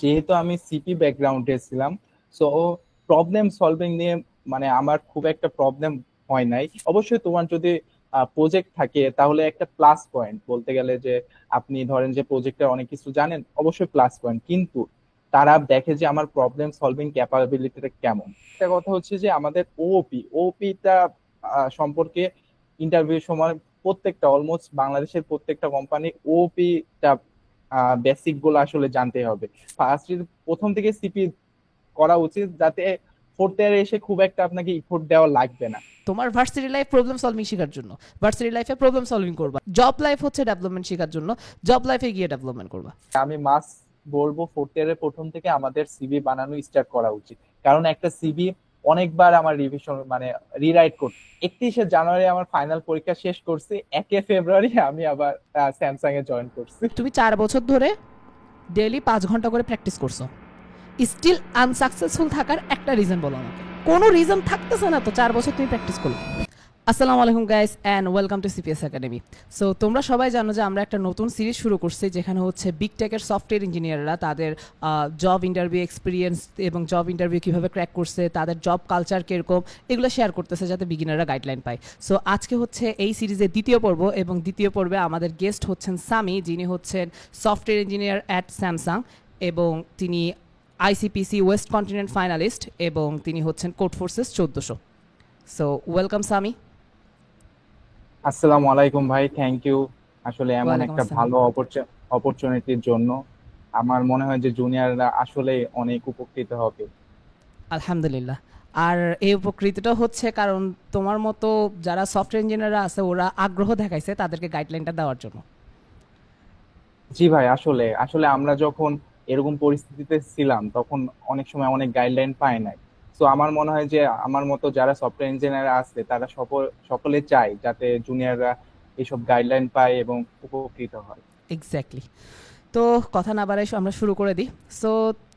যেহেতু আমি সিপি ব্যাকগ্রাউন্ডে ছিলাম, সো প্রবলেম সলভিং নিয়ে মানে আমার খুব একটা প্রবলেম হয় নাই। অবশ্যই তোমার যদি প্রজেক্ট থাকে তাহলে একটা প্লাস পয়েন্ট বলতে গেলে যে আপনি ধরেন যে প্রজেক্টে অনেক কিছু জানেন, অবশ্যই প্লাস পয়েন্ট। কিন্তু তারা দেখে যে আমার প্রবলেম সলভিং ক্যাপাবিলিটিটা কেমন। একটা কথা হচ্ছে যে আমাদের ওওপিটা সম্পর্কে ইন্টারভিউ সময় প্রত্যেকটা অলমোস্ট বাংলাদেশের প্রত্যেকটা কোম্পানি ওওপিটা বেসিক গুলো আসলে জানতে হবে। ফার্স্ট প্রথম থেকে সিপি করা উচিত, যাতে ফোর্থ ইয়ারে এসে খুব একটা আপনাকে ইফোর্ট দেওয়া লাগবে না। তোমার ভার্সিটি লাইফ প্রবলেম সলভিং শেখার জন্য, ভার্সিটি লাইফে প্রবলেম সলভিং করবা। জব লাইফ হচ্ছে ডেভেলপমেন্ট শেখার জন্য, জব লাইফে গিয়ে ডেভেলপমেন্ট করবা। আমি মাস বলবো ফোর্থ ইয়ারের প্রথম থেকে আমাদের সিভি বানানো স্টার্ট করা উচিত। কারণ একটা সিভি অনেকবার আমার রিভিশন মানে রিরাইট করতে, 31শে জানুয়ারি আমার ফাইনাল পরীক্ষা শেষ করছি, 1 ফেব্রুয়ারি আমি আবার স্যামসাং এ জয়েন করছি। তুমি 4 বছর ধরে ডেইলি 5 ঘন্টা করে প্র্যাকটিস করছো, স্টিল আনসাকসেসফুল থাকার একটা রিজন বলো আমাকে। কোনো রিজন থাকতেছে না তো 4 বছর তুমি প্র্যাকটিস করলে। আসসালামু আলাইকুম guys and welcome to CPS academy. So তোমরা সবাই জানো যে আমরা একটা নতুন সিরিজ শুরু করছি, যেখানে হচ্ছে বিগ টেকের সফটওয়্যার ইঞ্জিনিয়াররা তাদের জব ইন্টারভিউ এক্সপিরিয়েন্স এবং জব ইন্টারভিউ কীভাবে ক্র্যাক করছে, তাদের জব কালচার কীরকম, এগুলো শেয়ার করতেছে যাতে বিগিনাররা গাইডলাইন পায়। সো আজকে হচ্ছে এই সিরিজের দ্বিতীয় পর্ব, এবং দ্বিতীয় পর্বে আমাদের গেস্ট হচ্ছেন সামি, যিনি হচ্ছেন সফটওয়্যার ইঞ্জিনিয়ার অ্যাট স্যামসাং, এবং তিনি আইসিপিসি ওয়েস্ট কন্টিনেন্ট ফাইনালিস্ট, এবং তিনি হচ্ছেন Codeforces 1400। So welcome Sami. আসসালামু আলাইকুম ভাই, থ্যাংক ইউ। আসলে এমন ওয়ালাইকুম একটা আসসালাম। ভালো অপরচুনিটির জন্য আমার মনে হয় যে জুনিয়ররা আসলে অনেক উপকৃত হবে। আলহামদুলিল্লাহ। আর এই উপকৃতটা হচ্ছে কারণ তোমার মতো যারা সফটওয়্যার ইঞ্জিনিয়াররা আছে ওরা আগ্রহ দেখাইছে তাদেরকে গাইডলাইনটা দেওয়ার জন্য। জি ভাই, আসলে আসলে আমরা যখন এরকম পরিস্থিতিতে ছিলাম তখন অনেক সময় অনেক গাইডলাইন পাই নাই। তো আমার মনে হয় যে আমার মতো যারা সফটওয়্যার ইঞ্জিনিয়ার আছে তারা সকলে চায় যাতে জুনিয়ররা এইসব গাইডলাইন পায় এবং উপকৃত হয়। এক্স্যাক্টলি। তো কথা না বাড়াই আমরা শুরু করে দিই। সো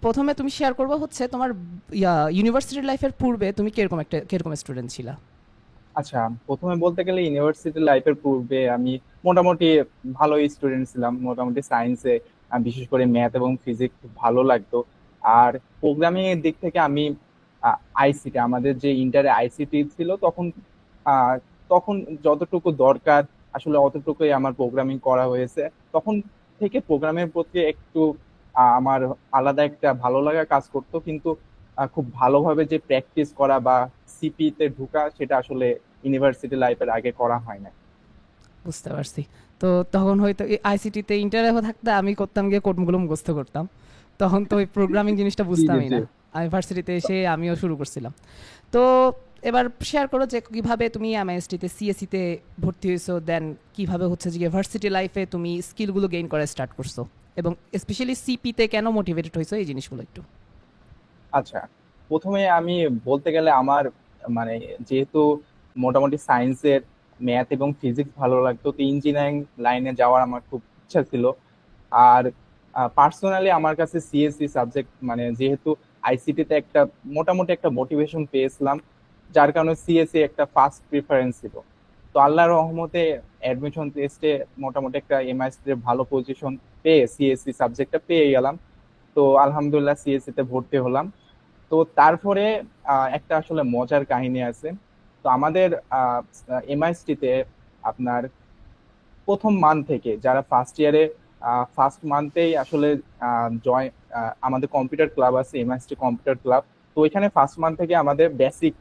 প্রথমে তুমি শেয়ার করবো হচ্ছে তোমার ইউনিভার্সিটি লাইফের পূর্বে তুমি কিরকম স্টুডেন্ট ছিলা। আচ্ছা, প্রথমে বলতে গেলে ইউনিভার্সিটি লাইফের পূর্বে আমি মোটামুটি ভালো স্টুডেন্ট ছিলাম। মোটামুটি সায়েন্সে বিশেষ করে ম্যাথ এবং ফিজিক্স খুব ভালো লাগতো। আর প্রোগ্রামিং এর দিক থেকে আমি আইসিটি, আমাদের যে ইন্টারে আইসিটি ছিল তখন আহ, তখন যতটুকু দরকার আসলে অতটুকুই আমার প্রোগ্রামিং করা হয়েছে। তখন থেকে প্রোগ্রামের প্রতি একটু আমার আলাদা একটা ভালো লাগা কাজ করতো। কিন্তু খুব ভালোভাবে যে প্র্যাকটিস করা বা সিপি তে ঢুকা সেটা আসলে ইউনিভার্সিটি লাইফের আগে করা হয় না। বুঝতে পারছি। তো তখন হয়তো আইসিটিতে ইন্টারে থাকতে আমি করতাম গিয়ে কোডগুলো মুখস্থ করতাম, তখন তো ওই প্রোগ্রামিং জিনিসটা জি জি বুঝতামই জি। না। আমি ভার্সিটিতে এসে আমিও শুরু করছিলাম। তো এবার শেয়ার করো যে কিভাবে তুমি এমআইএসটিতে সিএসসিতে ভর্তি হয়েছো, দেন কিভাবে হচ্ছে যে ভার্সিটি লাইফে তুমি স্কিলগুলো গেইন করা স্টার্ট করছো, এবং স্পেশালি সিপিতে কেন মোটিভেটেড হয়েছো এই জিনিসগুলো একটু। আচ্ছা, প্রথমে আমি বলতে গেলে আমার মানে যেহেতু মোটামুটি সায়েন্সের ম্যাথ এবং ফিজিক্স ভালো লাগতো, তো ইঞ্জিনিয়ারিং লাইনে যাওয়ার আমার খুব ইচ্ছা ছিল। আর পার্সোনালি আমার কাছে সিএসসি সাবজেক্ট মানে যেহেতু আইসিটি তে একটা মোটামুটি একটা মোটিভেশন পেয়েছিলাম, যার কারণে সিএসসি একটা ফার্স্ট প্রিফারেন্স ছিল। তো আল্লাহর রহমতে অ্যাডমিশন টেস্টে মোটামুটি একটা এমআইএসটি এর ভালো পজিশন পেয়ে সিএসসি সাবজেক্টটা পেয়ে গেলাম। তো আলহামদুলিল্লাহ সিএসসি তে ভর্তি হলাম। তো তারপরে একটা আসলে মজার কাহিনী আছে। তো আমাদের এমআইএসটি তে আপনার প্রথম মান্থ থেকে যারা ফার্স্ট ইয়ারে ফার্স্ট মান্থেই আসলে জয় আমাদের কম্পিউটার ক্লাব আছে, এমএসটি কম্পিউটার ক্লাব। তো ওইখানে ফার্স্ট মান্থ থেকে আমাদের বেসিক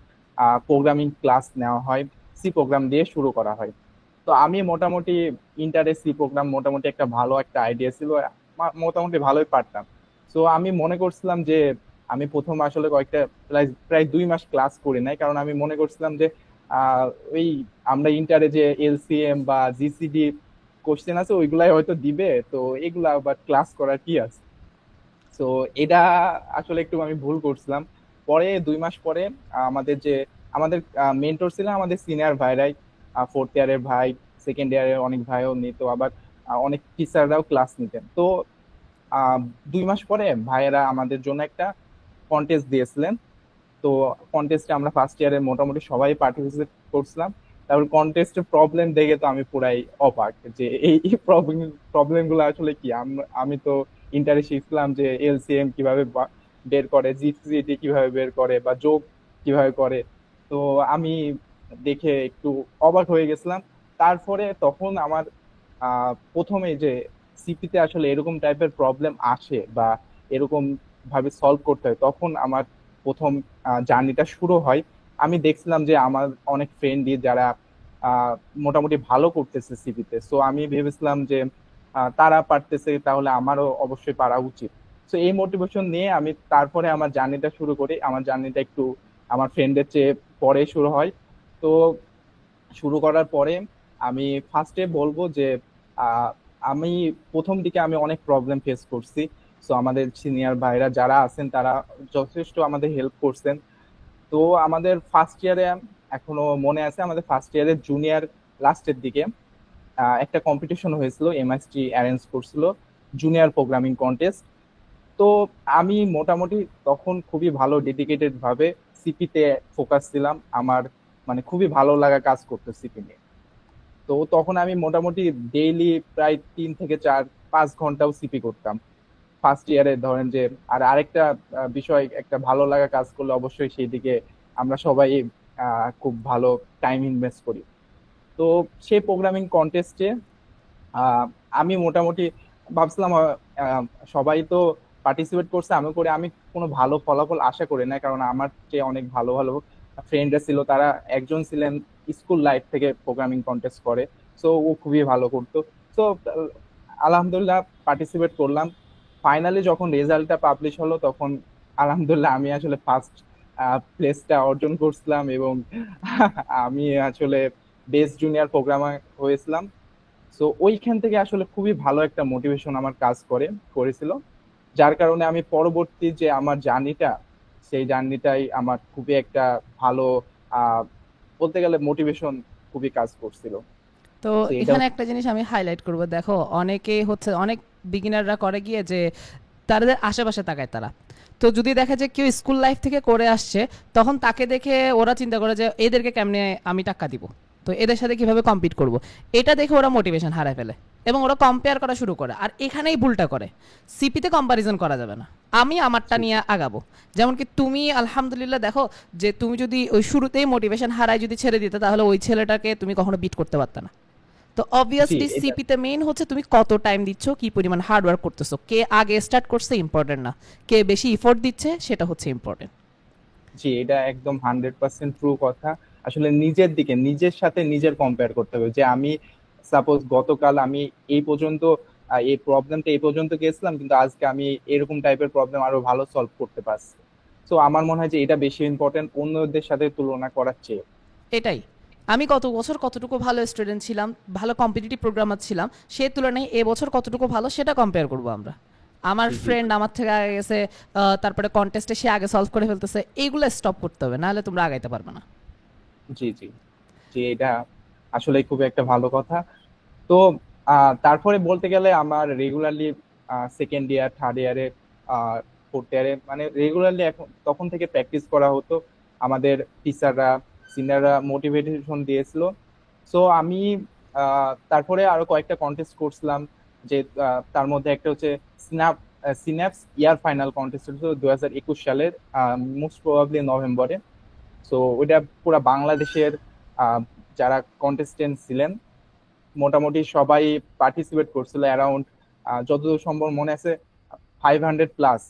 প্রোগ্রামিং ক্লাস নেওয়া হয়, সি প্রোগ্রাম দিয়ে শুরু করা হয়। তো আমি মোটামুটি ইন্টারে সি প্রোগ্রাম মোটামুটি একটা ভালো একটা আইডিয়া ছিল, মোটামুটি ভালোই পারতাম। তো আমি মনে করছিলাম যে আমি প্রথম আসলে কয়েকটা প্রায় প্রায় 2 মাস ক্লাস করি নাই, কারণ আমি মনে করছিলাম যে আহ ওই আমরা ইন্টারে যে এলসিএম বা জিসিডি কোশ্চেন আছে ওইগুলাই হয়তো দিবে, তো এগুলা আবার ক্লাস করার কি আছে। তো এটা আসলে একটু আমি ভুল করছিলাম। পরে 2 মাস পরে আমাদের যে আমাদের মেন্টর ছিলেন আমাদের সিনিয়র ভাইরাই, ফোর্থ ইয়ারের ভাই, সেকেন্ড ইয়ারের অনেক ভাইও নিত, আবার অনেক টিচাররাও ক্লাস নিতেন। তো আহ 2 মাস পরে ভাইয়েরা আমাদের জন্য একটা কন্টেস্ট দিয়েছিলেন। তো কন্টেস্টে আমরা ফার্স্ট ইয়ারে মোটামুটি সবাই পার্টিসিপেট করছিলাম। তারপর কন্টেস্টের প্রবলেম দেখে তো আমি পুরাই অবাক যে এই প্রবলেম গুলো আসলে কি। আমি তো ইন্টারে শিখলাম যে এলসিএম কিভাবে বের করে, জিসিডি কিভাবে বের করে, বা যোগ কিভাবে করে। তো আমি দেখে একটু অবাক হয়ে গেছিলাম। তারপরে তখন আমার প্রথমে যে সিপিতে আসলে এরকম টাইপের প্রবলেম আসে বা এরকম ভাবে সলভ করতে হয়, তখন আমার প্রথম জার্নিটা শুরু হয়। আমি দেখছিলাম যে আমার অনেক ফ্রেন্ডই যারা আহ, মোটামুটি ভালো করতেছে সিপিতে, সো আমি ভেবেছিলাম যে তারা পারতেছে, তাহলে আমারও অবশ্যই পারা উচিত। তো এই মোটিভেশন নিয়ে আমি তারপরে আমার জার্নিটা শুরু করি। আমার জার্নিটা একটু আমার ফ্রেন্ডের চেয়ে পরে শুরু হয়। তো শুরু করার পরে আমি ফার্স্টে বলবো যে আহ, আমি প্রথম দিকে আমি অনেক প্রবলেম ফেস করছি। তো আমাদের সিনিয়র ভাইরা যারা আছেন তারা যথেষ্ট আমাদের হেল্প করছেন। তো আমাদের ফার্স্ট ইয়ারে, এখনো মনে আছে, আমাদের ফার্স্ট ইয়ারের জুনিয়র লাস্টের দিকে একটা কম্পিটিশন হয়েছিল, এমআইএসটি অ্যারেঞ্জ করছিল, জুনিয়র প্রোগ্রামিং কন্টেস্ট। তো আমি মোটামুটি তখন খুবই ভালো ডেডিকেটেড ভাবে সিপিতে ফোকাস ছিলাম। আমার মানে খুবই ভালো লাগা কাজ করতো সিপি নিয়ে। তো তখন আমি মোটামুটি ডেইলি প্রায় 3 থেকে 4-5 ঘন্টাও সিপি করতাম ফার্স্ট ইয়ারে, ধরেন যে। আর আরেকটা বিষয়, একটা ভালো লাগা কাজ করলে অবশ্যই সেই দিকে আমরা সবাই খুব ভালো টাইম ইনভেস্ট করি। তো সেই প্রোগ্রামিং কন্টেস্টে আহ, আমি মোটামুটি ভাবছিলাম আহ, সবাই তো পার্টিসিপেট করছে, আমি করে আমি কোনো ভালো ফলাফল আশা করি না, কারণ আমার যে অনেক ভালো ভালো ফ্রেন্ডরা ছিল, তারা একজন ছিলেন স্কুল লাইফ থেকে প্রোগ্রামিং কন্টেস্ট করে, সো ও খুবই ভালো করতো। তো আলহামদুলিল্লাহ পার্টিসিপেট করলাম। ফাইনালি যখন রেজাল্টটা পাবলিশ হলো, তখন আলহামদুলিল্লাহ আমি আসলে ফার্স্ট প্লেসটা অর্জন করছিলাম, এবং আমি আসলে বেস্ট জুনিয়র প্রোগ্রামার হয়েছিলাম। সো ওইখান থেকে আসলে খুবই ভালো একটা মোটিভেশন আমার কাজ করেছিল, যার কারণে আমি পরবর্তী যে আমার জার্নিটা, সেই জার্নিটাই আমার খুবই একটা ভালো আহ বলতে গেলে মোটিভেশন খুবই কাজ করছিল। তো তো এটা এখানে একটা জিনিস আমি হাইলাইট করব, দেখো অনেকে হচ্ছে অনেক বিগিনাররা করে গিয়ে যে তাদের আশেপাশে তাকায় তারা। তো যদি দেখে যে কেউ স্কুল লাইফ থেকে করে আসছে, তখন তাকে দেখে ওরা চিন্তা করে যে এদেরকে কেমনে আমি টাক্কা দিব, তো এদের সাথে কিভাবে কম্পিট করব, এটা দেখে ওরা মোটিভেশন হারায় ফেলে এবং ওরা কম্পেয়ার করা শুরু করে। আর এখানেই ভুলটা করে, সিপিতে কম্পারিজন করা যাবে না, আমি আমারটা নিয়ে আগাবো। যেমন কি তুমি আলহামদুলিল্লাহ দেখো যে তুমি যদি ওই শুরুতেই মোটিভেশন হারায় যদি ছেড়ে দিতে, তাহলে ওই ছেলেটাকে তুমি কখনো বিট করতে পারতে না। তো জি অবভিয়াসলি এটা সিপিতে মেইন হচ্ছে তুমি কত টাইম দিচ্ছ, কি পরিমাণ হার্ড ওয়ার্ক করতেছো, কে আগে স্টার্ট করছে ইম্পর্টেন্ট না, কে বেশি ইফোর্ট দিচ্ছে সেটা হচ্ছে ইম্পর্টেন্ট। জি এটা একদম 100% ট্রু কথা। আসলে নিজের দিকে, নিজের সাথে নিজের কম্পেয়ার করতে হবে, যে আমি সাপোজ গতকাল আমি এই পর্যন্ত এই প্রবলেমটা এই পর্যন্ত গেছিলাম, কিন্তু আজকে আমি এরকম টাইপের প্রবলেম আরো ভালো সলভ করতে পারছি। তো আমার মনে হয় যে এটা বেশি ইম্পর্টেন্ট অন্যদের সাথে তুলনা করার চেয়ে। এটাই, আমি গত বছর কতটুকু ভালো স্টুডেন্ট ছিলাম, ভালো কম্পিটিটিভ প্রোগ্রামার ছিলাম, সে তুলনায় এবছর কতটুকু ভালো সেটা কম্পেয়ার করবো আমরা। আমার জি জি ফ্রেন্ড আমার থেকে আগে গেছে, তারপরে কন্টেস্টে সে আগে সলভ করে ফেলতেছে, এইগুলো স্টপ করতে হবে, নাহলে তোমরা আগাইতে পারবে না। জি জি জি এটা আসলে খুব একটা ভালো কথা। তো তারপরে বলতে গেলে আমার রেগুলারলি সেকেন্ড ইয়ার, থার্ড ইয়ারে, ফোর্থ ইয়ারে, মানে রেগুলারলি এখন তখন থেকে প্র্যাকটিস করা হতো। আমাদের টিচাররা, সিনিয়ররা মোটিভেশন দিয়েছিল। সো আমি তারপরে আরো কয়েকটা কন্টেস্ট করছিলাম, যে তার মধ্যে একটা হচ্ছে সিন্যাপস ইয়ার ফাইনাল কন্টেস্ট হচ্ছে 2021 সালের, মোস্ট প্রবাবলি নভেম্বরে। সো ওইটা পুরা বাংলাদেশের আহ, যারা কন্টেস্টেন্ট ছিলেন মোটামুটি সবাই পার্টিসিপেট করছিল, অ্যারাউন্ড যতদূর সম্ভব মনে আছে 500 প্লাস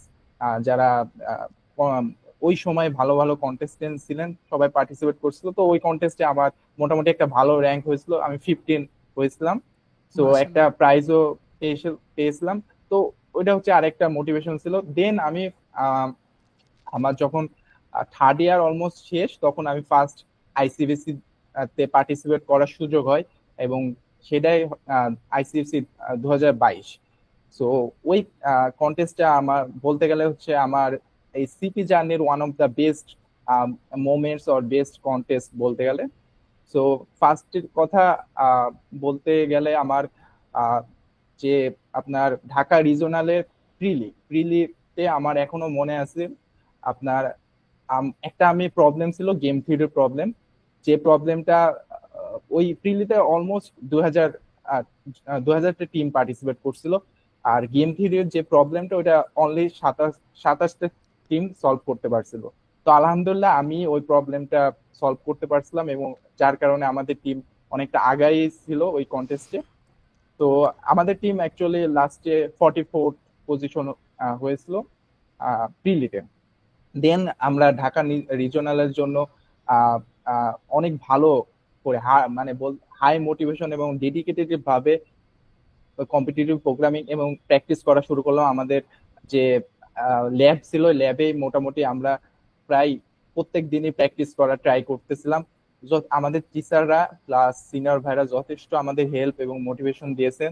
যারা আহ, কম- ওই সময় ভালো ভালো কন্টেস্টেন্ট ছিলেন, সবাই পার্টিসিপেট করছিল। তো ওই কন্টেস্টে আমার মোটামুটি একটা ভালো র্যাঙ্ক হয়েছিল, আমি 15 হয়েছিলাম। তো একটা মাশাল্লাহ। প্রাইজও পেয়েছিলাম। তো ওইটা হচ্ছে আরেকটা মোটিভেশন ছিল। দেন আমি আহ, আমার যখন থার্ড ইয়ার অলমোস্ট শেষ, তখন আমি ফার্স্ট আইসিবিসি তে পার্টিসিপেট করার সুযোগ হয়, এবং সেটাই আইসিএফসি 2022। সো ওই কন্টেস্টটা আমার বলতে গেলে হচ্ছে আমার এই সিপি জার্নির one of the best moments or best contest বলতে গেলে। সো ফার্স্টের কথা বলতে গেলে আমার আহ, যে আপনার ঢাকা রিজনালের প্রিলিতে আমার এখনো মনে আছে। আপনার একটা আমি প্রবলেম ছিল, গেম থিওরির প্রবলেম, যে প্রবলেমটা ওই প্রিলিতে অলমোস্ট 2000 টিম পার্টিসিপেট করছিল। আর গেম থিওরির যে প্রবলেমটা ওটা অনলি 27টা টিম সলভ করতে পারছিল। তো আলহামদুলিল্লাহ আমি ওই প্রবলেমটা সলভ করতে পারছিলাম, এবং যার কারণে আমাদের টিম অনেকটা আগাই ছিল ওই কন্টেস্টে। তো আমাদের টিম অ্যাকচুয়ালি লাস্টে 44 পজিশন হয়েছিল প্রিলিতে। দেন আমরা ঢাকা রিজনালের জন্য আহ, অনেক ভালো করে মানে হাই মোটিভেশন এবং ডেডিকেটেড ভাবে কম্পিটিটিভ প্রোগ্রামিং এবং প্র্যাকটিস করা শুরু করলাম। আমাদের যে ল্যাব ছিল, ল্যাবে মোটামুটি আমরা প্রায় প্রত্যেক দিনই প্র্যাকটিস করা ট্রাই করতেছিলাম। আমাদের টিচাররা প্লাস সিনিয়র ভাইরা যথেষ্ট আমাদের হেল্প এবং মোটিভেশন দিয়েছেন।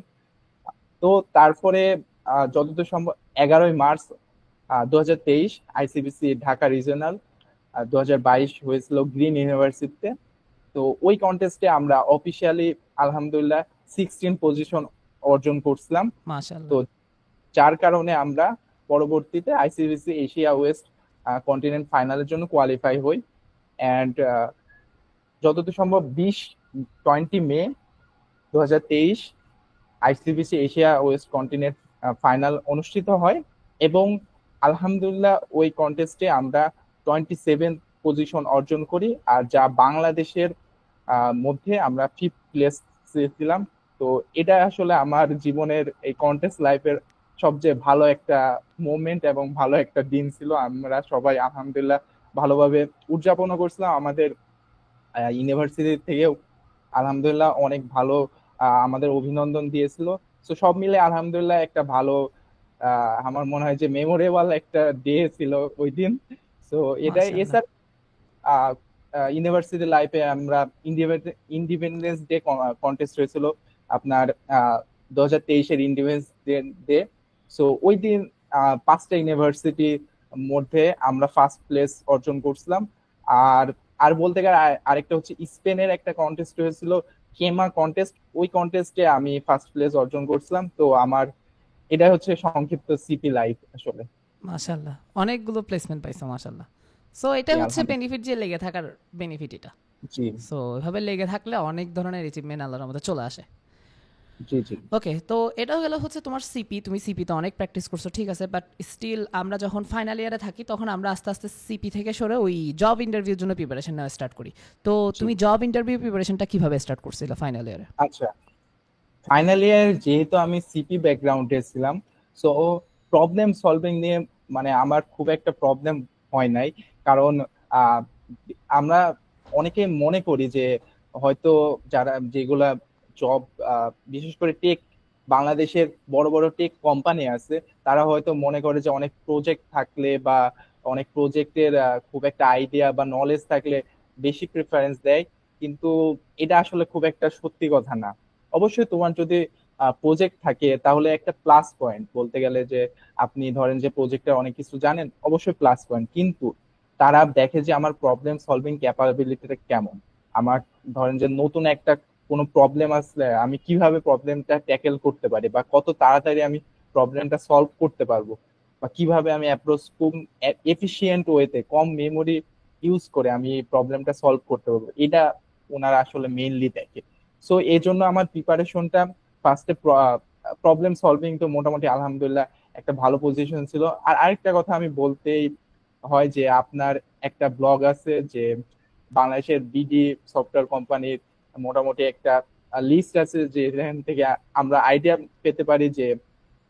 তো তারপরে যতদূর সম্ভব 11ই মার্চ 2023 আইসিবিসি ঢাকা রিজিওনাল 2022 হয়েছিল গ্রিন ইউনিভার্সিটিতে। তো ওই কন্টেস্টে আমরা অফিসিয়ালি আলহামদুলিল্লাহ 16 পজিশন অর্জন করছিলাম। তো মাশাআল্লাহ। যার কারণে আমরা পরবর্তীতে আইসিবিসি এশিয়া ওয়েস্ট কন্টিনেন্ট ফাইনালের জন্য কোয়ালিফাই হই। অ্যান্ড যতদূর সম্ভব 20 মে 2023 ICBC Asia West continent final অনুষ্ঠিত হয়, এবং আলহামদুলিল্লাহ ওই কন্টেস্টে আমরা 27 পজিশন অর্জন করি, আর যা বাংলাদেশের মধ্যে আমরা 5th প্লেস ছিলাম। তো এটা আসলে আমার জীবনের এই কন্টেস্ট লাইফের সবচেয়ে ভালো একটা মোমেন্ট এবং ভালো একটা দিন ছিল। আমরা সবাই আলহামদুলিল্লাহ ভালোভাবে উদযাপন করছিলাম। আমাদের ইউনিভার্সিটি থেকেও আলহামদুলিল্লাহ অনেক ভালো আমাদের অভিনন্দন দিয়েছিল। তো সব মিলে আলহামদুলিল্লাহ একটা ভালো আমার মনে হয় যে মেমোরেবল একটা ডে ছিল ওই দিন। তো এটাই। মাশাআল্লাহ। এছাড়া ইউনিভার্সিটি লাইফে আমরা ইন্ডিপেন্ডেন্স ডে কন্টেস্ট হয়েছিল আপনার 2023-এর ইন্ডিপেন্ডেন্স ডে। সো ওই দিন 5টা ইউনিভার্সিটির মধ্যে আমরা ফার্স্ট প্লেস অর্জন করছিলাম। আর আর বলতে গেলে আরেকটা হচ্ছে স্পেনের একটা কন্টেস্ট হয়েছিল, কেমা কন্টেস্ট। ওই কন্টেস্টে আমি ফার্স্ট প্লেস অর্জন করছিলাম। তো আমার এটা হচ্ছে সংক্ষিপ্ত সিপি লাইফ আসলে। মাশাআল্লাহ, অনেকগুলো প্লেসমেন্ট পাইছো মাশাআল্লাহ। সো এটা জি হচ্ছে আলহামদুলিল্লাহ। বেনিফিট, যে লেগে থাকার বেনিফিট এটা। জি সো এভাবে লেগে থাকলে অনেক ধরনের অ্যাচিভমেন্ট আল্লাহর মধ্যে চলে আসে। জি জি ওকে, তো এটা গেল হচ্ছে তোমার সিপি, তুমি সিপিতে অনেক প্র্যাকটিস করছো, ঠিক আছে, বাট স্টিল আমরা যখন ফাইনাল ইয়ারে থাকি তখন আমরা আস্তে আস্তে সিপি থেকে সরে ওই জব ইন্টারভিউর জন্য প্রিপারেশন নেওয়া স্টার্ট করি। তো জি। তুমি জব ইন্টারভিউ প্রিপারেশনটা কিভাবে স্টার্ট করছিলে ফাইনাল ইয়ারে? আচ্ছা, ফাইনাল ইয়ার যেহেতু আমি সিপি ব্যাকগ্রাউন্ডে ছিলাম, সো প্রবলেম সলভিং নিয়ে মানে আমার খুব একটা প্রবলেম হয় নাই। কারণ আহ, আমরা অনেকে মনে করি যে হয়তো যারা যেগুলা জব, বিশেষ করে টেক, বাংলাদেশের বড় বড় টেক কোম্পানি আছে, তারা হয়তো মনে করে যে অনেক প্রজেক্ট থাকলে বা অনেক প্রজেক্টের খুব একটা আইডিয়া বা নলেজ থাকলে বেশি প্রেফারেন্স দেয়। কিন্তু এটা আসলে খুব একটা সত্যি কথা না। অবশ্যই তোমার যদি প্রজেক্ট থাকে তাহলে একটা প্লাস পয়েন্ট বলতে গেলে, যে আপনি ধরেন যে প্রজেক্টে অনেক কিছু জানেন, অবশ্যই প্লাস পয়েন্ট। কিন্তু তারা দেখে যে আমার প্রবলেম সলভিং ক্যাপাবিলিটিটা কেমন। আমার ধরেন যে নতুন একটা কোনো প্রবলেম আসলে আমি কিভাবে প্রবলেমটা ট্যাকেল করতে পারি, বা কত তাড়াতাড়ি আমি প্রবলেমটা সলভ করতে পারবো, বা কিভাবে আমি অ্যাপ্রোচ খুব এফিশিয়েন্ট ওয়েতে কম মেমোরি ইউজ করে আমি প্রবলেমটা সলভ করতে পারবো, এটা ওনারা আসলে মেইনলি দেখে। সো এই জন্য আমার প্রিপারেশনটা ফার্স্টে প্রবলেম সলভিং তো মোটামুটি আলহামদুলিল্লাহ একটা ভালো পজিশন ছিল। আর আরেকটা কথা আমি বলতেই হয় যে আপনার একটা ব্লগ আছে যে বাংলাদেশের বিডি সফটওয়্যার কোম্পানির মোটামুটি একটা লিস্ট আছে, যে এখান থেকে আমরা আইডিয়া পেতে পারি যে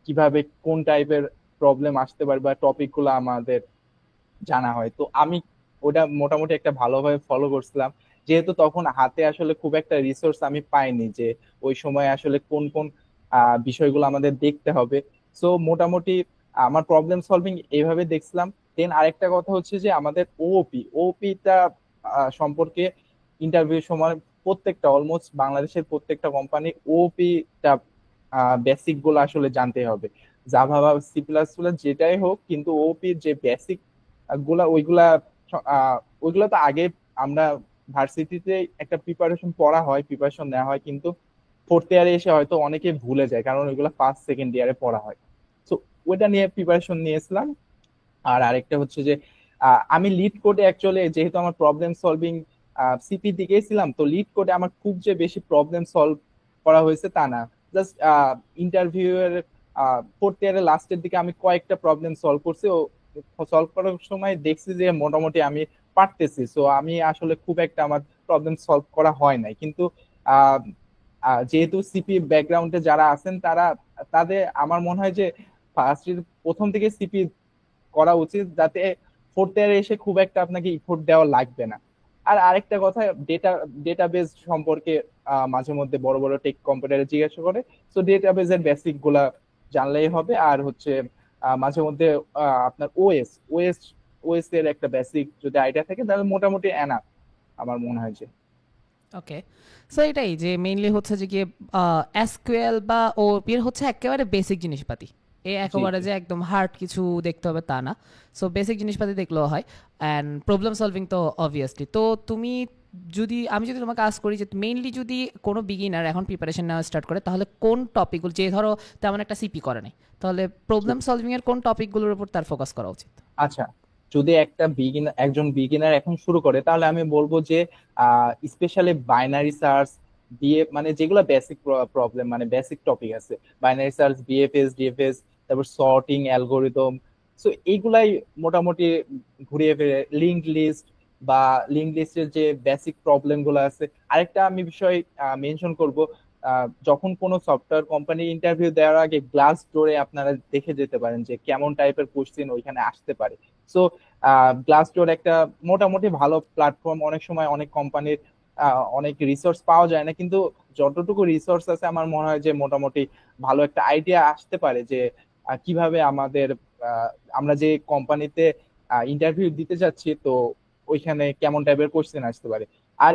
কিভাবে কোন টাইপের প্রবলেম আসতে পারে বা টপিক গুলো আমাদের জানা হয়। তো আমি ওটা মোটামুটি একটা ভালোভাবে ফলো করছিলাম, যেহেতু তখন হাতে আসলে খুব একটা রিসোর্স আমি পাইনি যে ওই সময় আসলে কোন কোন বিষয়গুলো আমাদের দেখতে হবে। সো মোটামুটি আমার প্রবলেম সলভিং এইভাবে দেখছিলাম। দেন আরেকটা কথা হচ্ছে যে আমাদের ওওপিটা সম্পর্কে ইন্টারভিউ সময় প্রত্যেকটা অলমোস্ট বাংলাদেশের প্রত্যেকটা কোম্পানি ওওপিটা বেসিক গুলো আসলে জানতে হবে। জাভা বা সি প্লাস প্লাস যেটাই হোক, কিন্তু ওওপির যে বেসিক গুলা ওইগুলা ওইগুলা তো আগে আমরা ভার্সিটিতে একটা প্রিপারেশন পড়া হয়, প্রিপারেশন নেওয়া হয়, কিন্তু ফোর্থ ইয়ারে এসে হয়তো অনেকে ভুলে যায়, কারণ ওইগুলা ফার্স্ট সেকেন্ড ইয়ারে পড়া হয়। তো ওইটা নিয়ে প্রিপারেশন নিয়েছিলাম। আর আরেকটা হচ্ছে যে আমি লিড কোডে অ্যাকচুয়ালি যেহেতু আমার প্রবলেম সলভিং সিপি দিকেই ছিলাম, তো লিড কোডে আমার খুব যে বেশি প্রবলেম সলভ করা হয়েছে তা না। জাস্ট ইন্টারভিউ এর ফোর্থ ইয়ারের লাস্টের দিকে আমি কয়েকটা প্রবলেম সলভ করছি, ও সলভ করার সময় দেখছি যে মোটামুটি আমি পারতেছি। সো আমি আসলে খুব একটা আমার প্রবলেম সলভ করা হয় নাই, কিন্তু আহ, যেহেতু সিপি ব্যাকগ্রাউন্ডে যারা আছেন তারা, তাদের আমার মনে হয় যে ফার্স্ট প্রথম থেকে সিপি করা উচিত, যাতে ফোর্থ ইয়ারে এসে খুব একটা আপনাকে ইফোর্ট দেওয়া লাগবে না। আর আরেকটা কথা, ডেটাবেজ সম্পর্কে মাঝে মধ্যে বড় বড় টেক কম্পিউটারে জিজ্ঞাসা করে। তো ডেটাবেজের বেসিক গুলা জানলেই হবে। আর হচ্ছে মাঝে মধ্যে আপনার ওএস এর একটা বেসিক যদি আইডিয়া থাকে তাহলে মোটামুটি এনা আমার মনে হয় যে। ওকে, সো এটাই যে মেইনলি হচ্ছে যে গিয়ে এসকিউএল বা ওপি এর হচ্ছে একেবারে বেসিক জিনিসপাতি, জি একেবারে জি যে একদম হার্ড কিছু দেখতে হবে তা না। সো বেসিক জিনিসপাতি দেখলেও হয়, অ্যান্ড প্রবলেম সলভিং তো অবভিয়াসলি। তো তুমি যদি, আমি যদি তোমাকে আস করি যে মেইনলি যদি কোনো বিগিনার এখন প্রিপারেশন নেওয়া স্টার্ট করে, তাহলে কোন টপিকগুলো, যে ধরো তেমন একটা সিপি করে নাই, তাহলে জি। প্রবলেম সলভিং এর কোন টপিকগুলোর উপর তার ফোকাস করা উচিত? আচ্ছা, যদি একজন বিগিনার এখন শুরু করে, তাহলে আমি বলবো যে স্পেশালি বাইনারি সার্চ দিয়ে, মানে যেগুলো বেসিক প্রবলেম, মানে বেসিক টপিক আছে, বাইনারি সার্চ, বিএফএস, ডিএফএস, তারপর সর্টিং অ্যালগোরিদম, সো এইগুলাই মোটামুটি ঘুরিয়ে ফিরে লিঙ্ক লিস্ট বা লিঙ্ক লিস্টের যে বেসিক প্রবলেম গুলো আছে। আরেকটা আমি বিষয় মেনশন করব, যখন কোনো সফটওয়্যার কোম্পানি ইন্টারভিউ দেওয়ার আগে গ্লাস ডোরে আপনারা দেখে যেতে পারেন যে কেমন টাইপের কোশ্চেন ওইখানে আসতে পারে। সো গ্লাস ডোর একটা মোটামুটি ভালো প্ল্যাটফর্ম। অনেক সময় অনেক কোম্পানির অনেক রিসোর্স পাওয়া যায় না, কিন্তু যতটুকু রিসোর্স আছে আমার মনে হয় যে মোটামুটি ভালো একটা আইডিয়া আসতে পারে যে কিভাবে আমাদের আহ, আমরা যে কোম্পানিতে ইন্টারভিউ দিতে যাচ্ছি, তো ওইখানে কেমন টাইপের কোশ্চেন আসতে পারে। আর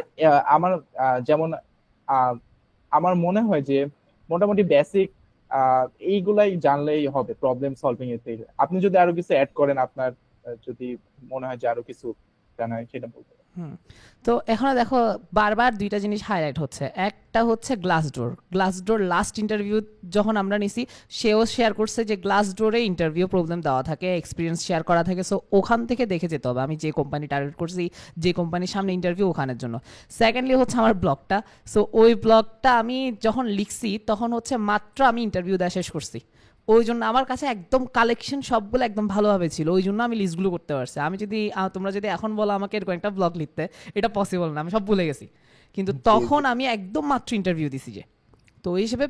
আমার যেমন আহ, আমার মনে হয় যে মোটামুটি বেসিক এইগুলাই জানলেই হবে প্রবলেম সলভিং এর থেকে। আপনি যদি আরো কিছু অ্যাড করেন, আপনার যদি মনে হয় যে আরো কিছু জানা হয় সেটা বলতে পারেন। হুম। তো এখনো দেখো বারবার দুইটা জিনিস হাইলাইট হচ্ছে, একটা হচ্ছে গ্লাস ডোর লাস্ট ইন্টারভিউ যখন আমরা নিছি, সেও শেয়ার করছে যে গ্লাস ডোরে ইন্টারভিউ প্রবলেম দেওয়া থাকে, এক্সপিরিয়েন্স শেয়ার করা থাকে। সো ওখান থেকে দেখে যেতে হবে আমি যে কোম্পানি টার্গেট করছি, যে কোম্পানির সামনে ইন্টারভিউ, ওখানের জন্য। সেকেন্ডলি হচ্ছে আমার ব্লগটা। সো ওই ব্লগটা আমি যখন লিখছি তখন হচ্ছে মাত্র আমি ইন্টারভিউ দেওয়া শেষ করছি, ওই জন্য আমার কাছে একদম কালেকশন সবগুলো একদম ভালোভাবে ছিল, ওই জন্য আমি লিস্টগুলো করতে পারছি। আমি যদি তোমরা যদি এখন বলো আমাকে এরকম একটা ব্লগ লিখতে, এটা পসিবল না, আমি সব ভুলে গেছি। কিন্তু জি জি তখন আমি একদম মাত্র ইন্টারভিউ দিছি যে, তো ওই হিসেবে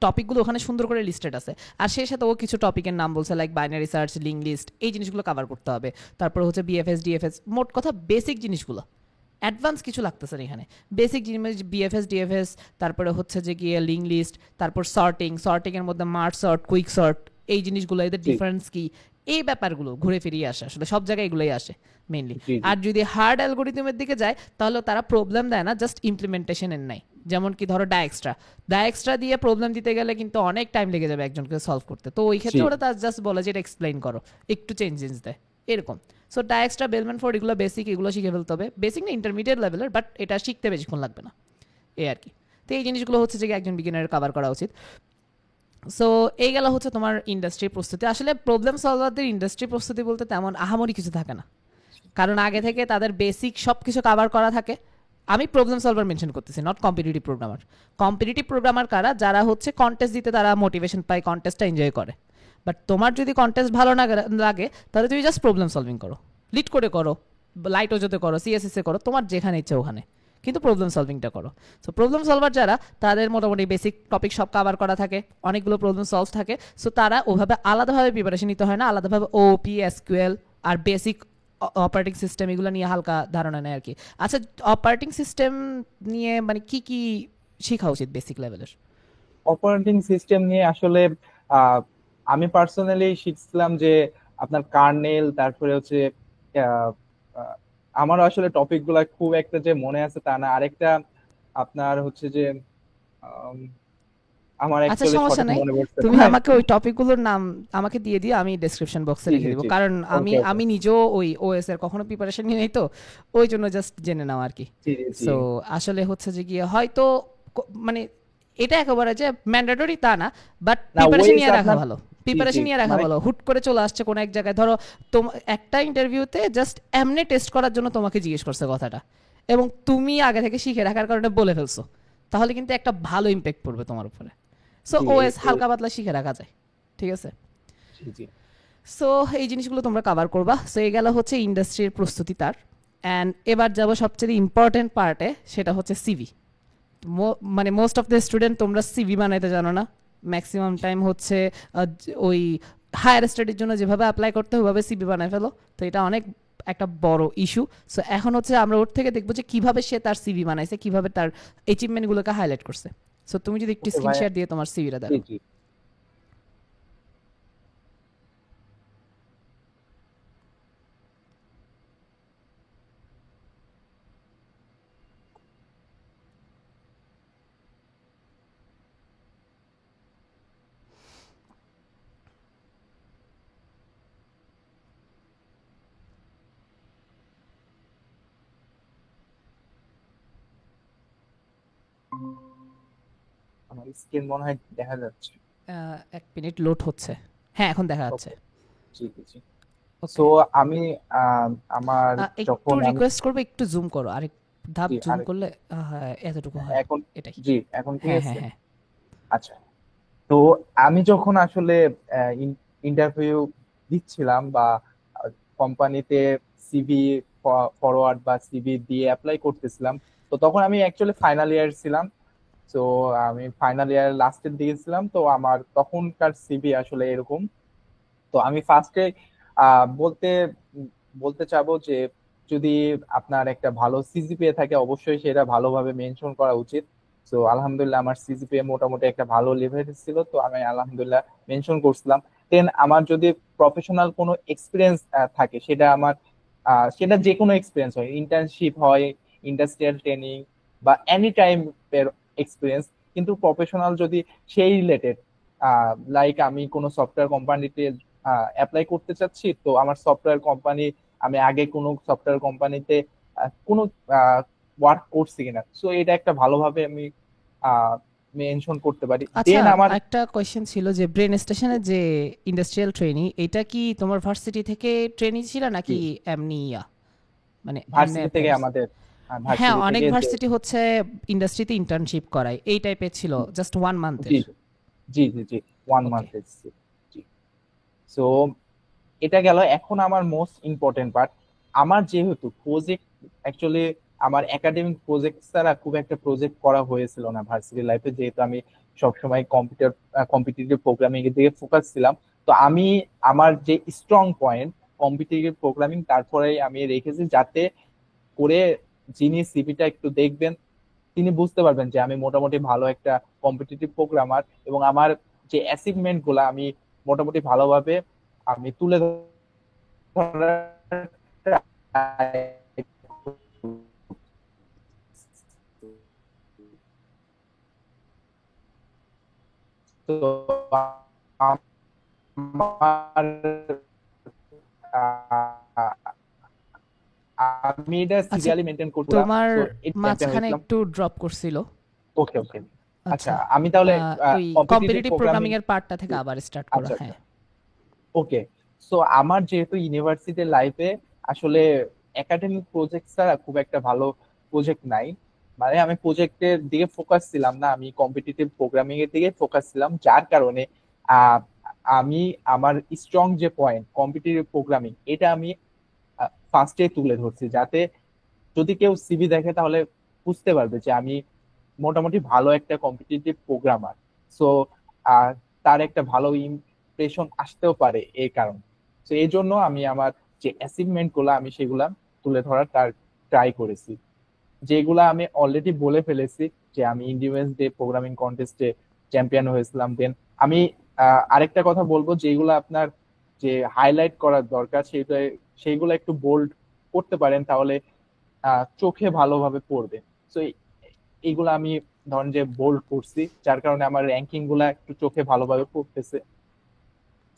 টপিকগুলো ওখানে সুন্দর করে লিস্টেড আছে। আর সেই সাথে ও কিছু টপিকের নাম বলছে, like binary search, link list, এই জিনিসগুলো কভার করতে হবে। তারপর হচ্ছে বিএফএস, ডিএফএস, মোট কথা বেসিক জিনিসগুলো, অ্যাডভান্স কিছু লাগতেছে না এখানে। বেসিক জিনিস বিএফএস, ডিএফএস, তারপরে হচ্ছে যে গিয়ে লিঙ্ক লিস্ট, তারপর সর্টিংয়ের মধ্যে মার্জ সর্ট, কুইক সর্ট, এই জিনিসগুলো, এদের জি ডিফারেন্স কি, এই ব্যাপারগুলো ঘুরে ফিরিয়ে আসে, আসলে সব জায়গায় এগুলোই আসে মেইনলি। জি জি আর যদি হার্ড অ্যালগোরিদমের দিকে যায়, তাহলে তারা প্রবলেম দেয় না, জাস্ট ইমপ্লিমেন্টেশনের নাই। যেমন কি ধরো ডায়াক্সট্রা দিয়ে প্রবলেম দিতে গেলে কিন্তু অনেক টাইম লেগে যাবে একজনকে সলভ করতে। তো ওই জি ক্ষেত্রে ওরা তার জাস্ট বলে যে এটা এক্সপ্লেইন করো, একটু চেঞ্জেস দেয় এরকম। সো ডায়াক্সট্রা, বেলম্যান ফোর্ড, এগুলো বেসিক, এগুলো শিখে ফেলতে হবে। বেসিক না, ইন্টারমিডিয়েট লেভেলের, বাট এটা শিখতে বেশিক্ষণ লাগবে না, এই আর কি। তো এই জিনিসগুলো হচ্ছে যে একজন বিগিনারের কভার করা উচিত। সো এই গেল হচ্ছে তোমার ইন্ডাস্ট্রি প্রস্তুতি। আসলে প্রবলেম সলভারদের ইন্ডাস্ট্রি প্রস্তুতি বলতে তেমন আহামরি কিছু থাকে না, কারণ আগে থেকে তাদের বেসিক সব কিছু কভার করা থাকে। আমি প্রবলেম সলভার মেনশন করতেছি, not competitive programmer. Competitive programmer কারা, যারা হচ্ছে কন্টেস্ট দিতে তারা মোটিভেশন পায়, কন্টেস্টটা এনজয় করে। বাট তোমার যদি কন্টেস্ট ভালো না লাগে, তাহলে তুমি জাস্ট প্রবলেম সলভিং করো, লিড করে করো, লাইট ওজোতে করো, সিএসএস এ করো, তোমার যেখানে ইচ্ছে ওখানে, কিন্তু প্রবলেম সলভিংটা করো। সো প্রবলেম সলভার যারা, তাদের মোটামুটি বেসিক টপিক সব কভার করা থাকে, অনেকগুলো প্রবলেম সলভ থাকে। সো তারা ওভাবে আলাদাভাবে প্রিপারেশন নিতে হয় না, আলাদাভাবে ওপি, এসকিউএল আর বেসিক অপারেটিং সিস্টেম এগুলো নিয়ে হালকা ধারণা নেয় আর কি। আচ্ছা, অপারেটিং সিস্টেম নিয়ে মানে কি কি শেখা উচিত বেসিক লেভেলের? অপারেটিং সিস্টেম নিয়ে আসলে আহ, আমি পার্সোনালি শিখছিলাম যে আপনার কার্নেল, তারপরে হচ্ছে আহ, আহ, আমার আসলে টপিক গুলা খুব একটা যে মনে আছে তা না। আরেকটা আপনার হচ্ছে যে আম, আমার আচ্ছা, অ্যাকচুয়ালি সমস্যা সঠিক নাই, মনে পড়ছে না। তুমি আমাকে ওই টপিকগুলোর নাম আমাকে দিয়ে দিও, আমি ডেসক্রিপশন বক্সে জি লিখে জি দিব, জি। কারণ আমি ওকে ওকে। আমি নিজেও ওই ওএস এর কখনো প্রিপারেশন নিই নাই, তো ওই জন্য জাস্ট জেনে নাও আর কি। জি জি জি। সো আসলে হচ্ছে যে গিয়ে হয়তো মানে এটা একেবারে যে ম্যান্ডেটরি তা না, বাট না প্রিপারেশন ওয়েজ নিয়ে রাখা আপনার, ভালো। জি জি প্রিপারেশন নিয়ে রাখা মানে ভালো, হুট করে চলে আসছে কোনো এক জায়গায়, ধরো একটা ইন্টারভিউতে জাস্ট এমনি টেস্ট করার জন্য তোমাকে জিজ্ঞেস করছে কথাটা, এবং তুমি আগে থেকে শিখে রাখার কারণে বলে ফেলছো, তাহলে কিন্তু একটা ভালো ইম্প্যাক্ট পড়বে তোমার উপরে। সো জি ওএস হালকা পাতলা শিখে রাখা যায়। ঠিক আছে? জি জি। সো এই জিনিসগুলো তোমরা কভার করবা। সো এই গেল হচ্ছে ইন্ডাস্ট্রির প্রস্তুতি তার। অ্যান্ড এবার যাবো সবচেয়ে ইম্পর্টেন্ট পার্টে, সেটা হচ্ছে সিভি। মানে মোস্ট অফ দ্য স্টুডেন্ট তোমরা সিভি বানাইতে জানো না। ম্যাক্সিমাম টাইম হচ্ছে ওই হায়ার স্টাডির জন্য যেভাবে অ্যাপ্লাই করতে হয় ওইভাবে সিভি বানায় ফেলো। তো এটা অনেক একটা বড় ইস্যু। সো এখন হচ্ছে আমরা ওর থেকে দেখবো যে কিভাবে সে তার সিভি বানাইছে, কিভাবে তার অ্যাচিভমেন্টগুলোকে হাইলাইট করছে। সো তুমি যদি একটু ওকে স্ক্রিন ভাই। শেয়ার দিয়ে তোমার সিভিটা জি দেখো। জি। আমার স্ক্রিন মনে হয় দেখা যাচ্ছে। এক মিনিট লোড হচ্ছে। হ্যাঁ, এখন দেখা যাচ্ছে। ওকে। জি জি জি। সো ওকে, আমি আমার একটু যখন আমি রিকোয়েস্ট করবো, একটু জুম করো, আরেক ধাপ জি জুম আর করলে হ্যাঁ, এতটুকু হয়। এখন এটাই। জি এখন ঠিক হ্যাঁ হ্যাঁ আছে। হ্যাঁ। আচ্ছা। তো আমি যখন আসলে ইন্টারভিউ দিচ্ছিলাম বা কোম্পানিতে সিভি ফরওয়ার্ড বা সিভি দিয়ে অ্যাপ্লাই করতেছিলাম, তো তখন আমি অ্যাকচুয়ালি ফাইনাল ইয়ার ছিলাম। তো আমি ফাইনাল ইয়ার লাস্টের দিকে ছিলাম, তো আমার তখনকার সিভি আসলে এরকম। তো আমি ফার্স্টে বলতে বলতে চাবো যে যদি আপনার একটা ভালো সিজিপিএ থাকে অবশ্যই সেটা ভালোভাবে মেনশন করা উচিত। তো আলহামদুলিল্লাহ আমার সিজিপিএ মোটামুটি একটা ভালো লেভেল ছিল, তো আমি আলহামদুলিল্লাহ মেনশন করছিলাম। দেন আমার যদি প্রফেশনাল কোনো এক্সপিরিয়েন্স থাকে, সেটা আমার সেটা যে কোনো এক্সপিরিয়েন্স হয়, ইন্টার্নশিপ হয়, ইন্ডাস্ট্রিয়াল ট্রেনিং বা এনি টাইপের এক্সপিরিয়েন্স, কিন্তু প্রফেশনাল যদি সেই রিলেটেড, লাইক আমি কোনো সফটওয়্যার কোম্পানিতে অ্যাপ্লাই করতে চাচ্ছি, তো আমার সফটওয়্যার কোম্পানি, আমি আগে কোনো সফটওয়্যার কোম্পানিতে কোনো ওয়ার্ক করছি কিনা, সো এটা একটা ভালোভাবে আমি মেনশন করতে পারি। আচ্ছা, দেন আমার একটা কোয়েশ্চেন ছিল যে ব্রেন স্টেশনের যে ইন্ডাস্ট্রিয়াল ট্রেনি, এটা কি তোমার ভার্সিটি থেকে ট্রেনি ছিল নাকি এমনি মানে এমনি ভার্সিটি থেকে অ্যাফেয়ার্স? আমাদের হ্যাঁ, ভার্সিটি অনেক থেকে যে ভার্সিটি হচ্ছে ইন্ডাস্ট্রিতে ইন্টার্নশিপ করায়, এই টাইপের ছিল, জাস্ট 1 মান্থের। জি জি জি জি 1 মান্থ। ওকে। জি। সো এটা গেল। এখন আমার মোস্ট ইম্পর্টেন্ট পার্ট, আমার যেহেতু প্রজেক্ট অ্যাকচুয়ালি আমার একাডেমিক প্রজেক্ট ছাড়া খুব একটা প্রজেক্ট করা হয়েছিল না ভার্সিটি লাইফে, যেহেতু আমি সবসময় কম্পিটিটিভ প্রোগ্রামিং এর দিকে ফোকাস ছিলাম। তো আমি আমার যে স্ট্রং পয়েন্ট কম্পিটিটিভ প্রোগ্রামিং, তারপরে আমি রেখেছি, যাতে করে যিনি সিভিটা একটু দেখবেন তিনি বুঝতে পারবেন যে আমি মোটামুটি ভালো একটা কম্পিটিটিভ প্রোগ্রামার, এবং আমার যে অ্যাচিভমেন্ট গুলা আমি মোটামুটি ভালোভাবে আমি তুলে ধরার try তো আমার আহ, আমি এটা আচ্ছা, সিরিয়ালি মেনটেন করছিলাম, তোমার তো এই চ্যাম্পিয়ন মাঝখানে হয়েছিলাম। একটু ড্রপ করছিল। ওকে ওকে। আচ্ছা, আচ্ছা, আমি তাহলে ওই কম্পিটিটিভ কম্পিটিটিভ প্রোগ্রামিং। প্রোগ্রামিং এর পার্টটা থেকে আবার স্টার্ট করো। আচ্ছা আচ্ছা। হ্যাঁ। ওকে। সো আমার যেহেতু ইউনিভার্সিটি লাইফে আসলে একাডেমিক প্রজেক্ট ছাড়া খুব একটা ভালো প্রজেক্ট নাই, মানে আমি প্রজেক্টের দিকে ফোকাস ছিলাম না, আমি কম্পিটিটিভ প্রোগ্রামিং এর দিকে ফোকাস ছিলাম, যার কারণে আহ, আমি আমার স্ট্রং যে পয়েন্ট কম্পিটিটিভ প্রোগ্রামিং, এটা আমি ফার্স্টে তুলে ধরছি, যাতে যদি কেউ সিভি দেখে তাহলে বুঝতে পারবে যে আমি মোটামুটি ভালো একটা কম্পিটিটিভ প্রোগ্রামার। সো তার একটা ভালো ইমপ্রেশন আসতেও পারে এই কারণে। তো এই জন্য আমি আমার যে অ্যাচিভমেন্ট গুলো আমি সেগুলা তুলে ধরার তার ট্রাই করেছি, যেগুলা আমি অলরেডি বলে ফেলেছি, যে আমি ইন্ডিপেন্ডেন্স ডে প্রোগ্রামিং কন্টেস্টে চ্যাম্পিয়ন হয়েছিলাম। দেন আমি আরেকটা কথা বলবো, যেগুলো আপনার যে হাইলাইট করার দরকার সেইগুলো একটু বোল্ড করতে পারেন, তাহলে চোখে ভালোভাবে পড়বে। তো এইগুলো আমি ধরেন যে বোল্ড করছি, যার কারণে আমার র্যাঙ্কিং গুলা একটু চোখে ভালোভাবে পড়তেছে।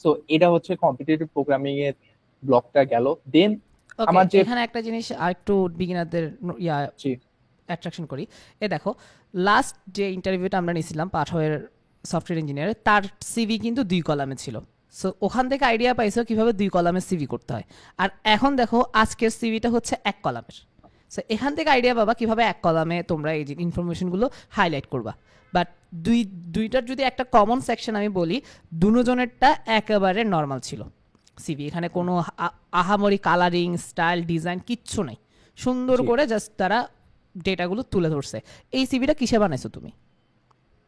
তো এটা হচ্ছে কম্পিটিটিভ প্রোগ্রামিং এর ব্লকটা গেল। দেন ওকে, আমার যে এখানে একটা জিনিস আর একটু বিগিনারদের ইয়া জি অ্যাট্রাকশন করি। এ দেখো, লাস্ট যে ইন্টারভিউটা আমরা নিয়েছিলাম পাঠয়ের সফটওয়্যার ইঞ্জিনিয়ার, তার সিভি কিন্তু 2 কলামে ছিল। সো ওখান থেকে আইডিয়া পাইছো কিভাবে 2 কলামের সিভি করতে হয়। আর এখন দেখো আজকের সিভিটা হচ্ছে 1 কলামের। সো এখান থেকে আইডিয়া পাবা কিভাবে এক কলামে তোমরা এই যে ইনফরমেশনগুলো হাইলাইট করবা। বাট দুইটার যদি একটা কমন সেকশন আমি বলি, দুজনেরটা একেবারে নর্মাল ছিল সিভি। এখানে কোনো আহামরি কালারিং স্টাইল ডিজাইন কিচ্ছু নাই, সুন্দর জি, করে জাস্ট তারা ডেটাগুলো তুলে ধরছে। এই সিভিটা কিসে বানাইছো তুমি?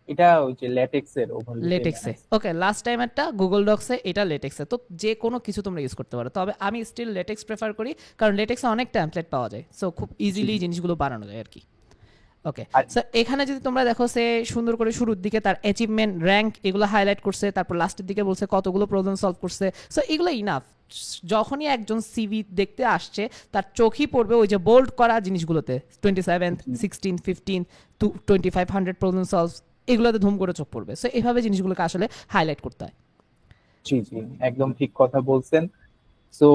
এটা ওই যে ল্যাটেক্সের ওভারলেতে লেটেক্সে। বানাইছি। ওকে, লাস্ট টাইম একটা গুগল ডক্সে, এটা লেটেক্সে। তো যে কোনো কিছু তোমরা ইউজ করতে পারো, তবে আমি স্টিল লেটেক্স প্রেফার করি, কারণ লেটেক্সে অনেক টেমপ্লেট পাওয়া যায়, সো খুব জি, ইজিলি জিনিসগুলো বানানো যায় আর কি। ওকে, আর সো এখানে যদি তোমরা দেখো সে সুন্দর করে শুরুর দিকে তার অ্যাচিভমেন্ট র্যাঙ্ক এগুলো হাইলাইট করছে, তারপর লাস্টের দিকে বলছে কতগুলো প্রবলেম সলভ করছে। সো এগুলো ইনাফ। যখনই একজন সিভি দেখতে আসছে তার চোখই পড়বে ওই যে বোল্ড করা জিনিসগুলোতে, 27, জি, 16, 15 টু 2500 প্রবলেম সলভ, এগুলোতে ধুম করে চোখ পড়বে। সো এইভাবে জিনিসগুলোকে আসলে হাইলাইট করতে হয়। জি, জি, একদম ঠিক কথা বলছেন। সো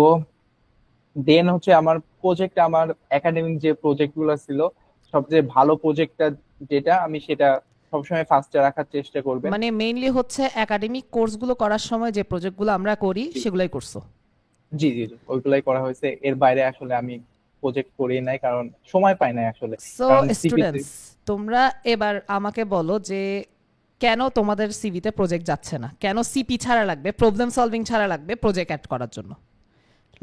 দেন হচ্ছে আমার প্রজেক্ট, আমার একাডেমিক যে প্রজেক্ট গুলো ছিল, সবচেয়ে ভালো প্রজেক্টটা যেটা আমি সেটা সবসময় ফার্স্টে রাখার চেষ্টা করবেন। মানে মেইনলি হচ্ছে একাডেমিক কোর্সগুলো করার সময় যে প্রজেক্টগুলো আমরা করি জি, সেগুলোই করছো। জি, জি, জি, ওইগুলাই করা হয়েছে। এর বাইরে আসলে আমি প্রজেক্ট করি নাই, কারণ সময় পাই নাই আসলে। সো কারণ সিপিতে স্টুডেন্টস, তোমরা এবার আমাকে বলো যে কেন তোমাদের সিভিতে প্রজেক্ট যাচ্ছে না, কেন সিপি ছাড়া লাগবে, প্রবলেম সলভিং ছাড়া লাগবে প্রজেক্ট অ্যাড করার জন্য।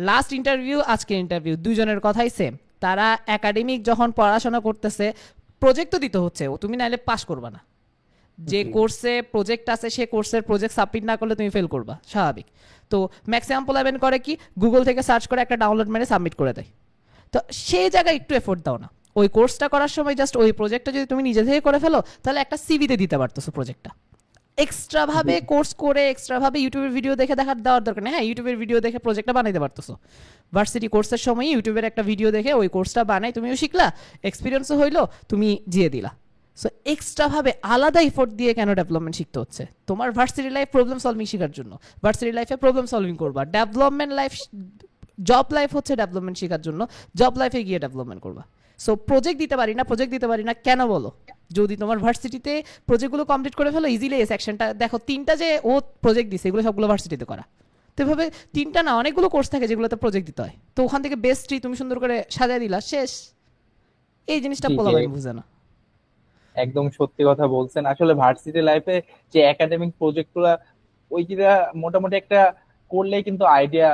লাস্ট ইন্টারভিউ আজকের ইন্টারভিউ দুজনের কথাই সেম। তারা একাডেমিক যখন পড়াশোনা করতেছে প্রজেক্ট তো দিতে হচ্ছে, ও তুমি নাইলে পাস করবা না। যে জি, কোর্সে প্রজেক্ট আছে সে কোর্সের প্রজেক্ট সাবমিট না করলে তুমি ফেল করবা, স্বাভাবিক। তো ম্যাক্সিমাম পোলাবেন করে কি, গুগল থেকে সার্চ করে একটা ডাউনলোড মেরে সাবমিট করে দেয়। তো সেই জায়গায় একটু এফোর্ট দাও না। ওই কোর্সটা করার সময় জাস্ট ওই প্রজেক্টটা যদি তুমি নিজে থেকে করে ফেলো, তাহলে একটা সিভিতে দিতে পারতেছো প্রজেক্টটা। এক্সট্রা জি, ভাবে কোর্স করে এক্সট্রা ভাবে ইউটিউবের ভিডিও দেখে দেখার দেওয়ার দরকার নেই। হ্যাঁ, ইউটিউবের ভিডিও দেখে প্রজেক্টটা বানাইতে পারতেছো, ভার্সিটি কোর্সের সময় ইউটিউবের একটা ভিডিও দেখে ওই কোর্সটা বানাই তুমিও শিখলা, এক্সপিরিয়েন্সও হইলো, তুমি দিয়ে দিলা। সো এক্সট্রা ভাবে আলাদা এফোর্ট দিয়ে কেন ডেভেলপমেন্ট শিখতে হচ্ছে? তোমার ভার্সিটি লাইফ প্রবলেম সলভিং শেখার জন্য, ভার্সিটি লাইফে প্রবলেম সলভিং করবা। ডেভেলপমেন্ট লাইফ, জব লাইফ হচ্ছে ডেভেলপমেন্ট শেখার জন্য, জব লাইফে গিয়ে ডেভেলপমেন্ট করবা। সো প্রজেক্ট দিতে পারি না, প্রজেক্ট দিতে পারি না কেন বলো? যদি তোমার ভার্সিটিতে প্রজেক্টগুলো কমপ্লিট করে ফেলো ইজিলি, এই সেকশনটা দেখো, তিনটা যে ও প্রজেক্ট দিছে এগুলো সবগুলো ভার্সিটিতে করা। তো এভাবে তিনটা না অনেকগুলো কোর্স থাকে যেগুলোতে প্রজেক্ট দিতে হয়, তো ওখান থেকে বেস্টই তুমি সুন্দর করে সাজায় দিলা, শেষ। এই জিনিসটা জি, জি, পোলাপাইন বুঝে না। একদম সত্যি কথা বলছেন। আসলে ভার্সিটি লাইফে যে একাডেমিক প্রজেক্ট গুলা, ওইটা মোটামুটি একটা করলেই কিন্তু আইডিয়া,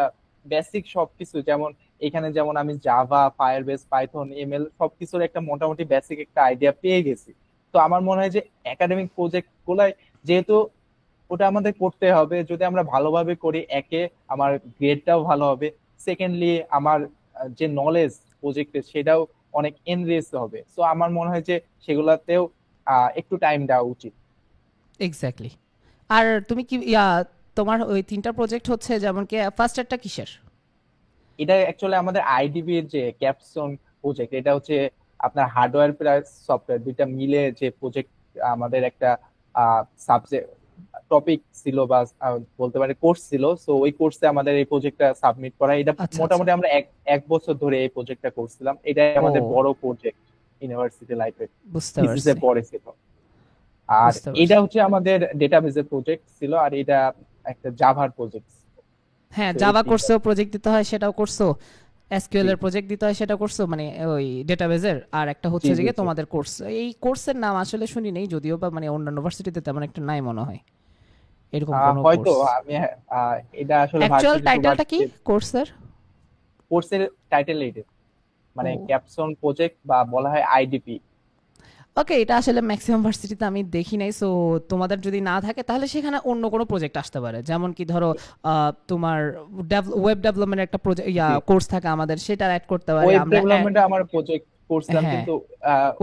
বেসিক সবকিছু, যেমন এখানে যেমন আমি জাভা, ফায়ারবেস, পাইথন, এমএল সবকিছুর একটা মোটামুটি বেসিক একটা আইডিয়া পেয়ে গেছি। তো আমার মনে হয় যে একাডেমিক প্রজেক্ট গুলাই, যেহেতু ওটা আমাদের করতে হবে, যদি আমরা ভালোভাবে করি, একে আমার গ্রেডটাও ভালো হবে, সেকেন্ডলি আমার যে নলেজ প্রজেক্টের সেটাও অনেক এনরিচ হবে। সো আমার মনে হয় যে সেগুলাতেও একটু টাইম দেওয়া উচিত। এক্স্যাক্টলি। আর তুমি কি তোমার ওই তিনটা প্রজেক্ট হচ্ছে যেমন কি ফার্স্ট একটা কিসের? এটা অ্যাকচুয়ালি আমাদের আইডিবি এর যে ক্যাপস্টোন প্রজেক্ট, এটা হচ্ছে আপনার হার্ডওয়্যার প্লাস সফটওয়্যার দুইটা মিলে যে প্রজেক্ট, আমাদের একটা সাবজেক্ট টপিক ছিল, বা বলতে পারে কোর্স ছিল। সো ওই কোর্সে আমাদের এই প্রজেক্টটা সাবমিট করা, এটা আচ্ছা আচ্ছা। মোটামুটি আমরা এক এক বছর ধরে এই প্রজেক্টটা করছিলাম। এটাই আমাদের ও, বড় প্রজেক্ট ইউনিভার্সিটি লাইফে, বুঝতে থিসিসে পারছি, পড়ে ছিল। আর বুঝতে এটা পারছি। হচ্ছে আমাদের ডেটাবেজের প্রজেক্ট ছিল, আর এটা একটা জাভার প্রজেক্ট। হ্যাঁ, তো এই জাভা তিনটা। কোর্সেও প্রজেক্ট দিতে হয় সেটাও করছো, জি, এসকিউএল এর প্রজেক্ট দিতে হয় সেটা করছো, মানে ওই ডেটাবেজের। আর একটা জি, হচ্ছে যে জি, কি জি। তোমাদের কোর্স, এই কোর্সের নাম আসলে শুনি নেই যদিও, বা মানে অন্যান্য ইউনিভার্সিটিতে তেমন একটা নাই মনে হয় এরকম কোনো হয়তো কোর্স। আমি এটা আসলে অ্যাকচুয়াল ভার্সিটি টু টাইটেলটা কি ভার্সিটি কোর্সের? কোর্সের টাইটেল এইটা, ও, মানে ক্যাপসন প্রজেক্ট, বা বলা হয় আইডিপি। ওকে, এটা আসলে ম্যাক্সিমাম ভার্সিটিতে আমি দেখি নাই। সো তোমাদের যদি না থাকে তাহলে সেখানে অন্য কোনো প্রজেক্ট আসতে পারে, যেমন কি ধরো তোমার ওয়েব ডেভেলপমেন্ট একটা প্রজেক্ট জি, কোর্স থাকে আমাদের, সেটা অ্যাড করতে পারি ওয়েব আমরা। ডেভেলপমেন্টে আমার প্রজেক্ট করছিলাম, হ্যাঁ, কিন্তু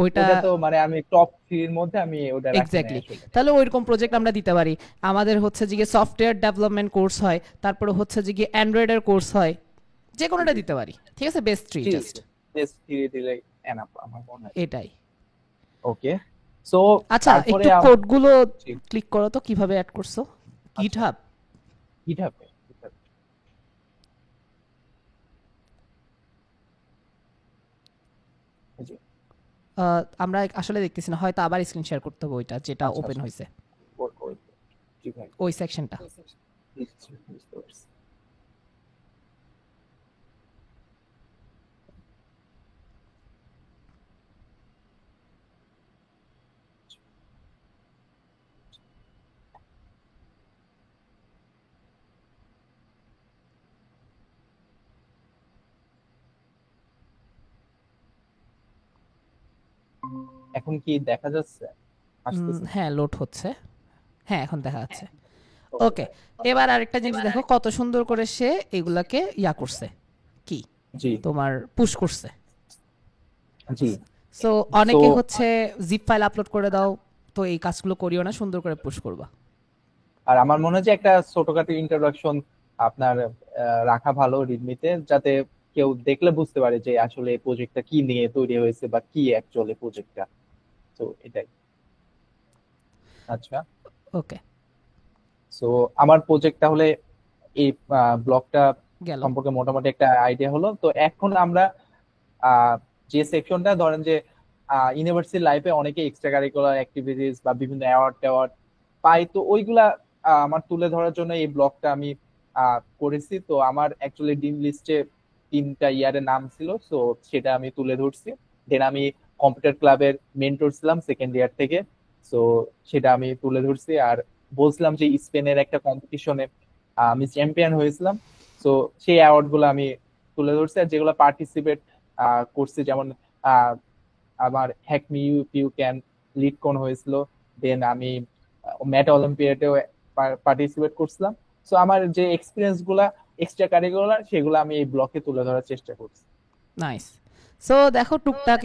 ওইটা ওটা তো মানে আমি টপ 3 এর মধ্যে আমি ওটা রাখি নাই এক্স্যাক্টলি। আসলে। তাহলে ওইরকম প্রজেক্ট আমরা দিতে পারি। আমাদের হচ্ছে যে সফটওয়্যার ডেভেলপমেন্ট কোর্স হয়, তারপরে হচ্ছে যে অ্যান্ড্রয়েডের কোর্স হয়, যে কোনোটা জি, দিতে পারি, ঠিক আছে, বেস্ট থ্রি জি, জাস্ট জাস্ট ধীরে ধীরে এনাফ আমার মনে হয়। এটাই। ওকে, সো আচ্ছা, তারপরে একটু কোডগুলো জি, ক্লিক করো তো কিভাবে অ্যাড করছো, আচ্ছা, গিটহাব। গিটহাবে, জি, আমরা আসলে দেখতেছি না, হয়তো আবার স্ক্রিন শেয়ার করতে হবে ওইটা যেটা আচ্ছা, ওপেন আচ্ছা, হয়েছে, ওই, জি ভাই, ওই সেকশনটা। বুঝতে বুঝতে পারছি। এখন কি দেখা যাচ্ছে? আসতেছে? হ্যাঁ, লোড হচ্ছে। হ্যাঁ, এখন দেখা যাচ্ছে। ওকে ওকে, এবার আরেকটা জিনিস দেখো কত সুন্দর করে সে এগুলাকে করছে, কি জি তোমার পুশ করছে। জি। সো সো অনেকে হচ্ছে জিপ ফাইল আপলোড করে দাও, তো এই কাজগুলো করিও না, সুন্দর করে পুশ করবা। আর আমার মনে হয় যে একটা ছোটখাটো ইন্ট্রোডাকশন আপনার রাখা ভালো রিডমিতে, যাতে কেউ দেখলে বুঝতে পারে যে আসলে প্রজেক্টটা কি নিয়ে তৈরি হয়েছে বা কি অ্যাকচুয়ালি প্রজেক্টটা। তো এটাই। আচ্ছা। ওকে, সো আমার প্রজেক্টটা হলে এই ব্লগটা গেল। সম্পর্কে মোটামুটি একটা আইডিয়া হলো। তো এখন আমরা আহ, যে সেকশনটা ধরেন যে ইউনিভার্সিটি লাইফে অনেকে এক্সট্রা কারিকুলার অ্যাক্টিভিটিস বা বিভিন্ন অ্যাওয়ার্ড ট্যাওয়ার্ড পাই, তো ওইগুলা আমার তুলে ধরার জন্য এই ব্লগটা আমি করেছি। তো আমার অ্যাকচুয়ালি ডিম লিস্টে 3টা ইয়ারের নাম ছিল, তো সেটা আমি তুলে ধরছি। দেন আমি কম্পিউটার ক্লাবের মেন্টর ছিলাম সেকেন্ড ইয়ার থেকে, তো সেটা আমি তুলে ধরছি। আর বলছিলাম যে স্পেনের একটা কম্পিটিশনে আমি চ্যাম্পিয়ন হয়েছিলাম, তো সেই অ্যাওয়ার্ড গুলো আমি তুলে ধরছি। আর যেগুলো পার্টিসিপেট করছি, যেমন আহ, আমার হ্যাকমি ইউ ইউ ক্যান লিড কোন হয়েছিল। দেন আমি ম্যাট অলিম্পিয়াডেও পার্টিসিপেট করছিলাম। তো আমার যে এক্সপিরিয়েন্স গুলা এক্সট্রা কারিকুলার সেগুলো আমি এই ব্লকে তুলে ধরার চেষ্টা করছি। নাইস। সো দেখো টুকটাক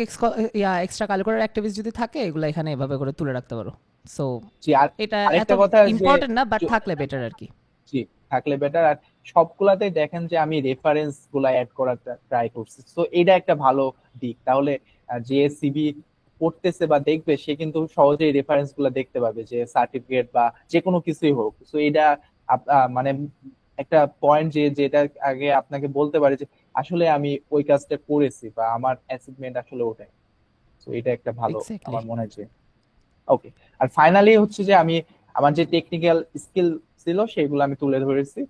এক্সট্রা কারিকুলার অ্যাক্টিভিটিস যদি থাকে এগুলো এখানে এভাবে করে তুলে রাখতে পারো। সো জি। আর এটা এত আরেকটা কথা যে ইম্পর্টেন্ট না, বাট য- থাকলে বেটার আর কি। জি, থাকলে বেটার। আর সবগুলাতেই দেখেন যে আমি রেফারেন্স গুলা অ্যাড করার ট্রাই করছি, তো এটা একটা ভালো দিক। তাহলে যে সিভি পড়তেছে বা দেখবে সে কিন্তু সহজেই রেফারেন্স গুলা দেখতে পাবে, যে সার্টিফিকেট বা যে কোনো কিছুই হোক। তো এটা মানে একটা পয়েন্ট যে যেটা আগে আপনাকে বলতে পারে যে আসলে আমি ওই কাজটা করেছি বা আমার অ্যাচিভমেন্ট আসলে ওটাই। তো এটা একটা ভালো এক্স্যাক্টলি। আমার মনে হয় যে। ওকে। আর ফাইনালি হচ্ছে যে আমি আমার যে টেকনিক্যাল স্কিল ছিল সেগুলো আমি তুলে ধরেছি,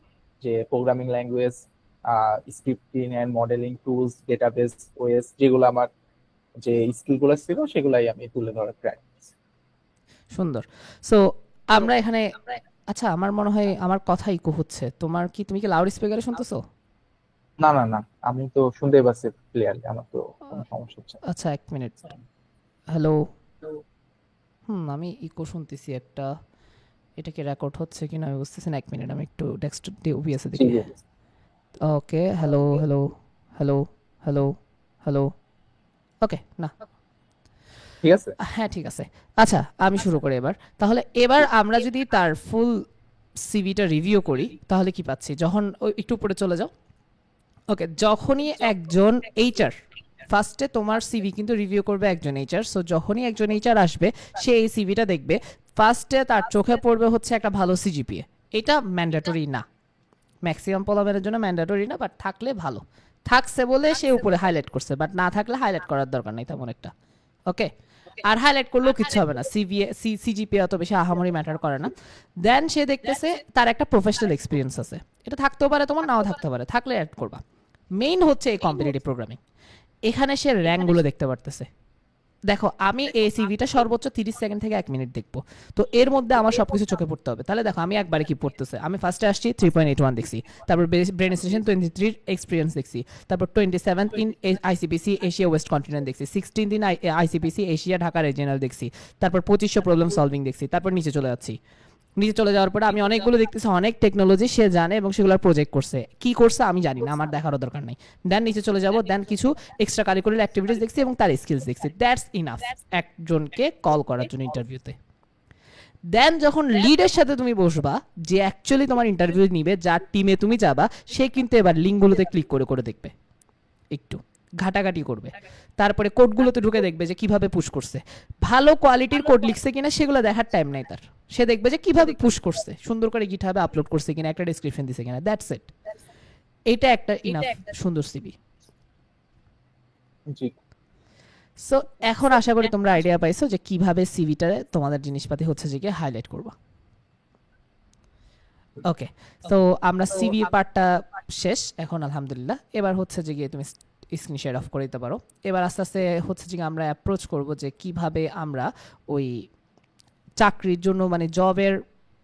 যে programming language, scripting and modeling tools, database OS, যেগুলো আমার যে স্কিল গুলো ছিল সেগুলাই আমি তুলে ধরার ট্রাই করছি। সুন্দর। সো আমরা এখানে, আচ্ছা আমার মনে হয় আমার কথা ইকো হচ্ছে, তুমি কি লাউড স্পিকারে শুনতেছো? না না না, আমি তো শুনতেই পাচ্ছি ক্লিয়ারলি, আমার তো কোনো সমস্যা হচ্ছে না। আচ্ছা, এক মিনিট। হ্যালো। আমি ইকো শুনতেছি একটা। এটা কি রেকর্ড হচ্ছে কিনা আমি বুঝতেছি না, এক মিনিট আমি একটু ডেস্কটপ দিয়ে ওবিএস এ জি দেখি। জি। Okay, hello hello hello hello hello. Okay, না। ঠিক আছে। হ্যাঁ, ঠিক আছে। আচ্ছা, আমি শুরু করি এবার। তাহলে এবার আমরা যদি তার ফুল সিভিটা রিভিউ করি তাহলে কি পাচ্ছি, যখন একটু উপরে চলে যাও। ওকে, যখনই একজন এইচআর, ফার্স্টে তোমার সিভি কিন্তু রিভিউ করবে একজন এইচআর। সো যখনই একজন এইচআর আসবে সে এই সিভিটা দেখবে, ফার্স্টে তার চোখে পড়বে হচ্ছে একটা ভালো সিজিপিএ। এটা ম্যান্ডেটরি না, ম্যাক্সিমাম পোলামের জন্য ম্যান্ডেটরি না, বাট থাকলে ভালো। থাকছে বলে সে উপরে হাইলাইট করছে, বাট না থাকলে হাইলাইট করার দরকার নেই তেমন একটা। ওকে, আর হাইলাইট করলেও কিচ্ছু হবে না, সিজিপিএ অত বেশি আহামরি ম্যাটার করে না। দেন সে দেখতেছে তার একটা প্রফেশনাল এক্সপিরিয়েন্স আছে, এটা থাকতেও পারে তোমার, নাও থাকতে পারে, থাকলে অ্যাড করবা। মেইন হচ্ছে এই কম্পিটিটিভ প্রোগ্রামিং, এখানে সে র্যাঙ্কগুলো দেখতে পারতেছে। দেখো আমি এই সিভিটা সর্বোচ্চ 30 সেকেন্ড থেকে 1 মিনিট দেখবো, তো এর মধ্যে আমার সবকিছু চোখে পড়তে হবে। তাহলে দেখো আমি একবারে কি পড়তেছে, আমি ফার্স্টে আসছি 3.81 দেখছি, তারপর ব্রেন স্টেশন 23 এক্সপিরিয়েন্স দেখছি, তারপর 27 ইন আইসিপিসি এশিয়া ওয়েস্ট কন্টিনেন্ট দেখছি, 16 দিন আইসিপিসি এশিয়া ঢাকা রিজিয়নাল দেখছি, তারপর 2500 প্রবলেম সলভিং দেখছি, তারপর নিচে চলে যাচ্ছি। নিচে চলে যাওয়ার পরে আমি অনেকগুলো দেখতেছি, অনেক টেকনোলজি সে জানে এবং সেগুলোর প্রজেক্ট করছে, কি করছে আমি জানি না, আমার দেখারও দরকার নাই। দেন নিচে চলে যাব, দেন কিছু এক্সট্রা কারিকুলার অ্যাক্টিভিটিস দেখছি এবং তার স্কিলস দেখছি। দ্যাটস ইনাফ একজনকে কল করার জন্য ইন্টারভিউতে। দেন যখন লিডের সাথে তুমি বসবা, যে অ্যাকচুয়ালি তোমার ইন্টারভিউ নিবে, যার টিমে তুমি যাবা, সে কিন্তু এবার লিঙ্কগুলোতে ক্লিক করে করে দেখবে, একটু ঘাটাঘাটি করবে, তারপরে কোডগুলোতে ঢুকে দেখবে যে কিভাবে পুশ করছে, ভালো কোয়ালিটির কোড লিখছে কিনা সেগুলো দেখার টাইম নাই তার। সে দেখবে যে কিভাবে পুশ করছে, সুন্দর করে গিটহাবে আপলোড করছে কিনা, একটা ডেসক্রিপশন দিছে কিনা, দ্যাটস ইট। এটা একটা ইনাফ সুন্দর সিভি। জি। সো এখন আশা করি তোমরা আইডিয়া পাইছো যে কিভাবে সিভিটা তোমাদের জিনিসপাতি হচ্ছে যে হাইলাইট করবা। ওকে, তো আমরা সিভি পার্টটা শেষ এখন আলহামদুলিল্লাহ। এবার হচ্ছে যে গিয়ে তুমি স্ক্রিন শেয়ার অফ করে দিতে পারো। এবার আস্তে আস্তে হচ্ছে যে আমরা অ্যাপ্রোচ করব যে কিভাবে আমরা ওই চাকরির জন্য মানে জবের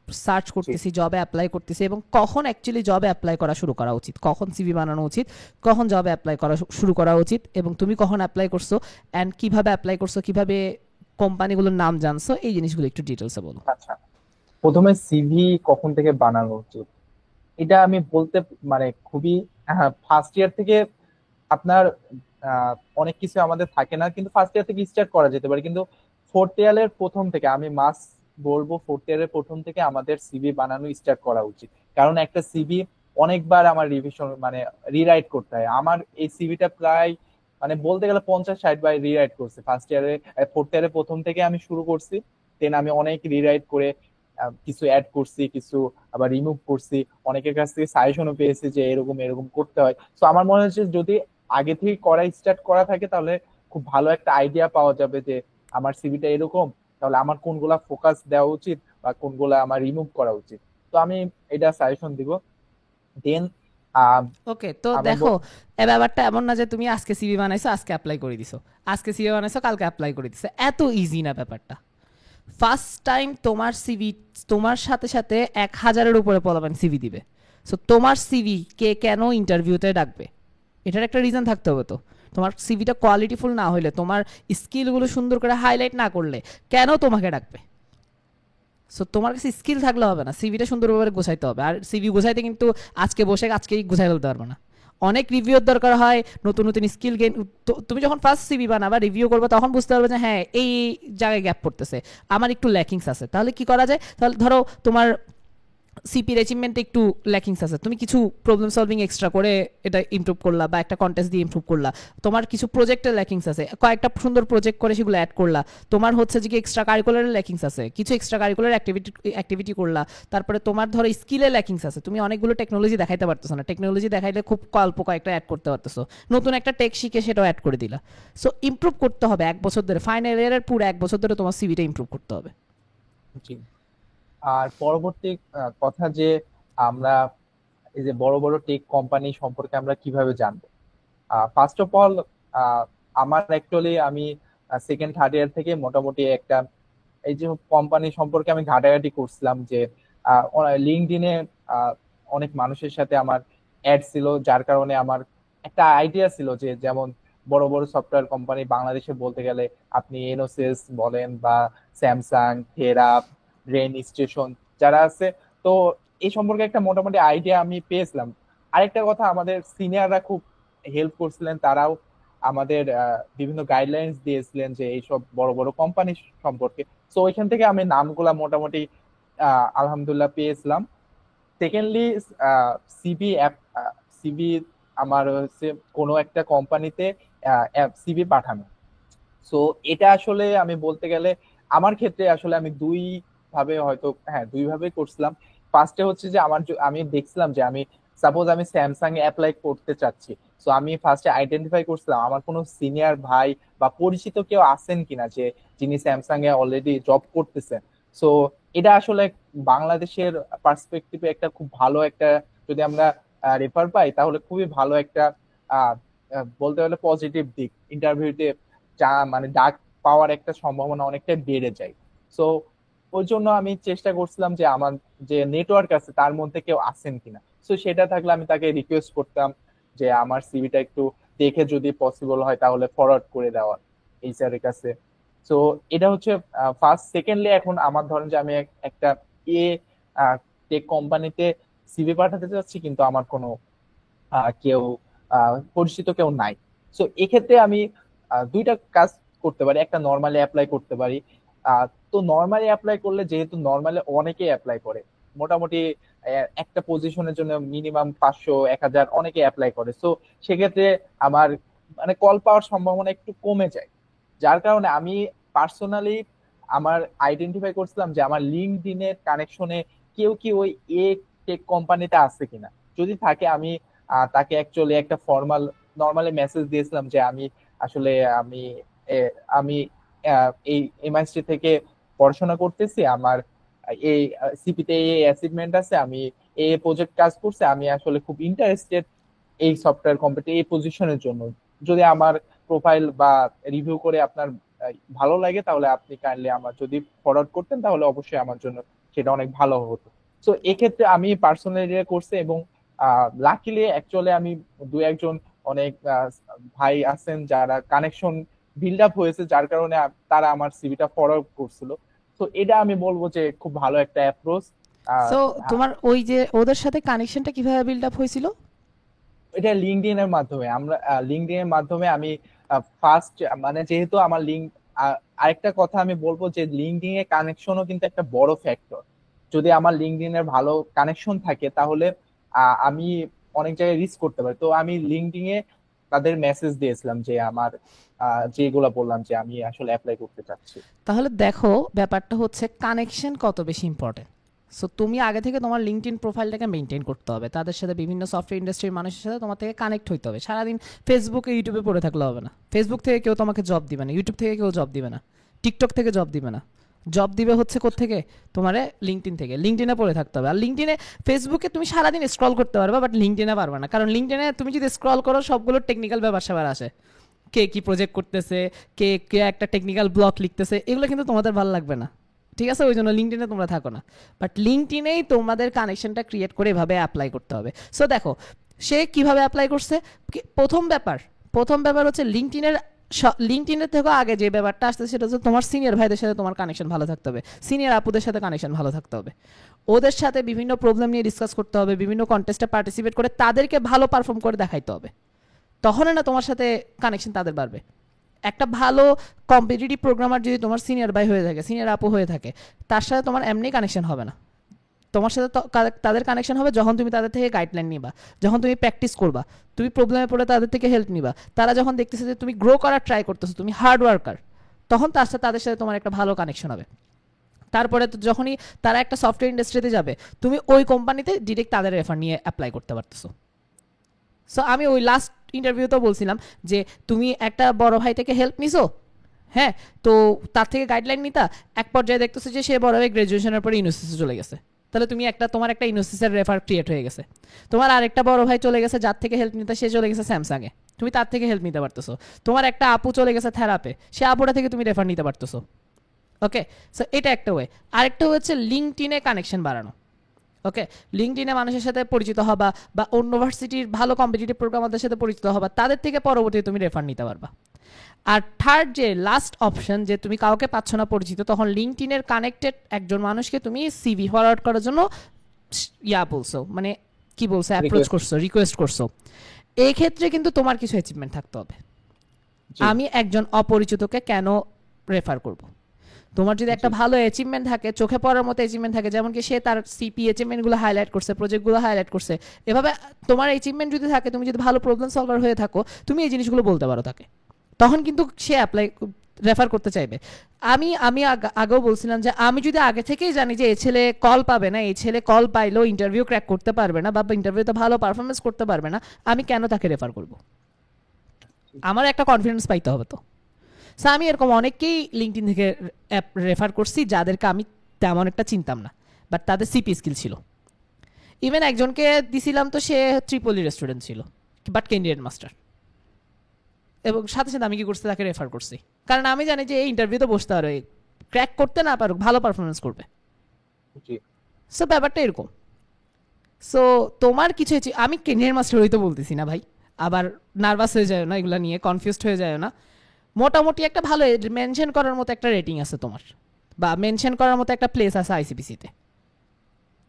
সার্চ করতেছি, জবে অ্যাপ্লাই করতেছি, এবং কখন অ্যাকচুয়ালি জবে অ্যাপ্লাই করা শুরু করা উচিত, কখন সিভি বানানো উচিত, কখন জবে অ্যাপ্লাই করা শুরু করা উচিত, এবং তুমি কখন অ্যাপ্লাই করছো অ্যান্ড কিভাবে অ্যাপ্লাই করছো, কিভাবে কোম্পানিগুলোর নাম জানছো, এই জিনিসগুলো একটু ডিটেলসে বলো। আচ্ছা, প্রথমে সিভি কখন থেকে বানানো উচিত এটা আমি বলতে মানে খুবই, ফার্স্ট ইয়ার থেকে আপনার আহ, অনেক কিছু আমাদের থাকে না, কিন্তু ফার্স্ট ইয়ার থেকে স্টার্ট করা যেতে পারে, কিন্তু ফোর্থ ইয়ারের প্রথম থেকে আমি মাস বলবো ফোর্থ ইয়ারের প্রথম থেকে আমাদের সিভি বানানো স্টার্ট করা উচিত। কারণ একটা সিভি অনেকবার আমার রিভিশন মানে রিরাইট করতে হয়। আমার এই সিভিটা প্রায় মানে বলতে গেলে 50-60 বার রিরাইট করছে ফার্স্ট ইয়ারে। ফোর্থ ইয়ারের প্রথম থেকে আমি শুরু করছি, দেন আমি অনেক রিরাইট করে কিছু অ্যাড করছি, কিছু আবার রিমুভ করছি। অনেকের কাছ থেকে সাজেশনও পেয়েছি যে এরকম এরকম করতে হয়। তো আমার মনে হচ্ছে যদি আগে থেকে করা স্টার্ট করা থাকে তাহলে খুব ভালো একটা আইডিয়া পাওয়া যাবে যে আমার সিভিটা এরকম, তাহলে আমার কোনগুলা ফোকাস দেওয়া উচিত বা কোনগুলা আমার রিমুভ করা উচিত। তো আমি এটা সাজেশন দিব। দেন ওকে, তো আমার দেখো, এ ব্যাপারটা এমন না যে তুমি আজকে সিভি বানাইছো আজকে অ্যাপ্লাই করে দিছো, আজকে সিভি বানাইছো কালকে অ্যাপ্লাই করে দিছো, এত ইজি না ব্যাপারটা। ফার্স্ট টাইম তোমার সিভি, তোমার সাথে সাথে 1,000-এর উপরে পোলাপান সিভি দিবে। সো তোমার সিভি কে কেন ইন্টারভিউতে ডাকবে, এটার একটা রিজন থাকতে হবে। তো তোমার সিভিটা কোয়ালিটিফুল না হইলে, তোমার স্কিলগুলো সুন্দর করে হাইলাইট না করলে কেন তোমাকে ডাকবে? সো তোমার কাছে স্কিল থাকলে হবে না, সিভিটা সুন্দরভাবে গোছাইতে হবে। আর সিভি গোছাইতে কিন্তু আজকে বসে আজকেই গোছাই ফেলতে পারবে না, অনেক রিভিউর দরকার হয়, নতুন নতুন স্কিল গেইন। তুমি যখন ফার্স্ট সিভি বানাবা, রিভিউ করবে, তখন বুঝতে পারবে যে হ্যাঁ এই জায়গায় গ্যাপ পড়তেছে, আমার একটু ল্যাকিংস আছে। তাহলে কি করা যায়? তাহলে ধরো তোমার সিপির অ্যাচিভমেন্টে একটু ল্যাকিংস আছে, তুমি কিছু প্রবলেম সলভিং এক্সট্রা করে এটা ইমপ্রুভ করলা, বা একটা কন্টেস্ট দিয়ে ইমপ্রুভ করলা। তোমার কিছু প্রজেক্টের ল্যাকিংস আছে, কয়েকটা সুন্দর প্রজেক্ট করে সেগুলো অ্যাড করলা। তোমার হচ্ছে যে কি এক্সট্রা কারিকুলারের ল্যাকিংস আছে, কিছু এক্সট্রা কারিকুলার অ্যাক্টিভিটি করলা। তারপরে তোমার ধরো স্কিলের ল্যাকিংস আছে, তুমি অনেকগুলো টেকনোলজি দেখাইতে পারতেছো না, টেকনোলজি দেখাইলে খুব অল্প কয়েকটা অ্যাড করতে পারতেছো, নতুন একটা টেক শিখে সেটাও অ্যাড করে দিলা। সো ইমপ্রুভ করতে হবে 1 বছর ধরে, ফাইনাল ইয়ারের পুরো 1 বছর ধরে তোমার সিভিটা ইমপ্রুভ করতে হবে। জি। আর পরবর্তী কথা যে আমরা এই যে বড় বড় টেক কোম্পানি সম্পর্কে আমরা কিভাবে জানবো? ফার্স্ট অফ অল আমার অ্যাকচুয়ালি আমি সেকেন্ড থার্ড ইয়ার থেকে মোটামুটি একটা এই যে কোম্পানি সম্পর্কে আমি ঘাটাঘাটি করছিলাম যে লিঙ্কডইনে অনেক মানুষের সাথে আমার অ্যাড ছিল, যার কারণে আমার একটা আইডিয়া ছিল যে যেমন বড় বড় সফটওয়্যার কোম্পানি বাংলাদেশে বলতে গেলে আপনি এনোসিস বলেন বা স্যামসাং, থেরাপ, রেন স্টেশন যারা আছে, তো এই সম্পর্কে একটা মোটামুটি আইডিয়া আমি পেয়েছিলাম। আরেকটা কথা, আমাদের সিনিয়ররা খুব হেল্প করছিলেন, তারাও আমাদের বিভিন্ন গাইডলাইন্স দিয়েছিলেন যে এইসব বড় বড় কোম্পানি সম্পর্কে। তো ওইখান থেকে আমি নামগুলা মোটামুটি আলহামদুলিল্লাহ পেয়েছিলাম। সেকেন্ডলি সিভি অ্যাপ, সিভি আমার হচ্ছে কোনো একটা কোম্পানিতে সিভি পাঠানো। সো এটা আসলে আমি বলতে গেলে আমার ক্ষেত্রে আসলে আমি দুই ভাবে হয়তো, হ্যাঁ দুই ভাবে করছিলাম। ফার্স্টে হচ্ছে যে আমি দেখছিলাম যে আমি সাপোজ আমি স্যামসাং এ অ্যাপ্লাই করতে চাচ্ছি। সো আমি ফার্স্টে আইডেন্টিফাই করছিলাম আমার কোনো সিনিয়র ভাই বা পরিচিত কেউ আছেন কিনা যে যিনি স্যামসাং এ অলরেডি জব করতেছেন। সো এটা আসলে বাংলাদেশের পার্সপেক্টিভে একটা খুব ভালো একটা, যদি আমরা রেফার পাই তাহলে খুবই ভালো একটা আহ বলতে গেলে পজিটিভ দিক, ইন্টারভিউতে যা মানে ডাক পাওয়ার একটা সম্ভাবনা অনেকটাই বেড়ে যায়। সো ওই জন্য আমি চেষ্টা করছিলাম যে আমার যে নেটওয়ার্ক আছে তার মধ্যে কেউ আছেন কিনা। সো সেটা থাকলে আমি তাকে রিকোয়েস্ট করতাম যে আমার সিভিটা একটু দেখে যদি পসিবল হয় তাহলে ফরওয়ার্ড করে দেওয়ার এইচআর এর কাছে। সো এটা হচ্ছে ফার্স্ট। সেকেন্ডলি এখন আমার ধরেন যে আমি একটা এ টেক কোম্পানিতে সিভি পাঠাতে চাচ্ছি, কিন্তু আমার কোনো কেউ পরিচিত কেউ নাই। সো এক্ষেত্রে আমি দুইটা কাজ করতে পারি। একটা নর্মালি অ্যাপ্লাই করতে পারি। তো নর্মালি অ্যাপ্লাই করলে যেহেতু নর্মালি অনেকেই অ্যাপ্লাই করে, মোটামুটি একটা পজিশনের জন্য মিনিমাম 500-1000 অনেকে অ্যাপ্লাই করে। সো সেক্ষেত্রে আমার মানে কল পাওয়ার সম্ভাবনা একটু কমে যায়। যার কারণে আমি পার্সোনালি আমার আইডেন্টিফাই করছিলাম যে আমার লিঙ্কডইনের কানেকশনে কেউ কি ওই এ টেক কোম্পানিতে আছে কিনা। যদি থাকে আমি তাকে অ্যাকচুয়ালি একটা ফর্মাল নর্মালি মেসেজ দিয়েছিলাম যে আমি আসলে আমি এ, আমি এই এমআইএসটি থেকে পড়াশোনা করতেছি, আমার এই সিপিতে এই অ্যাচিভমেন্ট আছে, আমি এই প্রজেক্ট কাজ করছি, আমি আসলে খুব ইন্টারেস্টেড এই সফটওয়্যার কোম্পানি এই পজিশনের জন্য। যদি আমার প্রোফাইল বা রিভিউ করে আপনার ভালো লাগে তাহলে আপনি কাইন্ডলি আমার যদি ফরওয়ার্ড করতেন তাহলে অবশ্যই আমার জন্য সেটা অনেক ভালো হতো। তো এক্ষেত্রে আমি পার্সোনালি করছি, এবং লাকিলি অ্যাকচুয়ালি আমি দু একজন অনেক ভাই আছেন যারা কানেকশন বিল্ড আপ হয়েছে, যার কারণে তারা আমার সিভিটা ফরওয়ার্ড করছিল। তো এটা আমি বলবো যে খুব ভালো একটা অ্যাপ্রোচ। সো তোমার ওই যে ওদের সাথে কানেকশনটা কিভাবে বিল্ড আপ হয়েছিল? এটা লিঙ্কডইন এর মাধ্যমে, আমরা লিঙ্কডইন এর মাধ্যমে আমি ফার্স্ট, মানে যেহেতু আমার লিঙ্ক, আরেকটা কথা আমি বলবো যে লিঙ্কডইন এর কানেকশনও কিন্তু একটা বড় ফ্যাক্টর। যদি আমার লিঙ্কডইন এর ভালো কানেকশন থাকে তাহলে আমি অনেক জায়গায় রিস্ক করতে পারি। তো আমি লিঙ্কডইন এ তাদের মেসেজ দিয়েছিলাম যে আমার যেগুলো বললাম যে আমি আসলে অ্যাপ্লাই করতে চাচ্ছি। তাহলে দেখো, ব্যাপারটা হচ্ছে কানেকশন কত বেশি ইম্পর্টেন্ট। সো তুমি আগে থেকে তোমার লিঙ্কডইন প্রোফাইলটাকে মেনটেন করতে হবে, তাদের সাথে বিভিন্ন সফটওয়্যার ইন্ডাস্ট্রির মানুষের সাথে তোমার থেকে কানেক্ট হইতে হবে। সারাদিন ফেসবুকে ইউটিউবে পড়ে থাকলে হবে না। ফেসবুক থেকে কেউ তোমাকে জব দিবে না, ইউটিউব থেকে কেউ জব দিবে না, টিকটক থেকে জব দিবে না। জব দিবে হচ্ছে কোত্থেকে? তোমারে লিঙ্কডইন থেকে। লিঙ্কডইনে পড়ে থাকতে হবে। আর লিঙ্কডইনে, ফেসবুকে তুমি সারাদিন স্ক্রল করতে পারবে, বাট লিঙ্কডইনে পারবে না, কারণ লিঙ্কডইনে তুমি যদি স্ক্রল করো সবগুলো টেকনিক্যাল ব্যাপার স্যাপার আসে। কে কি প্রজেক্ট করতেছে, কে কে একটা টেকনিক্যাল ব্লগ লিখতেছে, এগুলো কিন্তু তোমাদের ভালো লাগবে না। ঠিক আছে, ওই জন্য লিঙ্কডইনে তোমরা থাকো না। বাট লিঙ্কডইনেই তোমাদের কানেকশনটা ক্রিয়েট করে এভাবে অ্যাপ্লাই করতে হবে। সো দেখো সে কিভাবে অ্যাপ্লাই করছে। প্রথম ব্যাপার হচ্ছে লিঙ্কডইনের থেকে আগে যে ব্যাপারটা আসছে সেটা হচ্ছে তোমার সিনিয়র ভাইদের সাথে তোমার কানেকশন ভালো থাকতে হবে, সিনিয়র আপুদের সাথে কানেকশন ভালো থাকতে হবে। ওদের সাথে বিভিন্ন প্রবলেম নিয়ে ডিসকাস করতে হবে, বিভিন্ন কন্টেস্টে পার্টিসিপেট করে তাদেরকে ভালো পারফর্ম করে দেখাইতে হবে। তখনই না তোমার সাথে কানেকশন তাদের বাড়বে। একটা ভালো কম্পিটিটিভ প্রোগ্রামার যদি তোমার সিনিয়র ভাই হয়ে থাকে, সিনিয়র আপু হয়ে থাকে, তার সাথে তোমার এমনি কানেকশন হবে না। তোমার সাথে তাদের কানেকশন হবে যখন তুমি তাদের থেকে গাইডলাইন নিবা, যখন তুমি প্র্যাকটিস করবা, তুমি প্রবলেমে পড়ে তাদের থেকে হেল্প নিবা, তারা যখন দেখতেছে যে তুমি গ্রো করার ট্রাই করতেছো, তুমি হার্ড ওয়ার্কার, তখন তাদের সাথে তোমার একটা ভালো কানেকশন হবে। তারপরে তো যখনই তারা একটা সফটওয়্যার ইন্ডাস্ট্রিতে যাবে, তুমি ওই কোম্পানিতে ডিরেক্ট তাদের রেফার নিয়ে অ্যাপ্লাই করতে পারতেছো। সো আমি ওই লাস্ট ইন্টারভিউতেও বলছিলাম যে তুমি একটা বড় ভাই থেকে হেল্প নিছো, হ্যাঁ, তো তার থেকে গাইডলাইন নিতা, এক পর্যায়ে দেখতেছো যে সে বড় ভাই গ্রাজুয়েশনের পরে ইউনিভার্সিটি চলে গেছে, তাহলে তোমার একটা ইউনিভার্সিটির রেফার ক্রিয়েট হয়ে গেছে। তোমার আরেকটা বড় ভাই চলে গেছে, যার থেকে হেল্প নিতে, সে চলে গেছে স্যামসাংয়ে, তুমি তার থেকে হেল্প নিতে পারতেছো। তোমার একটা আপু চলে গেছে থেরাপে, সে আপুটা থেকে তুমি রেফার নিতে পারতেছো। ওকে, সো এটা একটা ওয়ে। আরেকটা হচ্ছে লিঙ্কডইনে কানেকশন বাড়ানো। ওকে, লিঙ্কডইনে মানুষের সাথে পরিচিত হবা, বা অন্য ভার্সিটির ভালো কম্পিটিটিভ প্রোগ্রামারদের সাথে পরিচিত হবা, তাদের থেকে পরবর্তীতে তুমি রেফার নিতে পারবা। আর থার্ড যে লাস্ট অপশন, যে তুমি কাউকে পাচ্ছ না পরিচিত, তখন লিঙ্কডইনের কানেক্টেড একজন মানুষকে তুমি সিভি ফরওয়ার্ড করার জন্য বলছো, মানে কি বলছো, অ্যাপ্রোচ করছো, রিকোয়েস্ট করছো। এই ক্ষেত্রে কিন্তু তোমার কিছু অ্যাচিভমেন্ট থাকতে হবে। আমি একজন অপরিচিতকে কেন রেফার করব? তোমার যদি একটা ভালো অ্যাচিভমেন্ট থাকে, চোখে পড়ার মতো অ্যাচিভমেন্ট থাকে, যেমন কি সে তার সিপি অ্যাচিভমেন্টগুলো হাইলাইট করছে, প্রজেক্টগুলো হাইলাইট করছে, এভাবে তোমার অ্যাচিভমেন্ট যদি থাকে, তুমি যদি ভালো প্রবলেম সলভার হয়ে থাকো, তুমি এই জিনিসগুলো বলতে পারো তাকে, তখন কিন্তু সে রেফার করতে চাইবে। আমি আগেও বলছিলাম যে আমি যদি আগে থেকেই জানি যে এই ছেলে কল পাবে না, এই ছেলে কল পাইলেও ইন্টারভিউ ক্র্যাক করতে পারবে না, বা ইন্টারভিউতে ভালো পারফরমেন্স করতে পারবে না, আমি কেন তাকে রেফার করব? আমার একটা কনফিডেন্স পাইতে হবে। তো সো আমি এরকম অনেককেই লিঙ্কডইন থেকে রেফার করছি যাদেরকে আমি তেমন একটা চিনতাম না, বাট তাদের সিপি স্কিল ছিল। ইভেন একজনকে দিছিলাম, তো সে ত্রিপলির স্টুডেন্ট ছিল, বাট ক্যান্ডিডেট মাস্টার, এবং সাথে সাথে আমি কি করছি, তাকে রেফার করছি, কারণ আমি জানি যে এই ইন্টারভিউতে বসতে পারো, ক্র্যাক করতে না পারুক, ভালো পারফরমেন্স করবে। সো ব্যাপারটা এরকম। সো তোমার কিছু আমি ক্যান্ডিডেট মাস্টার হইতে বলতেছি না ভাই, আবার নার্ভাস হয়ে যায় না, এগুলো নিয়ে কনফিউজড হয়ে যায় না। মোটামুটি একটা ভালো মেনশন করার মতো একটা রেটিং আছে তোমার, বা মেনশন করার মতো একটা প্লেস আছে আইসিপিসিতে।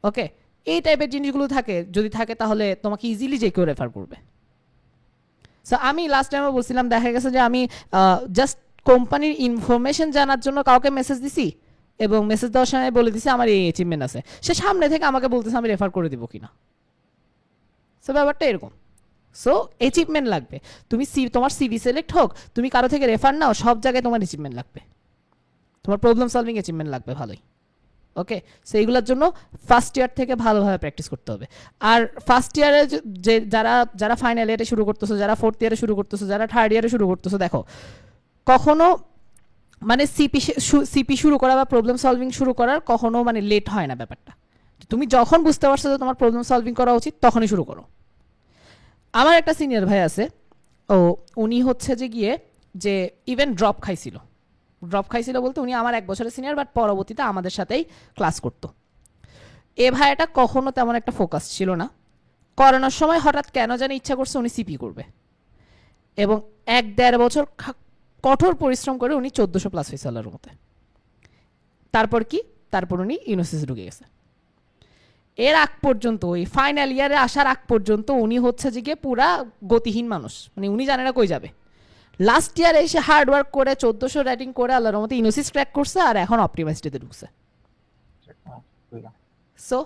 ওকে, এই টাইপের জিনিসগুলো যদি থাকে তাহলে তোমাকে ইজিলি যে কেউ রেফার করবে। সো আমি লাস্ট টাইমে বলছিলাম, দেখা গেছে যে আমি জাস্ট কোম্পানির ইনফরমেশন জানার জন্য কাউকে মেসেজ দিছি, এবং মেসেজ দেওয়ার সময় বলে দিছি আমার এই অ্যাচিভমেন্ট আছে, সে সামনে থেকে আমাকে বলতেছে আমি রেফার করে দিব কিনা। সো ব্যাপারটা এরকম। সো অ্যাচিভমেন্ট লাগবে। তোমার সিভি সিলেক্ট হোক, তুমি কারো থেকে রেফার নাও, সব জায়গায় তোমার অ্যাচিভমেন্ট লাগবে, তোমার প্রবলেম সলভিং অ্যাচিভমেন্ট লাগবে ভালোই। ওকে, সো এইগুলোর জন্য ফার্স্ট ইয়ার থেকে ভালোভাবে প্র্যাকটিস করতে হবে। আর ফার্স্ট ইয়ারে যে যারা ফাইনাল ইয়ারে শুরু করতেছো, যারা ফোর্থ ইয়ারে শুরু করতেছো, যারা থার্ড ইয়ারে শুরু করতেছো, দেখো কখনো মানে সিপি শুরু করা বা প্রবলেম সলভিং শুরু করার কখনো মানে লেট হয় না ব্যাপারটা। তুমি যখন বুঝতে পারছো যে তোমার প্রবলেম সলভিং করা উচিত, তখনই শুরু করো। আমার একটা সিনিয়র ভাই আছে, উনি হচ্ছে যে ইভেন ড্রপ খাইছিল বলতে উনি আমার 1 বছরের সিনিয়র, বাট পরবর্তীতে আমাদের সাথেই ক্লাস করতো। এ ভাইটা কখনো তেমন একটা ফোকাস ছিল না, করোনার সময় হঠাৎ কেন জানি ইচ্ছা করছে উনি সিপি করবে, এবং 1-1.5 বছর কঠোর পরিশ্রম করে উনি 1400+ হয়েছে আল্লাহর মতে। তারপর কি, তারপর উনি ইউনিভার্সিটি ঢুকে গেছে। এর আগ পর্যন্ত, ওই ফাইনাল ইয়ারে আসার আগ পর্যন্ত উনি হচ্ছে যে গিয়ে পুরা গতিহীন মানুষ, মানে উনি জানে না কই যাবে। লাস্ট ইয়ারে এসে হার্ড ওয়ার্ক করে 1400 রেটিং করে আল্লাহর মতে ইউনিভার্সিটি ক্র্যাক করছে, আর এখন অপটিমাইজটিতে ঢুকছে। সো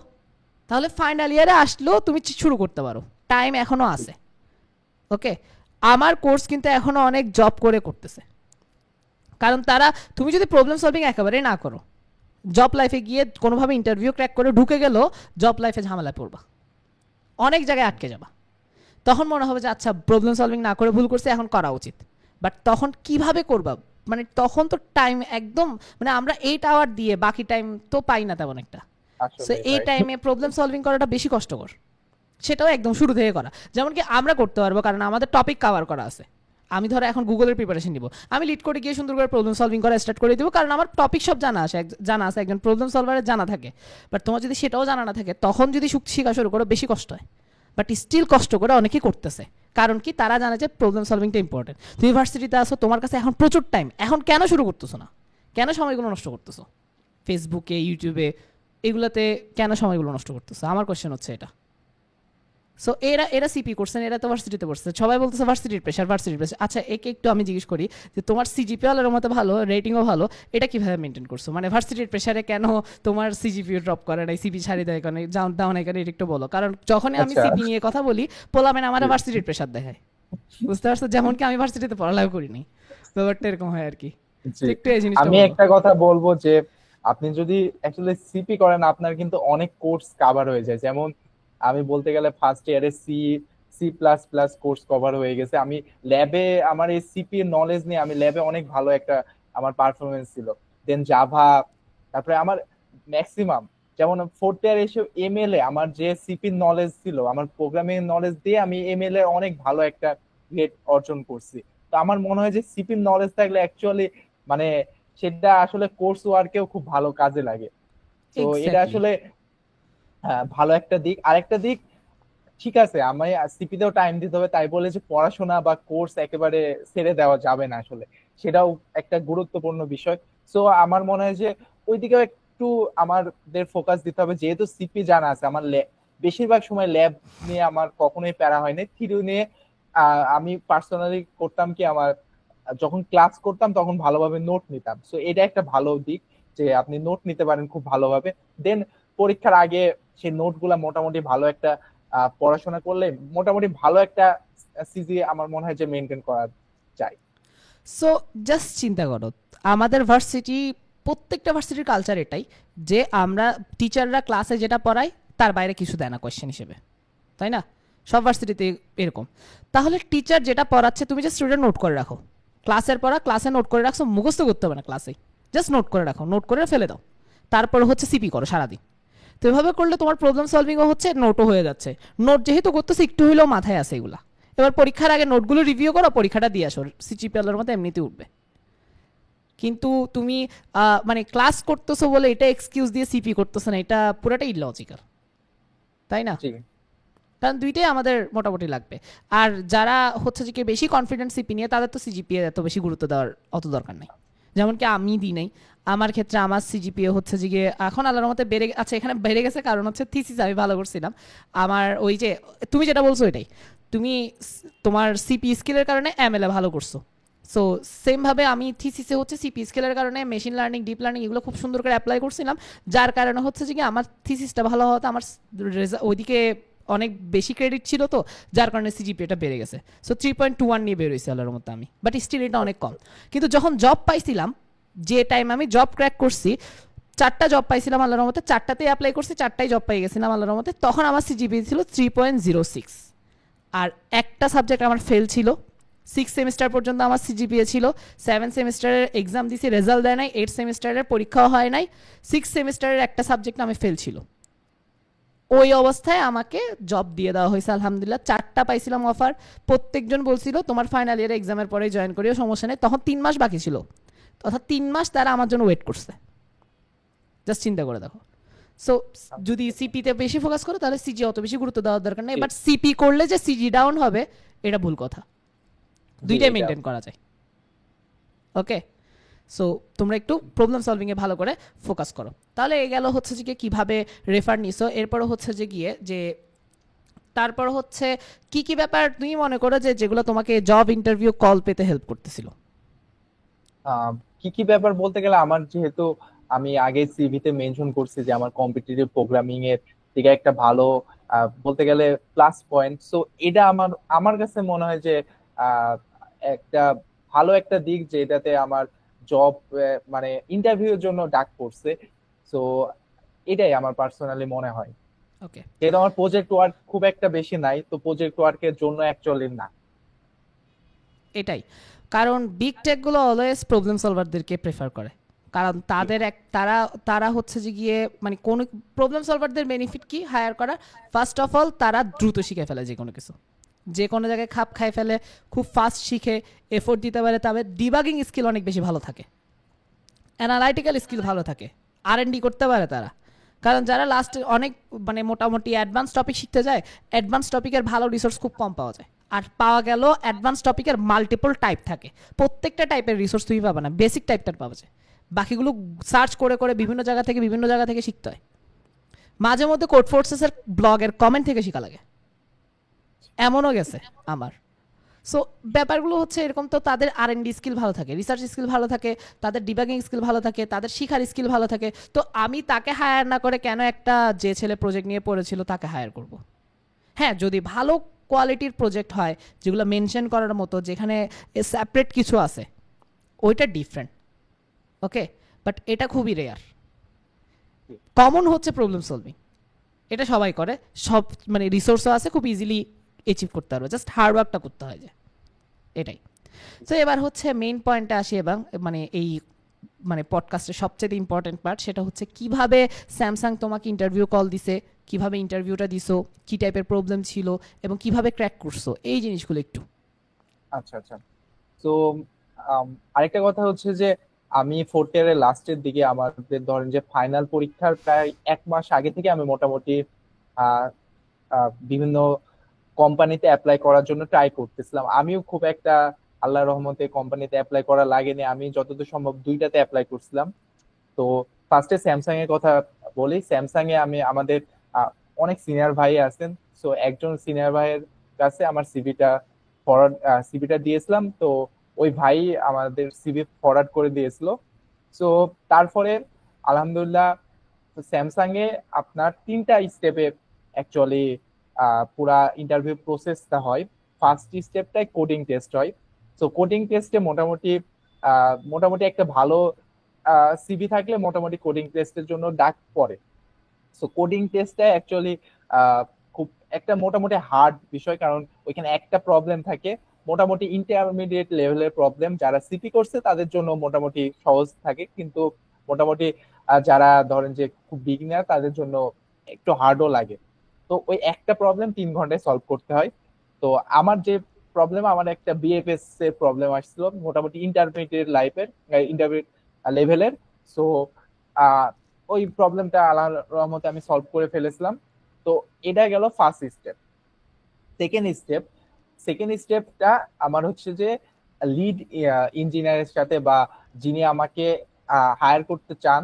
তাহলে ফাইনাল ইয়ারে আসলেও তুমি শুরু করতে পারো, টাইম এখনো আছে। ওকে, আমার কোর্স কিন্তু এখনো অনেক জব করে করতেছে, কারণ তারা, তুমি যদি প্রবলেম সলভিং একেবারে না করো, জব লাইফে গিয়ে কোনোভাবে ইন্টারভিউ ক্র্যাক করে ঢুকে গেলেও জব লাইফে ঝামেলায় পড়বা, অনেক জায়গায় আটকে যাবা। তখন মনে হবে যে আচ্ছা প্রবলেম সলভিং না করে ভুল করছে, এখন করা উচিত। বাট তখন কিভাবে করবা, মানে তখন তো টাইম একদম, মানে আমরা 8 আওয়ার দিয়ে বাকি টাইম তো পাই না তেমন একটা। সো এই টাইমে প্রবলেম সলভিং করাটা বেশি কষ্টকর, সেটাও একদম শুরু থেকে করা। যেমন কি আমরা করতে পারবো, কারণ আমাদের টপিক কভার করা আছে। আমি ধরো এখন গুগলের প্রিপারেশন নিব, আমি লিড করে গিয়ে সুন্দর করে প্রবলেম সলভিং করা স্টার্ট করে দিব, কারণ আমার টপিক সব জানা আছে একজন প্রবলেম সলভারের জানা থাকে। বাট তোমার যদি সেটাও জানা না থাকে, তখন যদি শেখা শুরু করো বেশি কষ্ট হয়। বাট স্টিল কষ্ট করে অনেকেই করতেছে, কারণ কি তারা জানে যে প্রবলেম সলভিংটা ইম্পর্টেন্ট। তুমি ইউনিভার্সিটিতে আসো, তোমার কাছে এখন প্রচুর টাইম, এখন কেন শুরু করতেছো না, কেন সময়গুলো নষ্ট করতেছো ফেসবুকে, ইউটিউবে, এগুলোতে কেন সময়গুলো নষ্ট করতেছো? আমার কোশ্চেন হচ্ছে এটা। সো এরা সিপি করছেন, এরা তো ভার্সিটিতে পড়ছে, সবাই বলতেছে ভার্সিটির প্রেশার। আচ্ছা, একে একটু আমি জিজ্ঞেস করি যে তোমার সিজিপি আলোর মতো ভালো, রেটিংও ভালো, এটা কিভাবে মেনটেন করছো? মানে ভার্সিটির প্রেশারে কেন তোমার সিজিপিও ড্রপ করে নাই, সিপি ছাড়ি দেয় কেন, দাও না কেন, এটা একটু বলো। কারণ যখনই আমি সিপি নিয়ে কথা বলি, পোলামেন আমার ভার্সিটির প্রেশার দেখায়, বুঝতে পারছো? যেমন কি আমি ভার্সিটিতে পড়ালেখা করিনি, ব্যাপারটা এরকম হয় আর কি। একটু এই জিনিসটা আমি একটা কথা বলবো যে আপনি যদি অ্যাকচুয়ালি সিপি করেন, আপনার কিন্তু অনেক কোর্স কভার হয়ে যায়। যেমন আমি বলতে গেলে ফার্স্ট ইয়ারে C plus plus course cover হয়ে গেছে। আমি ল্যাবে আমার এই সিপি এর নলেজ নিয়ে আমি ল্যাবে অনেক ভালো একটা আমার পারফরমেন্স ছিল। দেন জাভা, তারপরে আমার ম্যাক্সিমাম, যেমন ফোর্থ ইয়ার এসে এমএল এ আমার যে সিপি নলেজ ছিল, আমার প্রোগ্রামিং নলেজ দিয়ে আমি এমএল এ অনেক ভালো একটা গ্রেড অর্জন করছি। তো আমার মনে হয় যে সিপি নলেজ থাকলে অ্যাকচুয়ালি মানে সেটা আসলে কোর্স ওয়ার্কেও খুব ভালো কাজে লাগে। তো এটা আসলে ভালো একটা দিক। আরেকটা দিক, ঠিক আছে আমি সিপিতেও টাইম দিতে হবে, তাই বলে যে পড়াশোনা বা কোর্স একেবারে ছেড়ে দেওয়া যাবে না, আসলে সেটাও একটা গুরুত্বপূর্ণ বিষয়। সো আমার মনে হয় যে ওইদিকেও একটু আমাদের ফোকাস দিতে হবে। যেহেতু সিপি জানা আছে, আমার বেশিরভাগ সময় ল্যাব নিয়ে আমার কখনোই প্যারা হয়নি। থিওরি নিয়ে আমি পার্সোনালি করতাম কি, আমার যখন ক্লাস করতাম তখন ভালোভাবে নোট নিতাম। সো এটা একটা ভালো দিক যে আপনি নোট নিতে পারেন খুব ভালোভাবে। দেন পরীক্ষার আগে সেই নোট গুলা মোটামুটি ভালো একটা পড়াশোনা করলে মোটামুটি ভালো একটা সিজি আমার মনে হয় যে মেনটেন করা যায়। সো জাস্ট চিন্তা করো, আমাদের ভার্সিটি, প্রত্যেকটা ভার্সিটির কালচার এটাই যে আমরা টিচাররা ক্লাসে যেটা পড়ায় তার বাইরে কিছু দেয় না কোয়েশ্চেন হিসেবে, তাই না? সব ভার্সিটিতে এরকম। তাহলে টিচার যেটা পড়াচ্ছে তুমি যে স্টুডেন্ট নোট করে রাখো, ক্লাসের পড়া ক্লাসে নোট করে রাখছো, মুখস্থ করতে হবে না ক্লাসে, জাস্ট নোট করে রাখো, নোট করে ফেলে দাও, তারপর হচ্ছে সিপি করো সারাদিন। তো এভাবে করলে তোমার প্রবলেম সলভিংও হচ্ছে, নোটও হয়ে যাচ্ছে। নোট যেহেতু করতেছে একটু হইলেও মাথায় আসে এগুলা। এবার পরীক্ষার আগে নোটগুলো রিভিউ করো, পরীক্ষাটা দিয়ে আসো, সিজিপিএলের মতো এমনিতে উঠবে। কিন্তু তুমি মানে ক্লাস করতেছো বলে এটা এক্সকিউজ দিয়ে সিপি করতেছো না, এটা পুরোটা ইলজিক্যাল, তাই না? কারণ দুইটাই আমাদের মোটামুটি লাগবে। আর যারা হচ্ছে যে বেশি কনফিডেন্স সিপি নিয়ে, তাদের তো সিজিপিএ এত বেশি গুরুত্ব দেওয়ার অত দরকার নেই। যেমন কি আমি দিই নাই, আমার ক্ষেত্রে আমার সিজিপিএ হচ্ছে যে এখন আল্লাহর মতে বেড়ে, আচ্ছা এখানে বেড়ে গেছে কারণ হচ্ছে থিসিস আমি ভালো করছিলাম। আমার ওই যে তুমি যেটা বলছো এটাই, তুমি তোমার সিপি স্কিলের কারণে এমএলএ ভালো করছো। সো সেমভাবে আমি থিসিসে হচ্ছে সিপি স্কেলের কারণে মেশিন লার্নিং, ডিপ লার্নিং এগুলো খুব সুন্দর করে অ্যাপ্লাই করছিলাম, যার কারণে হচ্ছে যে আমার থিসিসটা ভালো হওয়াতে আমার ওইদিকে অনেক বেশি ক্রেডিট ছিল, তো যার কারণে সিজিপিএটা বেড়ে গেছে। সো 3.21 নিয়ে বেরোইছে আল্লাহর মতো আমি, বাট স্টিল এটা অনেক কম। কিন্তু যখন জব পাইছিলাম, যে টাইম আমি জব ক্র্যাক করছি, 4টা জব পাইছিলাম আল্লাহর মতে, 4টাতেই অ্যাপ্লাই করছি, 4টাই জব পাই গেছিলাম আল্লাহর মতে, তখন আমার সিজিপিএ ছিল 3.06। আর একটা সাবজেক্ট আমার ফেল ছিল। 6 সেমিস্টার পর্যন্ত আমার সিজিপিএ ছিল, 7 সেমিস্টারের এক্সাম দিছি, রেজাল্ট দেয় নাই, 8 সেমিস্টারের পরীক্ষাও হয় নাই, 6 সেমিস্টারের একটা সাবজেক্ট আমি ফেল ছিল। ওই অবস্থায় আমাকে জব দিয়ে দেওয়া হয়েছে আলহামদুলিল্লাহ। 4টা পাইছিলাম অফার, প্রত্যেকজন বলছিল তোমার ফাইনাল ইয়ার এক্সামের পরে জয়েন করিও, সমস্যা নেই। তখন 3 মাস বাকি ছিল, অর্থাৎ 3 মাস তারা আমার জন্য ওয়েট করছে। জাস্ট চিন্তা করে দেখো। সো যদি সিপিতে বেশি ফোকাস করো তাহলে সিজি অত বেশি গুরুত্ব দেওয়ার দরকার নেই, বাট সিপি করলে যে সিজি ডাউন হবে এটা ভুল কথা। দুইটাই মেনটেন করা যায়। ওকে, সো তোমরা একটু প্রবলেম সলভিংয়ে ভালো করে ফোকাস করো। তাহলে এ গেল হচ্ছে যে কীভাবে রেফার নিছো, এরপর হচ্ছে যে গিয়ে যে তারপর হচ্ছে কি কি ব্যাপার তুমি মনে করো যে যেগুলো তোমাকে জব ইন্টারভিউ কল পেতে হেল্প করতেছিল? আহ, কি কি ব্যাপার বলতে গেলে আমার যেহেতু আমি আগে সিভিতে মেনশন করছি যে আমার কম্পিটিটিভ প্রোগ্রামিং এর দিকে একটা ভালো বলতে গেলে প্লাস পয়েন্ট, সো এটা আমার আমার কাছে মনে হয় যে আহ, একটা ভালো একটা দিক যে এটাতে আমার জব মানে ইন্টারভিউর জন্য ডাক পড়ছে। সো এটাই আমার পার্সোনালি মনে হয়। ওকে, যেহেতু আমার প্রজেক্ট ওয়ার্ক খুব একটা বেশি নাই, তো প্রজেক্ট ওয়ার্কের জন্য অ্যাকচুয়ালি না। এটাই কারণ বিগ টেকগুলো অলওয়েজ প্রবলেম সলভারদেরকে প্রেফার করে। কারণ তাদের এক তারা তারা হচ্ছে যে গিয়ে মানে কোনো প্রবলেম সলভারদের বেনিফিট কি হায়ার করা, ফার্স্ট অফ অল তারা দ্রুত শিখে ফেলে যে কোনো কিছু, যে কোনো জায়গায় খাপ খাই ফেলে, খুব ফাস্ট শিখে, এফোর্ট দিতে পারে, তবে ডিবাগিং স্কিল অনেক বেশি ভালো থাকে, অ্যানালাইটিক্যাল স্কিল ভালো থাকে, আর&ডি করতে পারে তারা। কারণ যারা লাস্ট অনেক মানে মোটামুটি অ্যাডভান্স টপিক শিখতে যায়, অ্যাডভান্স টপিকের ভালো রিসোর্স খুব কম পাওয়া যায়। আর পাওয়া গেল অ্যাডভান্স টপিকের মাল্টিপল টাইপ থাকে, প্রত্যেকটা টাইপের রিসোর্স তুমি পাবে না, বেসিক টাইপটার পাওয়া যায়, বাকিগুলো সার্চ করে করে বিভিন্ন জায়গা থেকে শিখতে হয়। মাঝে মধ্যে কোড ফোর্সেসের ব্লগের কমেন্ট থেকে শেখা লাগে, এমনও গেছে আমার। সো ব্যাপারগুলো হচ্ছে এরকম, তো তাদের আর&ডি স্কিল ভালো থাকে, রিসার্চ স্কিল ভালো থাকে, তাদের ডিবাগিং স্কিল ভালো থাকে, তাদের শিখার স্কিল ভালো থাকে। তো আমি তাকে হায়ার না করে কেন একটা যে ছেলে প্রজেক্ট নিয়ে পড়েছিল তাকে হায়ার করব? হ্যাঁ, যদি ভালো কোয়ালিটির প্রজেক্ট হয় যেগুলো মেনশন করার মতো, যেখানে সেপারেট কিছু আছে, ওইটা ডিফারেন্ট। ওকে, বাট এটা খুবই রেয়ার। কমন হচ্ছে প্রবলেম সলভিং, এটা সবাই করে, সব মানে রিসোর্সও আছে, খুব ইজিলি অ্যাচিভ করতে পারবে, জাস্ট হার্ডওয়ার্কটা করতে হয় যে, এটাই। তো এবার হচ্ছে মেইন পয়েন্টে আসি, এবং মানে এই মানে পডকাস্টের সবচেয়ে ইম্পর্টেন্ট পার্ট, সেটা হচ্ছে কিভাবে স্যামসাং তোমাকে ইন্টারভিউ কল দিছে, কিভাবে ইন্টারভিউটা দিছো, কি টাইপের প্রবলেম ছিল, এবং কিভাবে ক্র্যাক করছো, এই জিনিসগুলো একটু। আচ্ছা আচ্ছা। তো আরেকটা কথা হচ্ছে যে আমি ফোর্থ ইয়ারের লাস্টের দিকে আমাদের ধরেন যে ফাইনাল পরীক্ষার প্রায় 1 মাস আগে থেকে আমি মোটামুটি আহ, বিভিন্ন কোম্পানিতে অ্যাপ্লাই করার জন্য ট্রাই করতেছিলাম। আমিও খুব একটা আল্লাহর রহমতে কোম্পানিতে অ্যাপ্লাই করা লাগেনি, আমি যতদূর সম্ভব দুইটাতে অ্যাপ্লাই করছিলাম। তো ফার্স্টে স্যামসাং এর কথা বলি। স্যামসাং এ আমি আমাদের আহ, অনেক সিনিয়র ভাই আছেন, তো একজন সিনিয়র ভাইয়ের কাছে আমার সিভিটা দিয়েছিলাম। তো ওই ভাই আমাদের সিভি ফরওয়ার্ড করে দিয়েছিল। তো তারপরে আলহামদুলিল্লাহ স্যামসাং এ আপনার 3টা স্টেপে অ্যাকচুয়ালি পুরা ইন্টারভিউ প্রসেসটা হয়। ফার্স্ট স্টেপটাই কোডিং টেস্ট হয়। তো কোডিং টেস্টে মোটামুটি একটা ভালো সিভি থাকলে মোটামুটি কোডিং টেস্টের জন্য ডাক পড়ে। সো কোডিং টেস্টটা অ্যাকচুয়ালি খুব একটা মোটামুটি হার্ড বিষয়, কারণ ওইখানে একটা প্রবলেম থাকে, মোটামুটি ইন্টারমিডিয়েট লেভেলের প্রবলেম। যারা সিপি করছে তাদের জন্য মোটামুটি সহজ থাকে, কিন্তু মোটামুটি যারা ধরেন যে খুব বিগিনার তাদের জন্য একটু হার্ডও লাগে। তো ওই একটা প্রবলেম 3 ঘন্টায় সলভ করতে হয়। তো আমার যে প্রবলেম, আমার একটা বিএফএস এর প্রবলেম আসছিল মোটামুটি ইন্টারমিডিয়েট লেভেলের। সো ওই প্রবলেমটা আল্লাহর রহমতে আমি সলভ করে ফেলেছিলাম। তো এটা গেল first step. Second step second স্টেপটা আমার হচ্ছে যে লিড ইঞ্জিনিয়ারের সাথে বা যিনি আমাকে হায়ার করতে চান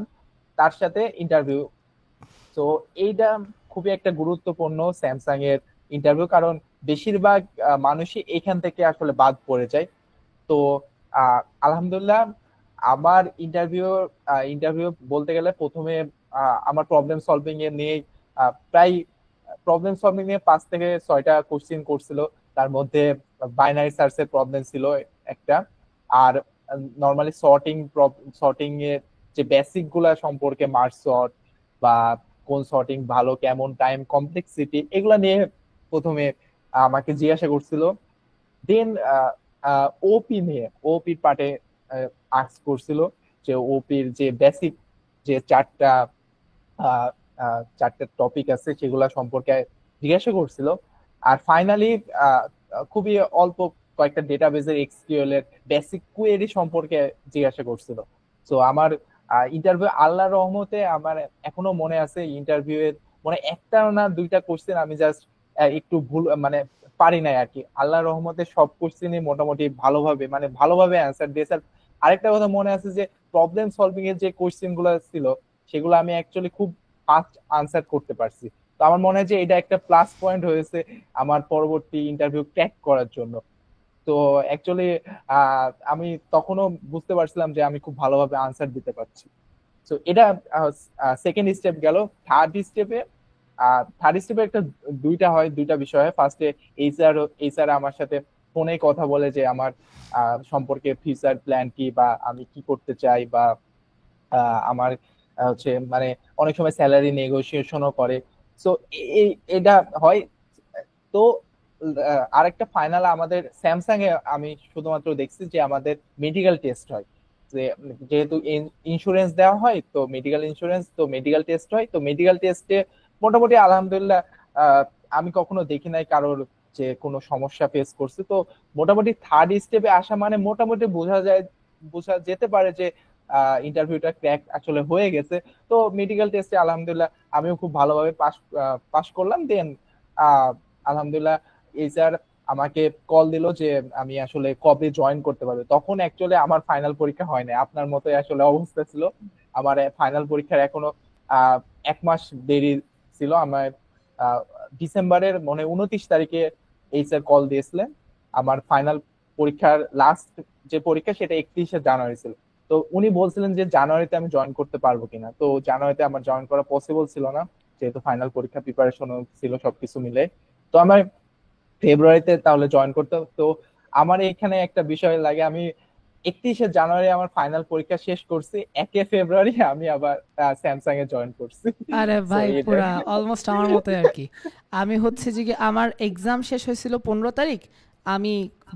তার সাথে ইন্টারভিউ। তো এইটা খুবই একটা গুরুত্বপূর্ণ স্যামসাং এর ইন্টারভিউ, কারণ বেশিরভাগ মানুষই এখান থেকে আসলে বাদ পড়ে যায়। তো আলহামদুলিল্লাহ আমার ইন্টারভিউ বলতে গেলে প্রথমে আমার প্রবলেম সলভিং এ নিয়ে প্রায় প্রবলেম সলভিং নিয়ে 5 থেকে 6টা কোশ্চিন করছিল। তার মধ্যে বাইনারি সার্চ এর প্রবলেম ছিল একটা, আর নর্মালি সর্টিং এর যে বেসিক গুলা সম্পর্কে, মার্জ সর্ট বা কোন সর্টিং ভালো, কেমন টাইম কমপ্লেক্সিটি, এগুলা নিয়ে প্রথমে আমাকে জিজ্ঞাসা করছিল। দেন ওপি নিয়ে, ওপির পার্টে আস্ক করছিল যে ওপির যে বেসিক যে আহ, চারটা টপিক আছে সেগুলা সম্পর্কে জিজ্ঞাসা করছিল। আর ফাইনালি খুবই অল্প কয়েকটা ডেটাবেজের এসকিউএল এর বেসিক কোয়েরি সম্পর্কে জিজ্ঞাসা করছিল। তো আমার ইন্টারভিউ আল্লাহর রহমতে আমার এখনো মনে আছে, ইন্টারভিউ এর মানে একটা না দুইটা কোশ্চেন আমি জাস্ট একটু ভুল মানে পারি নাই আর কি। আল্লাহর রহমতে সব কোশ্চেনই মোটামুটি ভালোভাবে অ্যান্সার দিয়েছে। আরেকটা কথা মনে আছে যে প্রবলেম সলভিং এর যে কোশ্চেন গুলো ছিল সেগুলো আমি অ্যাকচুয়ালি খুব ফাস্ট আনসার করতে পারছি। তো আমার মনে হয় যে এটা একটা প্লাস পয়েন্ট হয়েছে আমার পরবর্তী ইন্টারভিউ ক্র্যাক করার জন্য। তো অ্যাকচুয়ালি আমি তখনও বুঝতে পারছিলাম যে আমি খুব ভালোভাবে আনসার দিতে পারছি। তো এটা সেকেন্ড স্টেপ গেল। থার্ড স্টেপে একটা দুইটা বিষয় হয়। ফার্স্টে এইচআর আমার সাথে ফোনে কথা বলে যে আমার সম্পর্কে ফিউচার প্ল্যান কি, বা আমি কি করতে চাই, বা আমার হচ্ছে মানে অনেক সময় স্যালারি নেগোসিয়েশনও করে। তো এটা হয়। তো আরেকটা ফাইনাল আমাদের স্যামসাং এ আমি শুধুমাত্র দেখছি যে আমাদের মেডিকেল টেস্ট হয়। যে যেহেতু ইন্স্যুরেন্স দেওয়া হয়, তো মেডিকেল ইন্স্যুরেন্স, তো মেডিকেল টেস্ট হয়। তো মেডিকেল টেস্টে মোটামুটি আলহামদুলিল্লাহ আমি কখনো দেখি নাই কারোর যে কোনো সমস্যা ফেস করছে। তো মোটামুটি থার্ড স্টেপে আসা মানে মোটামুটি বোঝা যেতে পারে যে ইন্টারভিউটা ক্র্যাক আসলে হয়ে গেছে। তো মেডিকেল টেস্টে আলহামদুলিল্লাহ আমিও খুব ভালোভাবে পাস করলাম। দেন আলহামদুলিল্লাহ এইচআর আমাকে কল দিল যে আমি আসলে কবে জয়েন করতে পারবো। তখন অ্যাকচুয়ালি আমার ফাইনাল পরীক্ষা হয় না, আপনার মতোই আসলে অবস্থা ছিল। আমার ফাইনাল পরীক্ষার এখনো আহ 1 মাস দেরি ছিল। আমার আহ, ডিসেম্বরের 29 তারিখে এইচআর কল দিয়েছিলেন। আমার ফাইনাল পরীক্ষার লাস্ট যে পরীক্ষা সেটা 31শে জানুয়ারি ছিল। তো উনি বলছিলেন যে জানুয়ারিতে আমি জয়েন করতে পারবো কিনা। তো জানুয়ারিতে আমার জয়েন করা পসিবল ছিল না, যেহেতু ফাইনাল পরীক্ষা প্রিপারেশন ছিল সবকিছু মিলে। তো আমার ফেব্রুয়ারিতে তাহলে জয়েন করতে হবে। তো আমার এখানে একটা বিষয় লাগে, আমি 31শে জানুয়ারি আমার ফাইনাল পরীক্ষা শেষ করছি, 1 ফেব্রুয়ারি আমি আবার স্যামসাং এ জয়েন করছি। আরে তো ভাই এটা পুরা অলমোস্ট আমার মতোই আর কি। আমি হচ্ছে যে কি আমার এক্সাম শেষ হয়েছিল 15 তারিখ, আমি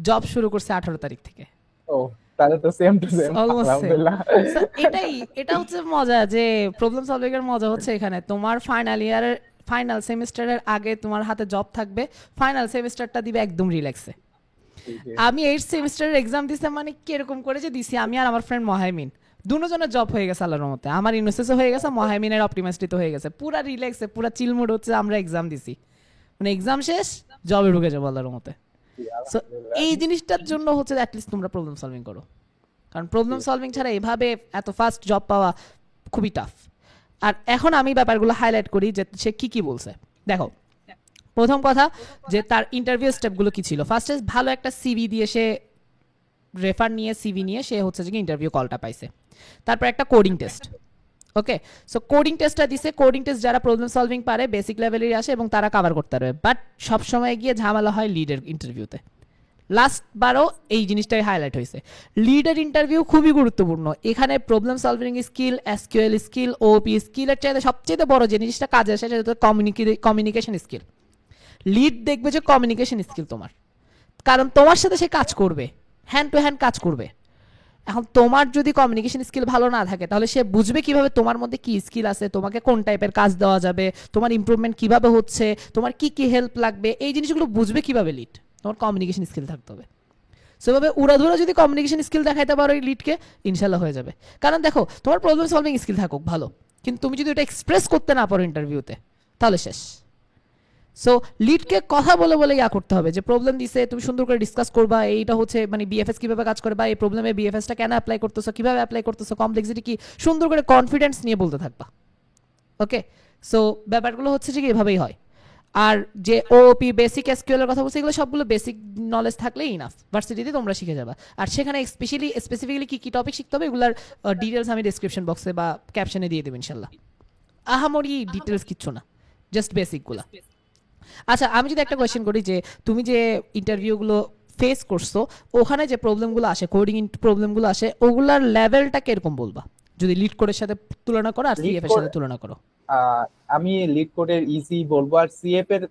জব শুরু করছি 18 তারিখ থেকে। ও, তাহলে তো same to same, almost same. আলহামদুলিল্লাহ। সো এটাই, এটা হচ্ছে মজা যে প্রবলেম সলভিং এর মজা হচ্ছে এখানে তোমার ফাইনাল ইয়ারের ফাইনাল সেমিস্টারের আগে তোমার হাতে জব থাকবে, ফাইনাল সেমিস্টারটা দিবে একদম রিল্যাক্সে। জি, জি। আমি 8 সেমিস্টারের এক্সাম দিছি, মানে কিরকম করে যে দিছি, আমি আর আমার ফ্রেন্ড মহাইমিন দুজনের জব হয়ে গেছে আল্লাহর রহমতে। আমার ইউনিসেসও হয়ে গেছে, মহাইমিনের অপটিমাইজড হয়ে গেছে, পুরা রিল্যাক্সে পুরা চিলমুড হচ্ছে। আমরা এক্সাম দিছি, মানে এক্সাম শেষ, জবে ঢুকে যাবো আল্লাহর রহমতে। জি, সো আলহামদুলিল্লাহ। এই জিনিসটার জন্য হচ্ছে অ্যাটলিস্ট তোমরা প্রবলেম সলভিং করো, কারণ প্রবলেম জি, সলভিং ছাড়া এভাবে এত ফাস্ট জব পাওয়া খুবই টাফ। আর এখন আমি ব্যাপারগুলো হাইলাইট করি যে সে কি কি বলছে। দেখো, প্রথম কথা যে তার ইন্টারভিউ স্টেপগুলো কি ছিল। ফার্স্টে ভালো একটা সিভি দিয়ে সে রেফার নিয়ে সিভি নিয়ে সে হচ্ছে যে ইন্টারভিউ কলটা পাইছে। তারপর একটা কোডিং টেস্ট। ওকে, সো কোডিং টেস্টটা দিছে। কোডিং টেস্ট যারা প্রবলেম সলভিং পারে বেসিক লেভেলেরই আসে এবং তারা কভার করতে পারবে, বাট সবসময় গিয়ে ঝামেলা হয় লিডের ইন্টারভিউতে। লাস্ট বারও এই জিনিসটাই হাইলাইট হয়েছে। লিডার ইন্টারভিউ খুবই গুরুত্বপূর্ণ। এখানে problem solving skill, SQL skill, OOP স্কিলের চাইতে সবচেয়ে বড় যে জিনিসটা কাজে আসে সেটা কমিউনিকেশন স্কিল। লিড দেখবে যে কমিউনিকেশন স্কিল তোমার, কারণ তোমার সাথে সে কাজ করবে, হ্যান্ড টু হ্যান্ড কাজ করবে। এখন তোমার যদি কমিউনিকেশন স্কিল ভালো না থাকে তাহলে সে বুঝবে কিভাবে তোমার মধ্যে কি স্কিল আছে, তোমাকে কোন টাইপের কাজ দেওয়া যাবে, তোমার ইমপ্রুভমেন্ট কিভাবে হচ্ছে, তোমার কি কি হেল্প লাগবে, এই জিনিসগুলো বুঝবে কিভাবে লিড। তোমার কমিউনিকেশন স্কিল থাকতে হবে। সেভাবে উড়াধুরা যদি কমিউনিকেশন স্কিল দেখাইতে পারো এই লিডকে, ইনশাল্লাহ হয়ে যাবে। কারণ দেখো, তোমার প্রবলেম সলভিং স্কিল থাকুক ভালো, কিন্তু তুমি যদি ওটা এক্সপ্রেস করতে না পারো ইন্টারভিউতে, তাহলে শেষ। সো লিডকে কথা বলে বলে ইয়া করতে হবে যে প্রবলেম দিছে, তুমি সুন্দর করে ডিসকাস করবা এইটা হচ্ছে মানে বিএফএস কিভাবে কাজ করে, বা এই প্রবলেমে বিএফএসটা কেন অ্যাপ্লাই করতেছো, কিভাবে অ্যাপ্লাই করতেছো, কমপ্লেক্সিটি কি, সুন্দর করে কনফিডেন্স নিয়ে বলতে থাকবা। ওকে, সো ব্যাপারগুলো হচ্ছে যে এভাবেই হয়। আর যে ওপি বেসিক এসকিউএল এর কথা বলছি, এগুলো সবগুলো বেসিক নলেজ থাকলেই ইনাফ, ভার্সিটিতে তোমরা শিখে যাবা। আর সেখানে স্পেসিফিক্যালি কি কি টপিক শিখতে হবে এগুলার ডিটেলস আমি ডেসক্রিপশন বক্সে বা ক্যাপশনে দিয়ে দেবো ইনশাল্লাহ। আহামরি ডিটেলস কিচ্ছু না, জাস্ট বেসিকগুলা। আচ্ছা, আমি যদি একটা কোয়েশ্চেন করি যে তুমি যে ইন্টারভিউগুলো ফেস করছো, ওখানে যে প্রবলেমগুলো আসে, কোডিং প্রবলেমগুলো আসে, ওগুলার লেভেলটা কিরকম বলবা যদি লিড কোডের সাথে তুলনা করো আর লিড সিএফ এর কোড সাথে তুলনা করো? আমি লিড কোডের ইজি বলবো, আর সিএফ এর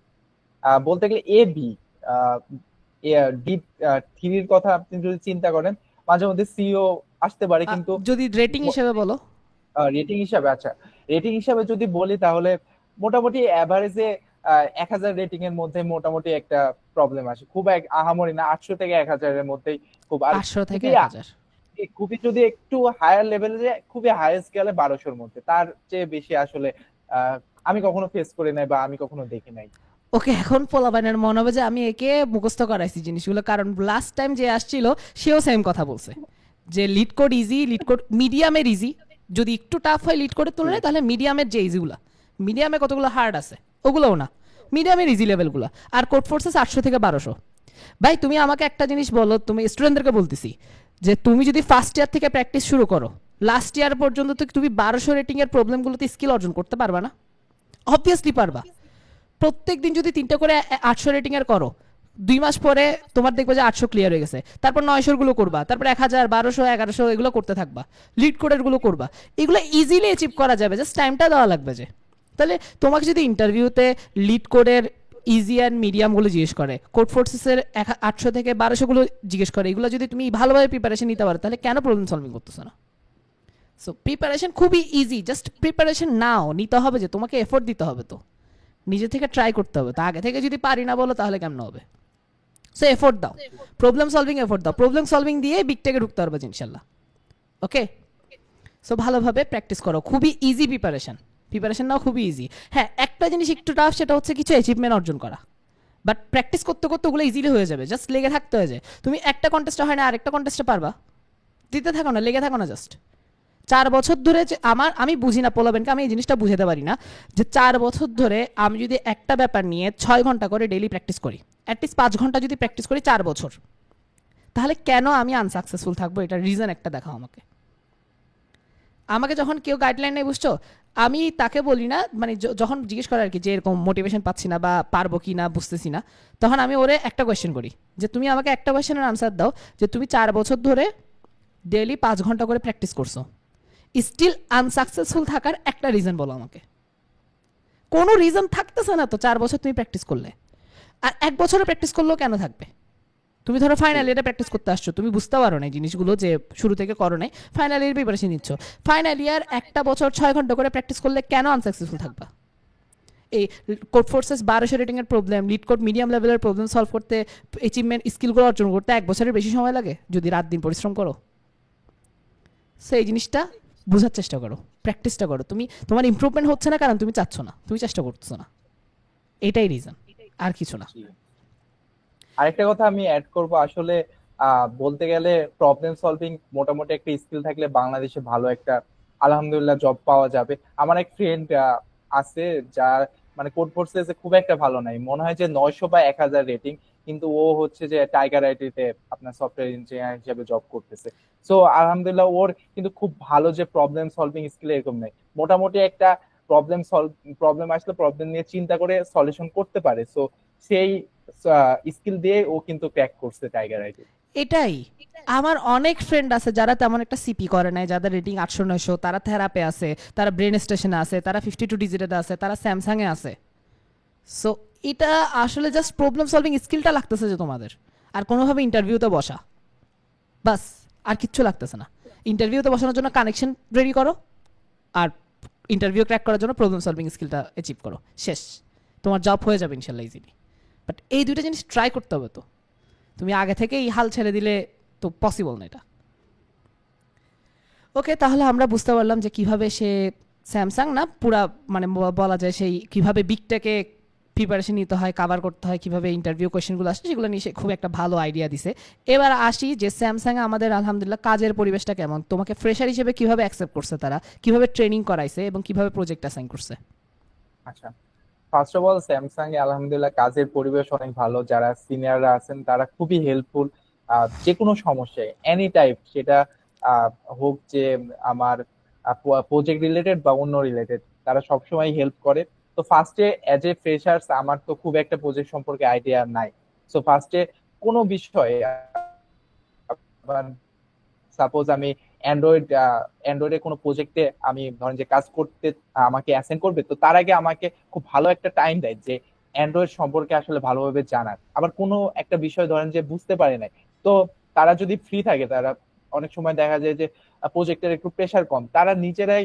বলতে গেলে এ বি। ডি থ্রির কথা আপনি যদি চিন্তা করেন, মাঝে মধ্যে সিও আসতে পারে, কিন্তু যদি রেটিং হিসেবে বলো? রেটিং হিসাবে, আচ্ছা, রেটিং হিসাবে যদি বলি তাহলে মোটামুটি অ্যাভারেজে 1,000 রেটিং এর মধ্যে মোটামুটি একটা প্রবলেম আসে, খুব আহামরি না, 800 থেকে 1,000 এর মধ্যেই খুব। আর 800 থেকে খুবই 1000? খুবই যদি একটু হায়ার লেভেলে যায়, খুবই হাইয়েস্ট গেলে 1200-র মধ্যে, তার চেয়ে বেশি আসলে আহ, আমি কখনো ফেস করি নাই বা আমি কখনো দেখি নাই। ওকে, এখন পোলাবানের মনে হবে যে আমি একে মুখস্থ করাইছি জিনিসগুলো, কারণ লাস্ট টাইম যে আসছিল সেও সেম কথা বলছে যে lead code easy, lead code মিডিয়ামের ইজি, যদি একটু টাফ হয় লিড কোডের তুলনায় তাহলে মিডিয়ামের যে ইজিগুলো, মিডিয়ামে কতগুলো হার্ড আছে ওগুলোও না, মিডিয়ামের ইজি লেভেলগুলো। আর কোড ফোর্সেস 800 থেকে 1200। ভাই তুমি আমাকে একটা জিনিস বলো, তুমি স্টুডেন্টদেরকে বলতেছি যে তুমি যদি ফার্স্ট ইয়ার থেকে প্র্যাকটিস শুরু করো, লাস্ট ইয়ার পর্যন্ত তো তুমি 1200 রেটিংয়ের প্রবলেমগুলোতে স্কিল অর্জন করতে পারবা না? অবভিয়াসলি পারবা। প্রত্যেক দিন যদি 3টা করে 800 রেটিংয়ের করো, 2 মাস পরে তোমার দেখবে যে 800 ক্লিয়ার হয়ে গেছে, তারপর 900 গুলো করবা, তারপর 1000, 1200, 1100 এগুলো করতে থাকবা, লিড কোডের গুলো করবা। এগুলো ইজিলি অ্যাচিভ করা যাবে, জাস্ট টাইমটা দেওয়া লাগবে। যে তাহলে তোমাকে যদি ইন্টারভিউতে লিড কোডের ইজি অ্যান্ড মিডিয়ামগুলো জিজ্ঞেস করে, কোড ফোর্সেসের 800 থেকে 1200 গুলো জিজ্ঞেস করে, এগুলো যদি তুমি ভালোভাবে প্রিপারেশন নিতে পারো তাহলে কেন প্রবলেম সলভিং করতেছো না? সো প্রিপারেশন খুবই ইজি, জাস্ট প্রিপারেশন নাও, নিতে হবে যে তোমাকে এফোর্ট দিতে হবে, তো নিজে থেকে ট্রাই করতে হবে। তো আগে থেকে যদি পারি না বলো তাহলে কেমন হবে? সো এফোর্ট দাও, প্রবলেম সলভিং এফোর্ট দাও, প্রবলেম সলভিং দিয়ে বিগ টেকে ঢুকতে পারবে ইনশাল্লাহ। ওকে, সো ভালোভাবে প্র্যাকটিস করো, খুবই ইজি প্রিপারেশন, প্রিপারেশন নাও খুবই ইজি। হ্যাঁ, একটা জিনিস একটু টাফ, সেটা হচ্ছে কিছু অ্যাচিভমেন্ট অর্জন করা, বাট প্র্যাকটিস করতে করতে ওগুলো ইজিলি হয়ে যাবে, জাস্ট লেগে থাকতে হয়ে যায়। তুমি একটা কন্টেস্টে হয় না আরেকটা কন্টেস্টে পারবা, দিতে থাকো না, লেগে থাকো না। জাস্ট 4 বছর ধরে যে আমি বুঝি না পোলাবেনকে, আমি এই জিনিসটা বুঝাতে পারি না যে 4 বছর ধরে আমি যদি একটা ব্যাপার নিয়ে 6 ঘন্টা করে ডেইলি প্র্যাকটিস করি, অ্যাটলিস্ট 5 ঘন্টা যদি প্র্যাকটিস করি 4 বছর, তাহলে কেন আমি আনসাকসেসফুল থাকবো? এটা রিজন একটা দেখাও আমাকে। আমাকে যখন কেউ গাইডলাইন নেই, বুঝছো, আমি তাকে বলি না, মানে যখন জিজ্ঞেস করে আর কি যে এরকম মোটিভেশন পাচ্ছি না বা পারবো কি না বুঝতেছি না, তখন আমি ওরে একটা কোয়েশ্চেন করি যে তুমি আমাকে একটা কোয়েশ্চেনের আনসার দাও যে তুমি 4 বছর ধরে ডেইলি 5 ঘন্টা করে প্র্যাকটিস করছো, স্টিল আনসাকসেসফুল থাকার একটা রিজন বলো আমাকে। কোনো রিজন থাকতেছে না তো 4 বছর তুমি প্র্যাকটিস করলে, আর 1 বছরে প্র্যাকটিস করলেও কেন থাকবে? তুমি ধরো ফাইনাল ইয়ারে প্র্যাকটিস করতে আসছো, তুমি বুঝতে পারো না এই জিনিসগুলো যে শুরু থেকে করো নাই, ফাইনাল ইয়ার প্রিপারেশন নিচ্ছ, ফাইনাল ইয়ার একটা বছর 6 ঘন্টা করে প্র্যাকটিস করলে কেন আনসাকসেসফুল থাকবা? এই কোড ফোর্সেস 1200 রেটিং এর প্রবলেম, লিড কোড মিডিয়াম লেভেলের প্রবলেম সলভ করতে, অ্যাচিভমেন্ট স্কিলগুলো অর্জন করতে 1 বছরের বেশি সময় লাগে যদি রাত দিন পরিশ্রম করো। সেই জিনিসটা বোঝার চেষ্টা করো, প্র্যাকটিসটা করো। তুমি তোমার ইমপ্রুভমেন্ট হচ্ছে না কারণ তুমি চাচ্ছ না, তুমি চেষ্টা করছো না, এটাই রিজন, আর কিছু না। আরেকটা কথা আমি অ্যাড করব, আসলে বলতে গেলে প্রবলেম সলভিং মোটামুটি একটা স্কিল থাকলে বাংলাদেশে ভালো একটা আলহামদুলিল্লাহ জব পাওয়া যাবে। আমার এক ফ্রেন্ড আছে যার মানে কোড ফোর্সেসে খুব একটা ভালো নাই, মনে হয় যে 900 বা 1000 রেটিং, কিন্তু ও হচ্ছে যে টাইগার আইটিতে আপনার সফটওয়্যার ইঞ্জিনিয়ার হিসেবে জব করতেছে। সো আলহামদুলিল্লাহ ওর কিন্তু খুব ভালো যে প্রবলেম সলভিং স্কিল এরকম নেই, মোটামুটি একটা প্রবলেম আসলে প্রবলেম নিয়ে চিন্তা করে সলিউশন করতে পারে। সো সেই স্কিল দিয়ে ও কিন্তু ক্র্যাক করছে টাইগার আইটি। এটাই, আমার অনেক ফ্রেন্ড আছে যারা তেমন একটা সিপি করে নাই, যাদের রেটিং 800 900, তারা থেরাপে আছে, তারা ব্রেন স্টেশনে আছে, তারা 52 ডিজিটেতে আছে, তারা স্যামসাং এ আছে। সো এটা আসলে জাস্ট প্রবলেম সলভিং স্কিলটা লাগতেছে যে তোমাদের, আর কোনোভাবে ইন্টারভিউতে বসা, বাস, আর কিচ্ছু লাগতেছে না। ইন্টারভিউতে বসানোর জন্য কানেকশন রেডি করো, আর ইন্টারভিউ ক্র্যাক করার জন্য প্রবলেম সলভিং স্কিলটা অ্যাচিভ করো, শেষ, তোমার জব হয়ে যাবে ইনশাল্লাহ ইজিলি। বাট এই দুইটা জিনিস ট্রাই করতে হবে, তো তুমি আগে থেকে এই হাল ছেড়ে দিলে তো পসিবল না এটা। ওকে, তাহলে আমরা বুঝতে পারলাম যে কিভাবে সে স্যামসাং না পুরা, মানে বলা যায় সেই কিভাবে বিগটাকে প্রিপারেশন নিতে হয়, কাভার করতে হয়, কিভাবে ইন্টারভিউ কোয়েশ্চেনগুলো আসে সেগুলো নিয়ে সে খুব একটা ভালো আইডিয়া দিছে। এবার আসি যে স্যামসাংয়ে আমাদের আলহামদুলিল্লাহ কাজের পরিবেশটা কেমন, তোমাকে ফ্রেশার হিসেবে কিভাবে অ্যাকসেপ্ট করছে তারা, কিভাবে ট্রেনিং করাইছে এবং কিভাবে প্রজেক্ট অ্যাসাইন করছে? আচ্ছা, first of all Samsung A আলহামদুলিল্লাহ কাজের পরিবেশ অনেক ভালো, যারা সিনিয়ররা আছেন তারা খুবই হেল্পফুল। যে কোনো সমস্যায় এনি টাইপ, সেটা আহ, হোক যে আমার প্রজেক্ট রিলেটেড বা অন্য রিলেটেড, তারা সবসময় হেল্প করে। তো ফার্স্টে অ্যাজ এ ফ্রেশার্স আমার তো খুব একটা প্রজেক্ট সম্পর্কে আইডিয়া নাই। সো ফার্স্টে কোনো বিষয়ে সাপোজ আমি অ্যান্ড্রয়েডের কোনো প্রজেক্টে আমি ধরেন যে কাজ করতে আমাকে অ্যাসাইন করবে, তো তার আগে আমাকে খুব ভালো একটা টাইম দেয় যে অ্যান্ড্রয়েড সম্পর্কে আসলে ভালোভাবে জানার। আবার কোনো একটা বিষয় ধরেন যে বুঝতে পারে নাই, তো তারা যদি ফ্রি থাকে, তারা অনেক সময় দেখা যায় যে প্রজেক্টের একটু প্রেশার কম, তারা নিজেরাই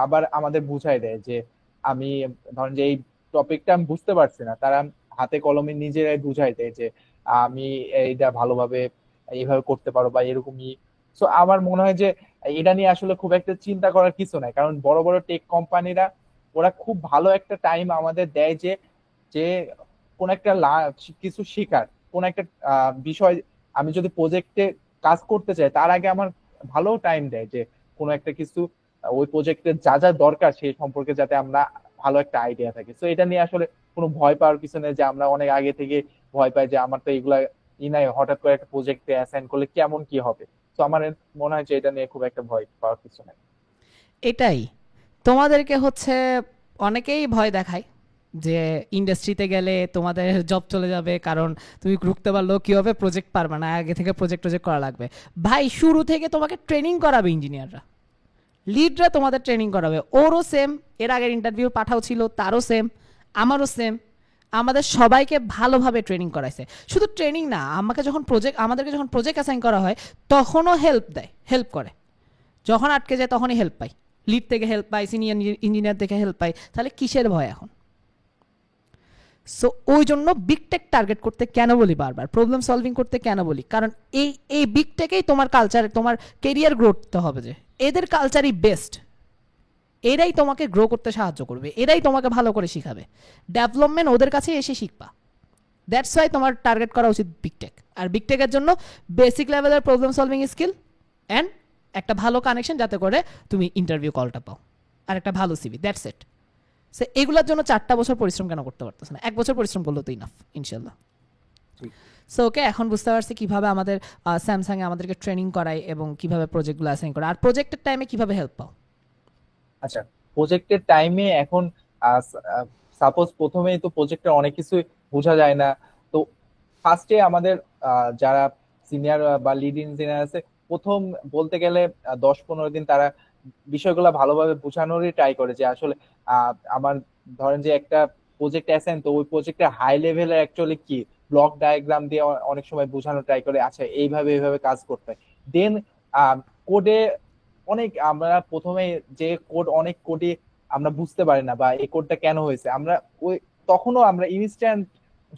আবার আমাদের বুঝাই দেয় যে আমি ধরেন যে এই টপিকটা আমি বুঝতে পারছি না, তারা হাতে কলমে নিজেরাই বুঝাই দেয় যে আমি এইটা ভালোভাবে এইভাবে করতে পারো বা এরকমই। সো আমার মনে হয় যে এটা নিয়ে আসলে খুব একটা চিন্তা করার কিছু নাই, কারণ বড় বড় টেক কোম্পানিরা ওরা খুব ভালো একটা টাইম আমাদের দেয় যে যে কোন একটা কিছু শেখার, কোন একটা বিষয় আমি যদি প্রজেক্টে কাজ করতে চাই তার আগে আমার ভালো টাইম দেয় যে কোনো একটা কিছু ওই প্রজেক্টের যা যা দরকার সেই সম্পর্কে যাতে আমরা ভালো একটা আইডিয়া থাকে। তো এটা নিয়ে আসলে কোনো ভয় পাওয়ার কিছু নেই যে আমরা অনেক আগে থেকে ভয় পাই যে আমার তো এগুলা নাই, হঠাৎ করে একটা প্রজেক্টে অ্যাসাইন করলে কেমন কি হবে। তো আমার মনে হয় যে এটা নিয়ে খুব একটা ভয় পাওয়ার কিছু নেই। এটাই তোমাদেরকে হচ্ছে অনেকেই ভয় দেখায় যে ইন্ডাস্ট্রিতে গেলে তোমাদের জব চলে যাবে, কারণ তুমি রুখতে পারলেও কি হবে, প্রজেক্ট পারবে না, আগে থেকে প্রজেক্ট করা লাগবে। ভাই শুরু থেকে তোমাকে ট্রেনিং করাবে ইঞ্জিনিয়াররা, লিডরা তোমাদের ট্রেনিং করাবে। ওরও সেম, এর আগের ইন্টারভিউ পাঠাও ছিল তারও সেম, আমারও সেম। আমাদের সবাইকে ভালোভাবে ট্রেনিং করাইছে। শুধু ট্রেনিং না, আমাদেরকে যখন প্রজেক্ট অ্যাসাইন করা হয় তখনও হেল্প করে। যখন আটকে যায় তখনই হেল্প পাই, লিড থেকে হেল্প পাই, সিনিয়র ইঞ্জিনিয়ার থেকে হেল্প পাই। তাহলে কিসের ভয় এখন? সো ওই জন্য বিগ টেক টার্গেট করতে কেন বলি বারবার, প্রবলেম সলভিং করতে কেন বলি, কারণ এই এই বিগ টেকেই তোমার কালচার, তোমার কেরিয়ার গ্রো করতে হবে। যে এদের কালচারই বেস্ট, এরাই তোমাকে গ্রো করতে সাহায্য করবে, এরাই তোমাকে ভালো করে শিখাবে। ডেভেলপমেন্ট ওদের কাছে এসে শিখবা। দ্যাটস ওয়াই তোমার টার্গেট করা উচিত বিগ টেক। আর বিগ টেকের জন্য বেসিক লেভেলের প্রবলেম সলভিং স্কিল অ্যান্ড একটা ভালো কানেকশন, যাতে করে তুমি ইন্টারভিউ কলটা পাও, আর একটা ভালো সিভি। That's it. সে এগুলোর জন্য 4টা বছর পরিশ্রম কেন করতে পারতেছে না? 1 বছর পরিশ্রম করলেও তো ইনাফ ইনশাল্লাহ। ঠিক। সো ওকে, এখন বুঝতে পারছি কিভাবে আমাদের স্যামসাংয়ে আমাদেরকে ট্রেনিং করায় এবং কিভাবে প্রজেক্টগুলো অ্যাসাইন করে, আর প্রজেক্টের টাইমে কিভাবে হেল্প পাও। আচ্ছা, প্রজেক্টের টাইমে এখন সাপোজ প্রথমেই তো প্রজেক্টের অনেক কিছু বোঝা যায় না। তো ফার্স্টে আমাদের যারা সিনিয়র বা লিড ইঞ্জিনিয়ার আছে, প্রথম বলতে গেলে 10-15 দিন তারা বিষয়গুলো ভালোভাবে বোঝানোরই ট্রাই করে যে আসলে আমার ধরেন যে একটা প্রজেক্ট অ্যাসাইন, তো ওই প্রজেক্টের হাই লেভেলের অ্যাকচুয়ালি কি ব্লক ডায়াগ্রাম দিয়ে অনেক সময় বোঝানোর ট্রাই করে, আচ্ছা এইভাবে এইভাবে কাজ করতে হয়। দেন কোডে অনেক আমরা প্রথমে যে কোড, অনেক কোডই আমরা বুঝতে পারি না বা এই কোডটা কেন হয়েছে, আমরা ওই তখনও আমরা ইনস্ট্যান্ট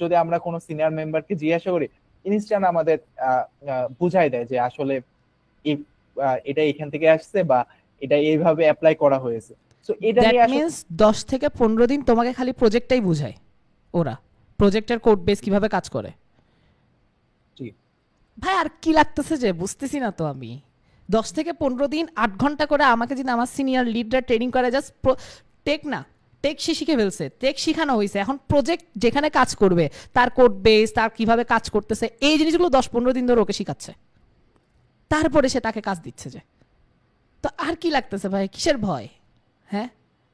যদি আমরা কোনো সিনিয়র মেম্বারকে জিজ্ঞাসা করি, ইনস্ট্যান্ট আমাদের বুঝাই দেয় যে আসলে এটা এখান থেকে আসছে বা এটা এইভাবে অ্যাপ্লাই করা হয়েছে। তো এটা দ্যাট নিয়ে আসলে মিনস 10 থেকে 15 দিন তোমাকে খালি প্রজেক্টটাই বুঝায় ওরা, প্রজেক্টের কোড বেস কিভাবে কাজ করে। জি। ভাই আর কি লাগতেছে যে বুঝতেছি না তো আমি। 10 থেকে 15 দিন 8 ঘন্টা করে আমাকে যদি আমার সিনিয়র লিডরা ট্রেনিং করে, জাস্ট টেক না, টেক সে শিখে ফেলছে, টেক শিখানো হয়েছে, এখন প্রজেক্ট যেখানে কাজ করবে তার কোড বেস, তার কিভাবে কাজ করতেছে, এই জিনিসগুলো 10-15 দিন ধরে ওকে শিখাচ্ছে, তারপরে সে তাকে কাজ দিচ্ছে। যে তো আর কি লাগতেছে ভাই, কিসের ভয়? হ্যাঁ,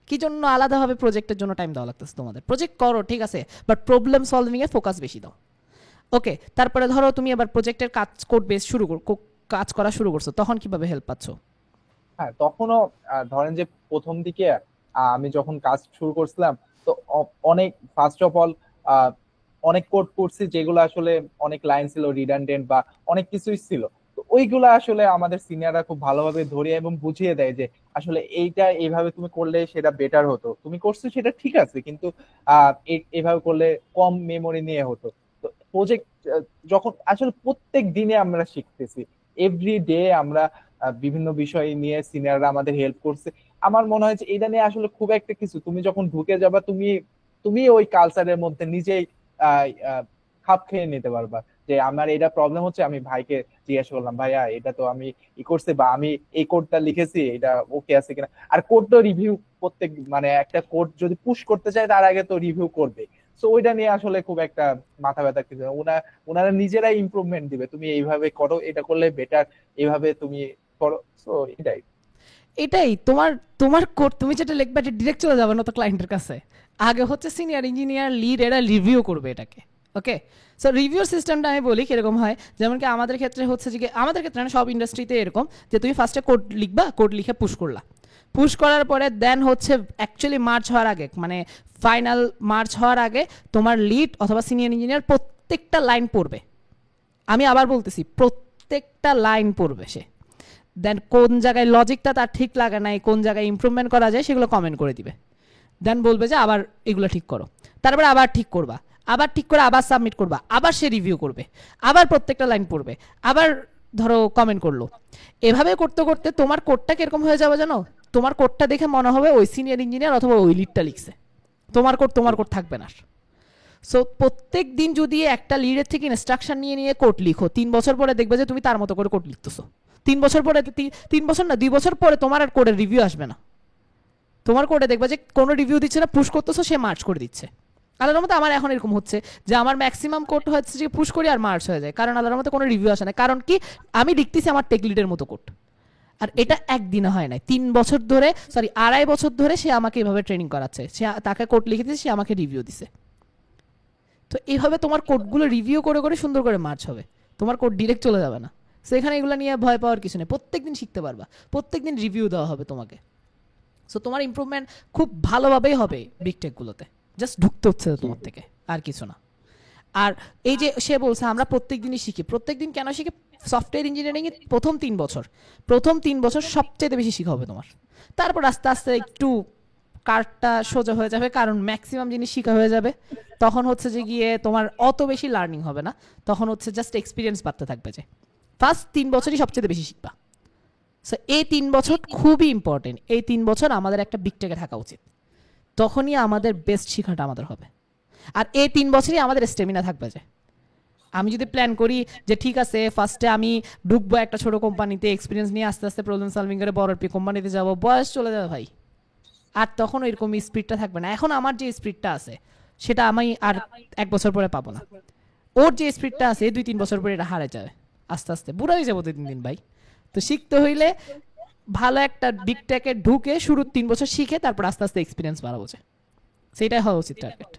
কি জন্য আলাদাভাবে প্রজেক্টের জন্য টাইম দেওয়া লাগতেছে তোমাদের? প্রজেক্ট করো ঠিক আছে, but problem solving A focus বেশি দাও। ওকে, তারপরে ধরো তুমি আবার প্রজেক্টের কাজ কোড বেস কাজ করা শুরু করছো, তখন কিভাবে হেল্প পাচ্ছ? হ্যাঁ, তখনও ধরেন যে প্রথম দিকে আমি যখন কাজ শুরু করছিলাম, তো অনেক ফার্স্ট অফ অল অনেক কোড করছি যেগুলো আসলে অনেক লাইন ছিল রিডান্ডেন্ট বা অনেক কিছুই ছিল। তো ওইগুলা আসলে আমাদের সিনিয়ররা খুব ভালোভাবে ধরিয়ে এবং বুঝিয়ে দেয় যে আসলে এইটা এইভাবে তুমি করলে সেটা বেটার হতো, তুমি করছো সেটা ঠিক আছে, কিন্তু এইভাবে করলে কম মেমোরি নিয়ে হতো। তো প্রজেক্ট যখন আসলে প্রত্যেক দিনে আমরা শিখতেছি, এভরি ডে আমরা বিভিন্ন বিষয় নিয়ে সিনিয়ররা আমাদের হেল্প করছে। আমার মনে হয় যে এটা নিয়ে আসলে খুব একটা কিছু, তুমি যখন ঢুকে যাবা তুমি তুমি ওই কালচারের মধ্যে নিজেই আহ, আহ, খাপ খেয়ে নিতে পারবা যে আমার এটা প্রবলেম হচ্ছে, আমি ভাইকে জিজ্ঞাসা করলাম, ভাইয়া এটা তো আমি ই করছি বা আমি এই কোডটা লিখেছি, এটা ওকে আছে কিনা। আর কোড তো রিভিউ, প্রত্যেক মানে একটা কোড যদি পুশ করতে চায় তার আগে তো রিভিউ করবে। তো ওইটা নিয়ে আসলে খুব একটা মাথা ব্যথা কিছু না। ওনারা নিজেরাই ইমপ্রুভমেন্ট দিবে, তুমি এইভাবে করো, এটা করলে বেটার, এইভাবে তুমি করো। তো এটাই। এটাই তোমার তোমার কোড তুমি যেটা লিখবে এটা ডিরেক্ট চলে যাবে না তো ক্লায়েন্টের কাছে। আগে হচ্ছে সিনিয়র ইঞ্জিনিয়ার লিড এরা রিভিউ করবে এটাকে। ওকে, সো রিভিউ সিস্টেমটা আমি বলি কিরকম হয়। যেমন কি আমাদের ক্ষেত্রে হচ্ছে যে আমাদের ক্ষেত্রে না, সব ইন্ডাস্ট্রিতে এরকম যে তুমি ফার্স্টে কোড লিখবা, কোড লিখে পুশ করলা, পুশ করার পরে দেন হচ্ছে অ্যাকচুয়ালি মার্চ হওয়ার আগে, মানে ফাইনাল মার্চ হওয়ার আগে তোমার লিড অথবা সিনিয়র ইঞ্জিনিয়ার প্রত্যেকটা লাইন পড়বে। আমি আবার বলতেছি, প্রত্যেকটা লাইন পড়বে সে। দেন কোন জায়গায় লজিকটা তার ঠিক লাগে নাই, কোন জায়গায় ইমপ্রুভমেন্ট করা যায় সেগুলো কমেন্ট করে দিবে। দেন বলবে যে আবার এগুলো ঠিক করো, তারপরে আবার ঠিক করবা, আবার ঠিক করে আবার সাবমিট করবা, আবার সে রিভিউ করবে, আবার প্রত্যেকটা লাইন পড়বে, আবার ধরো কমেন্ট করলো। এভাবে করতে করতে তোমার কোডটা কিরকম হয়ে যাবে জানো? তোমার কোডটা দেখে মনে হবে ওই সিনিয়র ইঞ্জিনিয়ার অথবা ওই লিডটা লিখছে, তোমার কোড থাকবে না। সো প্রত্যেক দিন যদি একটা লিডের থেকে ইনস্ট্রাকশন নিয়ে নিয়ে কোড লিখো, 3 বছর পরে দেখবে যে তুমি তার মতো করে কোড লিখতেছো, 3 বছর পরে 3 বছর না 2 বছর পরে তোমার আর কোডের রিভিউ আসবে না। তোমার কোডে দেখবা যে কোনো রিভিউ দিচ্ছে না, পুশ করতেছো সে মার্চ করে দিচ্ছে। আল্লাহর মতো আমার এখন এরকম হচ্ছে যে আমার ম্যাক্সিমাম কোড হচ্ছে যে পুশ করি আর মার্চ হয়ে যায়, কারণ আল্লাহর মতো কোনো রিভিউ আসে না। কারণ কি, আমি লিখতেছি আমার টেক লিডের মতো কোড। আর এটা একদিনে হয় নাই, 3 বছর ধরে, সরি 2.5 বছর ধরে সে আমাকে এভাবে ট্রেনিং করাচ্ছে। সে তাকে কোড লিখে দিয়েছে, সে আমাকে রিভিউ দিছে। তো এইভাবে তোমার কোডগুলো রিভিউ করে করে সুন্দর করে মার্চ হবে, তোমার কোড ডিরেক্ট চলে যাবে না। সো এখানে এগুলো নিয়ে ভয় পাওয়ার কিছু নেই, প্রত্যেকদিন শিখতে পারবা, প্রত্যেকদিন রিভিউ দেওয়া হবে তোমাকে। সো তোমার ইমপ্রুভমেন্ট খুব ভালোভাবেই হবে বিগ টেকগুলোতে, জাস্ট ঢুকতে হচ্ছে জি তোমার থেকে, আর কিছু না। আর এই যে সে বলছে আমরা প্রত্যেক দিনই শিখি, প্রত্যেক দিন কেন শিখি? সফটওয়্যার ইঞ্জিনিয়ারিং এর প্রথম 3 বছর সবচেয়ে বেশি শিখা হবে তোমার। তারপর আস্তে আস্তে একটু কার্ডটা সোজা হয়ে যাবে, কারণ ম্যাক্সিমাম জিনিস শিখা হয়ে যাবে। তখন হচ্ছে যে গিয়ে তোমার অত বেশি লার্নিং হবে না, তখন হচ্ছে জাস্ট এক্সপিরিয়েন্স বাড়তে থাকবে। যে ফার্স্ট 3 বছরই সবচেয়ে বেশি শিখবা। সো এই 3 বছর খুবই ইম্পর্টেন্ট, এই 3 বছর আমাদের একটা বিগ টেকে থাকা উচিত, তখনই আমাদের বেস্ট শিখাটা আমাদের হবে। আর এই 3 বছরই আমাদের স্টেমিনা থাকবে। যে আমি যদি প্ল্যান করি যে ঠিক আছে ফার্স্টে আমি ঢুকবো একটা ছোট কোম্পানিতে, এক্সপিরিয়েন্স নিয়ে আস্তে আস্তে প্রবলেম সলভিং করে বড় কোম্পানিতে যাবো, বয়স চলে যাবে ভাই, আর তখন এরকম স্পিডটা থাকবে না। এখন আমার যে স্পিডটা আছে সেটা আমি আর 1 বছর পরে পাবো না। ওর যে স্পিডটা আছে 2-3 বছর পরে এটা হারে যাবে, আস্তে আস্তে বুড়া হয়ে যাবো 2-3 দিন ভাই। তো শিখতে হইলে ভালো একটা বিগ টেকে ঢুকে শুরুর 3 বছর শিখে তারপর আস্তে আস্তে এক্সপিরিয়েন্স বাড়াবো, যে সেটাই হওয়া উচিত টার্গেট।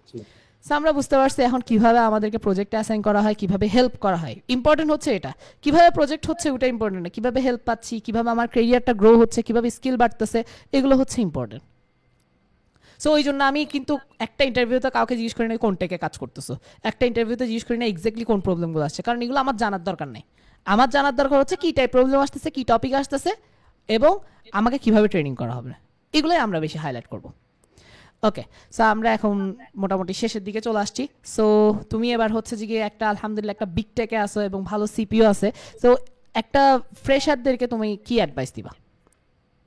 জি সো আমরা বুঝতে পারছি এখন কিভাবে আমাদেরকে প্রজেক্টে অ্যাসাইন করা হয়, কিভাবে হেল্প করা হয়। ইম্পর্টেন্ট হচ্ছে এটা, কিভাবে প্রজেক্ট হচ্ছে ওটা ইম্পর্টেন্ট না, কিভাবে হেল্প পাচ্ছি, কিভাবে আমার ক্যারিয়ারটা গ্রো হচ্ছে, কিভাবে স্কিল বাড়তেছে, এগুলো হচ্ছে ইম্পর্টেন্ট। সো ওই জন্য আমি কিন্তু একটা ইন্টারভিউতে কাউকে জিজ্ঞেস করি না কোন টেকে কাজ করতেছো, একটা ইন্টারভিউতে জিজ্ঞেস করি না এক্স্যাক্টলি কোন প্রবলেমগুলো আসছে, কারণ এগুলো আমার জানার দরকার নেই। আমার জানার দরকার হচ্ছে কী টাইপ প্রবলেম আসতেছে, কী টপিক আসতেছে, এবং আমাকে কিভাবে ট্রেনিং করা হবে, এগুলোই আমরা বেশি হাইলাইট করব। ওকে, সো আমরা এখন মোটামুটি শেষের দিকে চলে আসছি। সো তুমি এবার হচ্ছে যে গিয়ে একটা আলহামদুলিল্লাহ একটা বিগ টেকে আসো এবং ভালো সিপিও আছে। সো একটা ফ্রেশারদেরকে তুমি কি অ্যাডভাইস দিবা?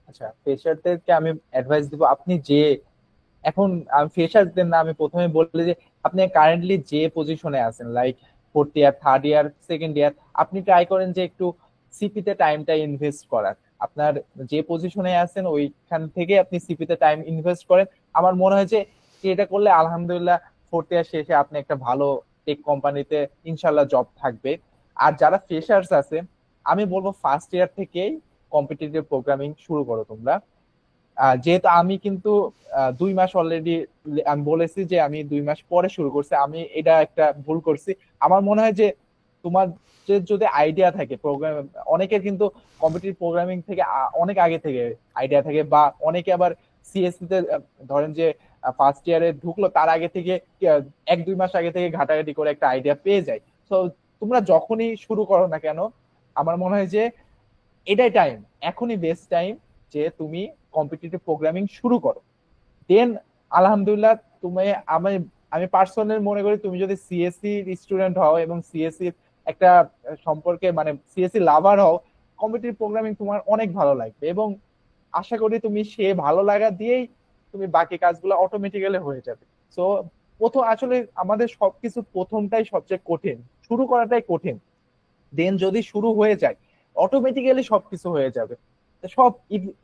আচ্ছা, ফ্রেশারদেরকে আমি অ্যাডভাইস দিব, আপনি যে এখন আমি ফ্রেশারদের না, আমি প্রথমে বললে যে আপনি কারেন্টলি যে পজিশনে আছেন, like fourth year, third year, second year, আপনি ট্রাই করেন যে একটু সিপি তে টাইমটা ইনভেস্ট করার। আপনার যে পজিশনে আছেন ওইখান থেকে আপনি সিপি তে টাইম ইনভেস্ট করেন। আমার মনে হয় যে এটা করলে আলহামদুলিল্লাহ ফোর্থ ইয়ার শেষে আপনি একটা ভালো টেক কোম্পানিতে ইনশাল্লাহ জব থাকবে। আর যারা ফ্রেশার্স আছে, আমি বলবো ফার্স্ট ইয়ার থেকেই কম্পিটিটিভ প্রোগ্রামিং শুরু করো তোমরা। যেহেতু আমি কিন্তু 2 মাস অলরেডি, আমি বলেছি যে আমি 2 মাস পরে শুরু করছি, আমি এটা একটা ভুল করছি। আমার মনে হয় যে তোমার যে যদি আইডিয়া থাকে প্রোগ্রাম, অনেকের কিন্তু কম্পিটিটিভ প্রোগ্রামিং থেকে অনেক আগে থেকে আইডিয়া থাকে, বা অনেকে আবার সিএসসি তে ধরেন যে ফার্স্ট ইয়ারে ঢুকলো তার আগে থেকে 1-2 মাস আগে থেকে ঘাটাঘাটি করে একটা আইডিয়া পেয়ে যায়। তো তোমরা যখনই শুরু করো না কেন, আমার মনে হয় যে এটাই টাইম, এখনই বেস্ট টাইম যে তুমি কম্পিটিটিভ প্রোগ্রামিং শুরু করো। দেন আলহামদুলিল্লাহ তুমি, আমি আমি পার্সোনাল মনে করি তুমি যদি সিএসসি স্টুডেন্ট হও এবং সিএসসি একটা সম্পর্কে মানে সিএসসি লাভার হও, কম্পিটিটিভ প্রোগ্রামিং তোমার অনেক ভালো লাগবে, এবং আশা করি তুমি সে ভালো লাগা দিয়েই তুমি বাকি কাজগুলো অটোমেটিক্যালি হয়ে যাবে। সো প্রথম আসলে আমাদের সবকিছু প্রথমটাই সবচেয়ে কঠিন, শুরু করাটাই কঠিন। দেন যদি শুরু হয়ে যায় অটোমেটিক্যালি সবকিছু হয়ে যাবে, সব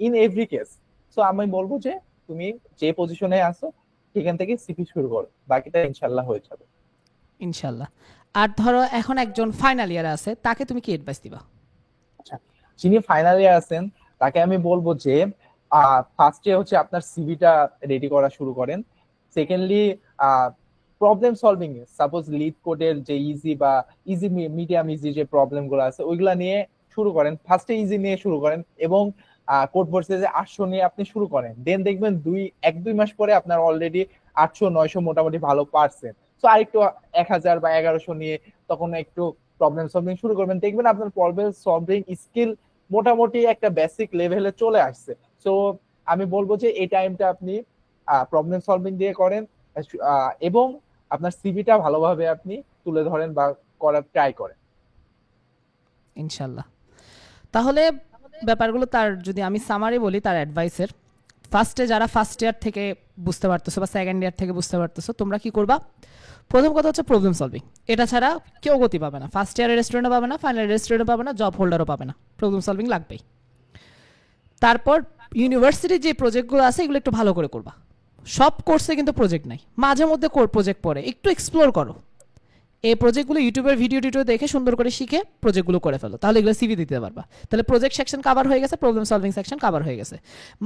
ইন এভরি কেস। সো আমি বলবো যে তুমি যে পজিশনে আছো সেখান থেকে সিপি শুরু করো, বাকিটা ইনশাল্লাহ হয়ে যাবে। ইনশাল্লাহ। আর ধরো এখন একজন ফাইনাল ইয়ারে আছে, তাকে তুমি কি অ্যাডভাইস দিবা? আচ্ছা, যিনি ফাইনাল ইয়ার আছেন তাকে আমি বলবো যে ফার্স্টে হচ্ছে আপনার সিভিটা রেডি করা শুরু করেন। Secondly problem solving, suppose lead কোডের যে ইজি বা ইজি মিডিয়াম ইজি যে প্রবলেম গুলো আছে ওইগুলা নিয়ে শুরু করেন। ফার্স্টে ইজি নিয়ে শুরু করেন এবং কোড ভার্সেস 800 নিয়ে আপনি শুরু করেন। দেন দেখবেন 1-2 মাস পরে আপনার অলরেডি 800-900 মোটামুটি ভালো পারছেন। তো আরেকটু 1000 বা 1100 নিয়ে তখন একটু প্রবলেম সলভিং শুরু করবেন, দেখবেন আপনার প্রবলেম সলভিং স্কিল মোটামুটি একটা বেসিক লেভেলে চলে আসছে। সো আমি বলবো যে এই টাইমটা আপনি প্রবলেম সলভিং দিয়ে করেন, এবং আপনার সিভিটা ভালোভাবে আপনি তুলে ধরেন বা করার ট্রাই করেন। ইনশাল্লাহ। তাহলে ব্যাপারগুলো তার যদি আমি সামারি বলি তার অ্যাডভাইসের, ফার্স্টে যারা ফার্স্ট ইয়ার থেকে বুঝতে পারতেছো বা সেকেন্ড ইয়ার থেকে বুঝতে পারতেছো, তোমরা কি করবা? প্রথম কথা হচ্ছে প্রবলেম সলভিং। এটা ছাড়া কেউ গতি পাবে না, ফার্স্ট ইয়ারের রেস্টুরেন্টও পাবে না, ফাইনাল রেস্টুরেন্টও পাবে না, জব হোল্ডারও পাবে না। প্রবলেম সলভিং লাগবেই। তারপর ইউনিভার্সিটির যে প্রজেক্টগুলো আছে এগুলো একটু ভালো করে করবা। সব কোর্সে কিন্তু প্রজেক্ট নাই, মাঝে মধ্যে প্রজেক্ট পড়ে একটু এক্সপ্লোর করো। এই প্রজেক্টগুলো ইউটিউবের ভিডিও দেখে সুন্দর করে শিখে প্রজেক্টগুলো করে ফেলো, তাহলে এগুলো সিভি দিতে পারবা। তাহলে প্রজেক্ট সেকশন কভার হয়ে গেছে, প্রবলেম সলভিং সেকশন কভার হয়ে গেছে।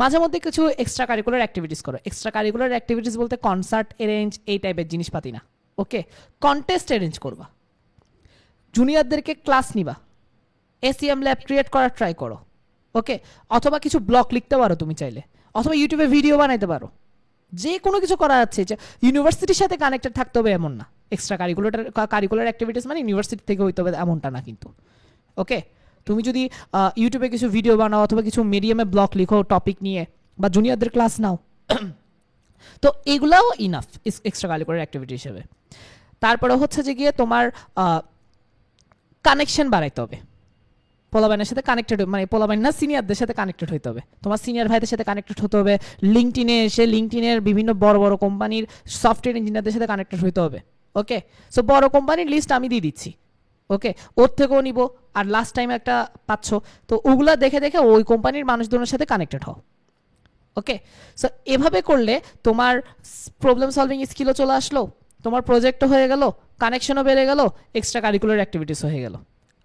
মাঝে মধ্যে কিছু এক্সট্রা কারিকুলার অ্যাক্টিভিটিস করো। এক্সট্রা কারিকুলার অ্যাক্টিভিটিস বলতে কনসার্ট অ্যারেঞ্জ, এই টাইপের জিনিসপাতি না। ওকে, কন্টেস্ট অ্যারেঞ্জ করবা, জুনিয়রদেরকে ক্লাস নিবা, এসিএম ল্যাব ক্রিয়েট করার ট্রাই করো। ওকে, অথবা কিছু ব্লগ লিখতে পারো তুমি চাইলে, অথবা ইউটিউবে ভিডিও বানাইতে পারো। যে কোনো কিছু করা যাচ্ছে, যে ইউনিভার্সিটির সাথে কানেক্টেড থাকতে হবে এমন না। এক্সট্রা কারিকুলার অ্যাক্টিভিটিস মানে ইউনিভার্সিটি থেকে হইতে হবে এমনটা না কিন্তু। ওকে, তুমি যদি ইউটিউবে কিছু ভিডিও বানাও অথবা কিছু মিডিয়ামে ব্লগ লিখো টপিক নিয়ে, বা জুনিয়রদের ক্লাস নাও, তো এগুলাও ইনাফ এক্সট্রা কারিকুলার অ্যাক্টিভিটি হিসেবে। তারপরে হচ্ছে যে গিয়ে তোমার কানেকশন বাড়াইতে হবে, পোলাবাইনের সাথে কানেক্টেড, মানে পোলাবাইন না, সিনিয়রদের সাথে কানেক্টেড হইতে হবে। তোমার সিনিয়র ভাইদের সাথে কানেক্টেড হতে হবে। লিঙ্কডিনে এসে লিঙ্কডিনের বিভিন্ন বড় বড় কোম্পানির সফটওয়্যার ইঞ্জিনিয়ারদের সাথে কানেক্টেড হইতে হবে। ওকে, সো বড় কোম্পানির লিস্ট আমি দিয়ে দিচ্ছি। ওকে, ওর থেকেও নিব, আর লাস্ট টাইম একটা পাচ্ছ, তো ওগুলা দেখে দেখে ওই কোম্পানির মানুষজনের সাথে কানেক্টেড হও। ওকে, সো এভাবে করলে তোমার প্রবলেম সলভিং স্কিলও চলে আসলো, তোমার প্রজেক্টও হয়ে গেল, কানেকশনও বেড়ে গেল, এক্সট্রা কারিকুলার অ্যাক্টিভিটিস হয়ে গেল।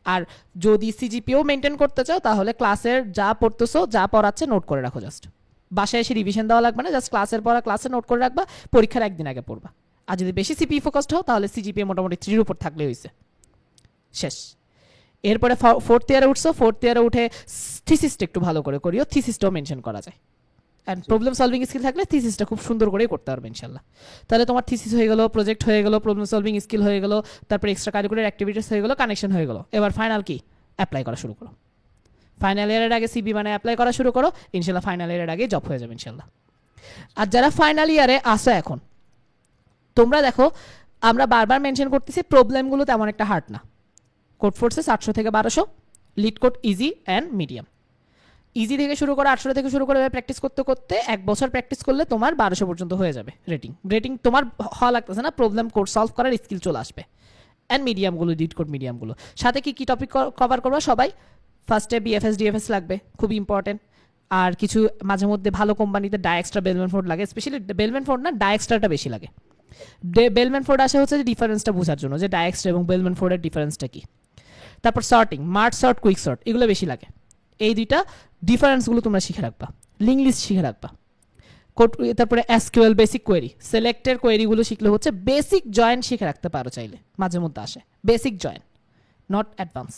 আর যদি সিজিপিও মেনটেন করতে চাও তাহলে ক্লাসের যা পড়তেছো, যা পড়াচ্ছে নোট করে রাখো। জাস্ট বাসায় এসে রিভিশন দেওয়া লাগবে না, জাস্ট ক্লাসের পড়া ক্লাসে নোট করে রাখবা, পরীক্ষার একদিন আগে পড়বা। আর যদি বেশি সিপি ফোকাসড হও তাহলে সিজিপিএ মোটামুটি 3-র উপর থাকলে হয়েছে, শেষ। এরপরে ফোর্থ ইয়ারে উঠছো, ফোর্থ ইয়ারে উঠে থিসিসটা একটু ভালো করে করিও, থিসিসটাও মেনশন করা যায়। অ্যান্ড প্রবলেম সলভিং স্কিল থাকলে থিসিসটা খুব সুন্দর করেই করতে পারবে ইনশাল্লাহ। তাহলে তোমার থিসিস হয়ে গেল, প্রজেক্ট হয়ে গেল, প্রবলেম সলভিং স্কিল হয়ে গেল, তারপরে এক্সট্রা কারিকুলার অ্যাক্টিভিটিস হয়ে গেল, কানেকশন হয়ে গেল। এবার ফাইনাল কি? অ্যাপ্লাই করা শুরু করো। ফাইনাল ইয়ারের আগে সিবি মানে অ্যাপ্লাই করা শুরু করো, ইনশাল্লাহ ফাইনাল ইয়ারের আগে জব হয়ে যাবে ইনশাল্লাহ। আর যারা ফাইনাল ইয়ারে আসো এখন, তোমরা দেখো আমরা বারবার মেনশন করতেছি প্রবলেমগুলো তেমন একটা হার্ড না। কোড ফোর্সে 700 থেকে 1200, lead code easy and medium. Easy থেকে শুরু করে 800 থেকে শুরু করে প্র্যাকটিস করতে করতে 1 বছর প্র্যাকটিস করলে তোমার 1200 পর্যন্ত হয়ে যাবে রেটিং তোমার হওয়া লাগতেছে না, প্রবলেম কোড সলভ করার স্কিল চলে আসবে। অ্যান্ড মিডিয়ামগুলো, লিড কোড মিডিয়ামগুলো সাথে কি টপিক কভার করবা সবাই? ফার্স্টে বিএফএস ডিএফএস লাগবে, খুব ইম্পর্টেন্ট। আর কিছু মাঝে মধ্যে ভালো কোম্পানিতে ডাইএক্সট্রা বেলম্যান ফোর্ড লাগে, স্পেশালি বেলম্যান ফোর্ড না, ডাইএক্সট্রাটা বেশি লাগে। বেলম্যান ফোর্ড আসে হচ্ছে যে ডিফারেন্সটা বোঝার জন্য, যে ডাইএক্সট্রা এবং বেলম্যান ফোর্ডের ডিফারেন্সটা কি। তারপর sorting, mart sort, quick sort, এগুলো বেশি লাগে। এই দুইটা ডিফারেন্সগুলো তোমরা শিখে রাখবা, লিঙ্ক লিস্ট শিখে রাখবা। তারপরে এসকিউএল বেসিক কোয়েরি, সিলেক্টের কোয়েরিগুলো শিখলে হচ্ছে বেসিক জয়েন শিখে রাখতে পারো চাইলে, মাঝে মধ্যে আসে বেসিক জয়েন, নট অ্যাডভান্স।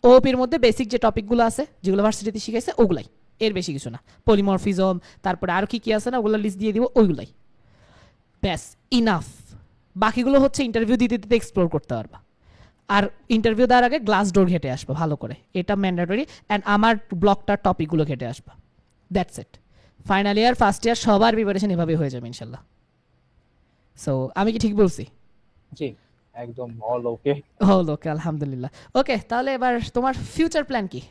ওপির মধ্যে বেসিক যে টপিকগুলো আছে যেগুলো ভার্সিটিতে শিখাইছে ওগুলাই, এর বেশি কিছু না। পলিমরফিজম, তারপরে আর কি কি আছে না, ওগুলো লিস্ট দিয়ে দিব, ওইগুলাই ব্যাস ইনাফ। বাকিগুলো হচ্ছে ইন্টারভিউ দিতে দিতে এক্সপ্লোর করতে পারবা। আর ইন্টারভিউ দেওয়ার আগে গ্লাস ডোর ঘেটে আসবা ভালো করে, এটা ম্যান্ডেটরি। অ্যান্ড আমার ব্লকটার টপিকগুলো ঘেটে আসবা, that's it. Final year first year সবার প্রিপারেশন এভাবেই হয়ে যাবে ইনশাল্লাহ। সো আমি কি ঠিক বলছি? জি, একদম অল ওকে। অল ওকে, আলহামদুলিল্লাহ। ওকে, তাহলে এবার তোমার ফিউচার প্ল্যান কি?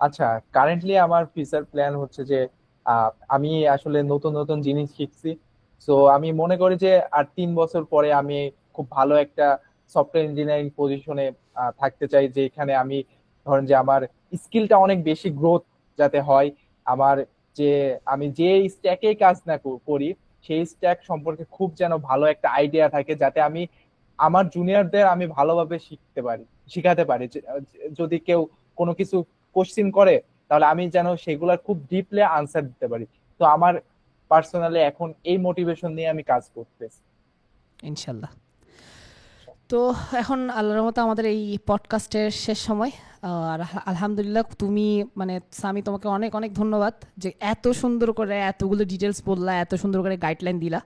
আচ্ছা, কারেন্টলি আমার ফিউচার প্ল্যান হচ্ছে যে আমি আসলে নতুন নতুন জিনিস শিখছি। সো আমি মনে করি যে আর 3 বছর পরে আমি খুব ভালো একটা সফটওয়্যার ইঞ্জিনিয়ারিং পজিশনে থাকতে চাই, যেখানে আমি ধরেন যে আমার স্কিলটা অনেক বেশি গ্রোথ যাতে হয়। আমার যে আমি যে স্ট্যাকে কাজ না করি সেই স্ট্যাক সম্পর্কে খুব যেন ভালো একটা আইডিয়া থাকে, যাতে আমি আমার জুনিয়রদের আমি ভালোভাবে শিখাতে পারি। যদি কেউ কোনো কিছু কোশ্চিন করে তাহলে আমি যেন সেগুলার খুব ডিপলি আনসার দিতে পারি। তো আমার পার্সোনালি এখন এই মোটিভেশন নিয়ে আমি কাজ করতেছি ইনশাল্লাহ। তো এখন আল্লাহর রহমতে আমাদের এই পডকাস্টের শেষ সময়। আর আলহামদুলিল্লাহ তুমি মানে সামি, তোমাকে অনেক অনেক ধন্যবাদ যে এত সুন্দর করে এতগুলো ডিটেলস বললা, এত সুন্দর করে গাইডলাইন দিলা।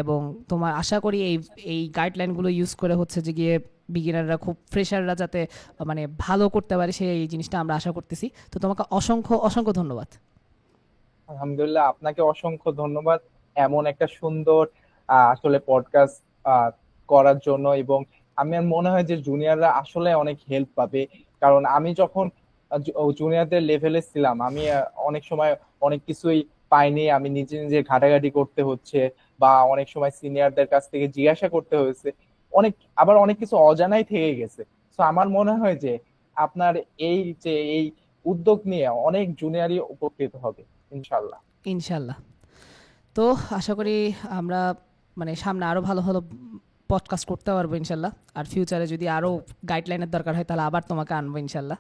এবং তোমার আশা করি এই এই গাইডলাইনগুলো ইউজ করে হচ্ছে যে গিয়ে বিগিনাররা, খুব ফ্রেশাররা যাতে মানে ভালো করতে পারে সেই এই জিনিসটা আমরা আশা করতেছি। তো তোমাকে অসংখ্য অসংখ্য ধন্যবাদ। আলহামদুলিল্লাহ, আপনাকে অসংখ্য ধন্যবাদ এমন একটা সুন্দর আসলে পডকাস্ট করার জন্য। এবং আমার মনে হয় যে জুনিয়ররা আসলে অনেক হেল্প পাবে, কারণ আমি যখন জুনিয়রদের লেভেলে ছিলাম আমি অনেক সময় অনেক কিছুই পাইনি, আমি নিজে নিজে ঘাটাঘাটি করতে হচ্ছে, বা অনেক সময় সিনিয়রদের কাছ থেকে জিজ্ঞাসা করতে হয়েছে, অনেক, আবার অনেক কিছু অজানাই থেকে গেছে। তো আমার মনে হয় যে আপনার এই উদ্যোগ নিয়ে অনেক জুনিয়রই উপকৃত হবে ইনশাল্লাহ। ইনশাল্লাহ। তো আশা করি আমরা মানে সামনে আরও ভালো ভালো পডকাস্ট করতে পারবো ইনশাল্লাহ। আর ফিউচারে যদি আরও গাইডলাইনের দরকার হয় তাহলে আবার তোমাকে আনবো ইনশাল্লাহ।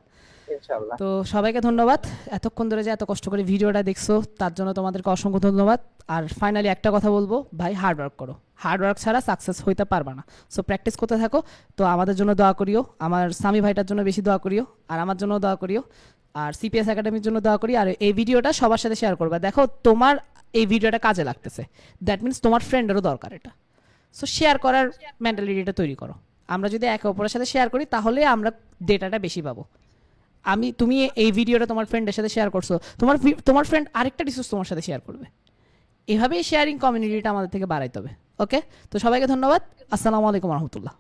ইনশাল্লাহ। তো সবাইকে ধন্যবাদ এতক্ষণ ধরে যে এত কষ্ট করে ভিডিওটা দেখছো, তার জন্য তোমাদেরকে অসংখ্য ধন্যবাদ। আর ফাইনালি একটা কথা বলবো, ভাই হার্ড ওয়ার্ক করো, হার্ড ওয়ার্ক ছাড়া সাকসেস হইতে পারবা না। সো প্র্যাকটিস করতে থাকো। তো আমাদের জন্য দোয়া করিও, আমার স্বামী ভাইটার জন্য বেশি দোয়া করিও, আর আমার জন্য দোয়া করিও, আর সিপিএস একাডেমির জন্য দোয়া করি। আর এই ভিডিওটা সবার সাথে শেয়ার করবে, দেখো তোমার এই ভিডিওটা কাজে লাগতেছে, দ্যাট মিনস তোমার ফ্রেন্ডেরও দরকার এটা। সো শেয়ার করার মেন্টালিটিটা তৈরি করো। আমরা যদি একে অপরের সাথে শেয়ার করি তাহলে আমরা ডেটাটা বেশি পাবো। তুমি এই ভিডিওটা তোমার ফ্রেন্ডের সাথে শেয়ার করছো, তোমার ফ্রেন্ড আরেকটা রিসোর্স তোমার সাথে শেয়ার করবে। এভাবেই শেয়ারিং কমিউনিটিটা আমাদের থেকে বাড়াইতে হবে। ওকে, তো সবাইকে ধন্যবাদ। আসসালামু আলাইকুম রহমতুল্লাহ।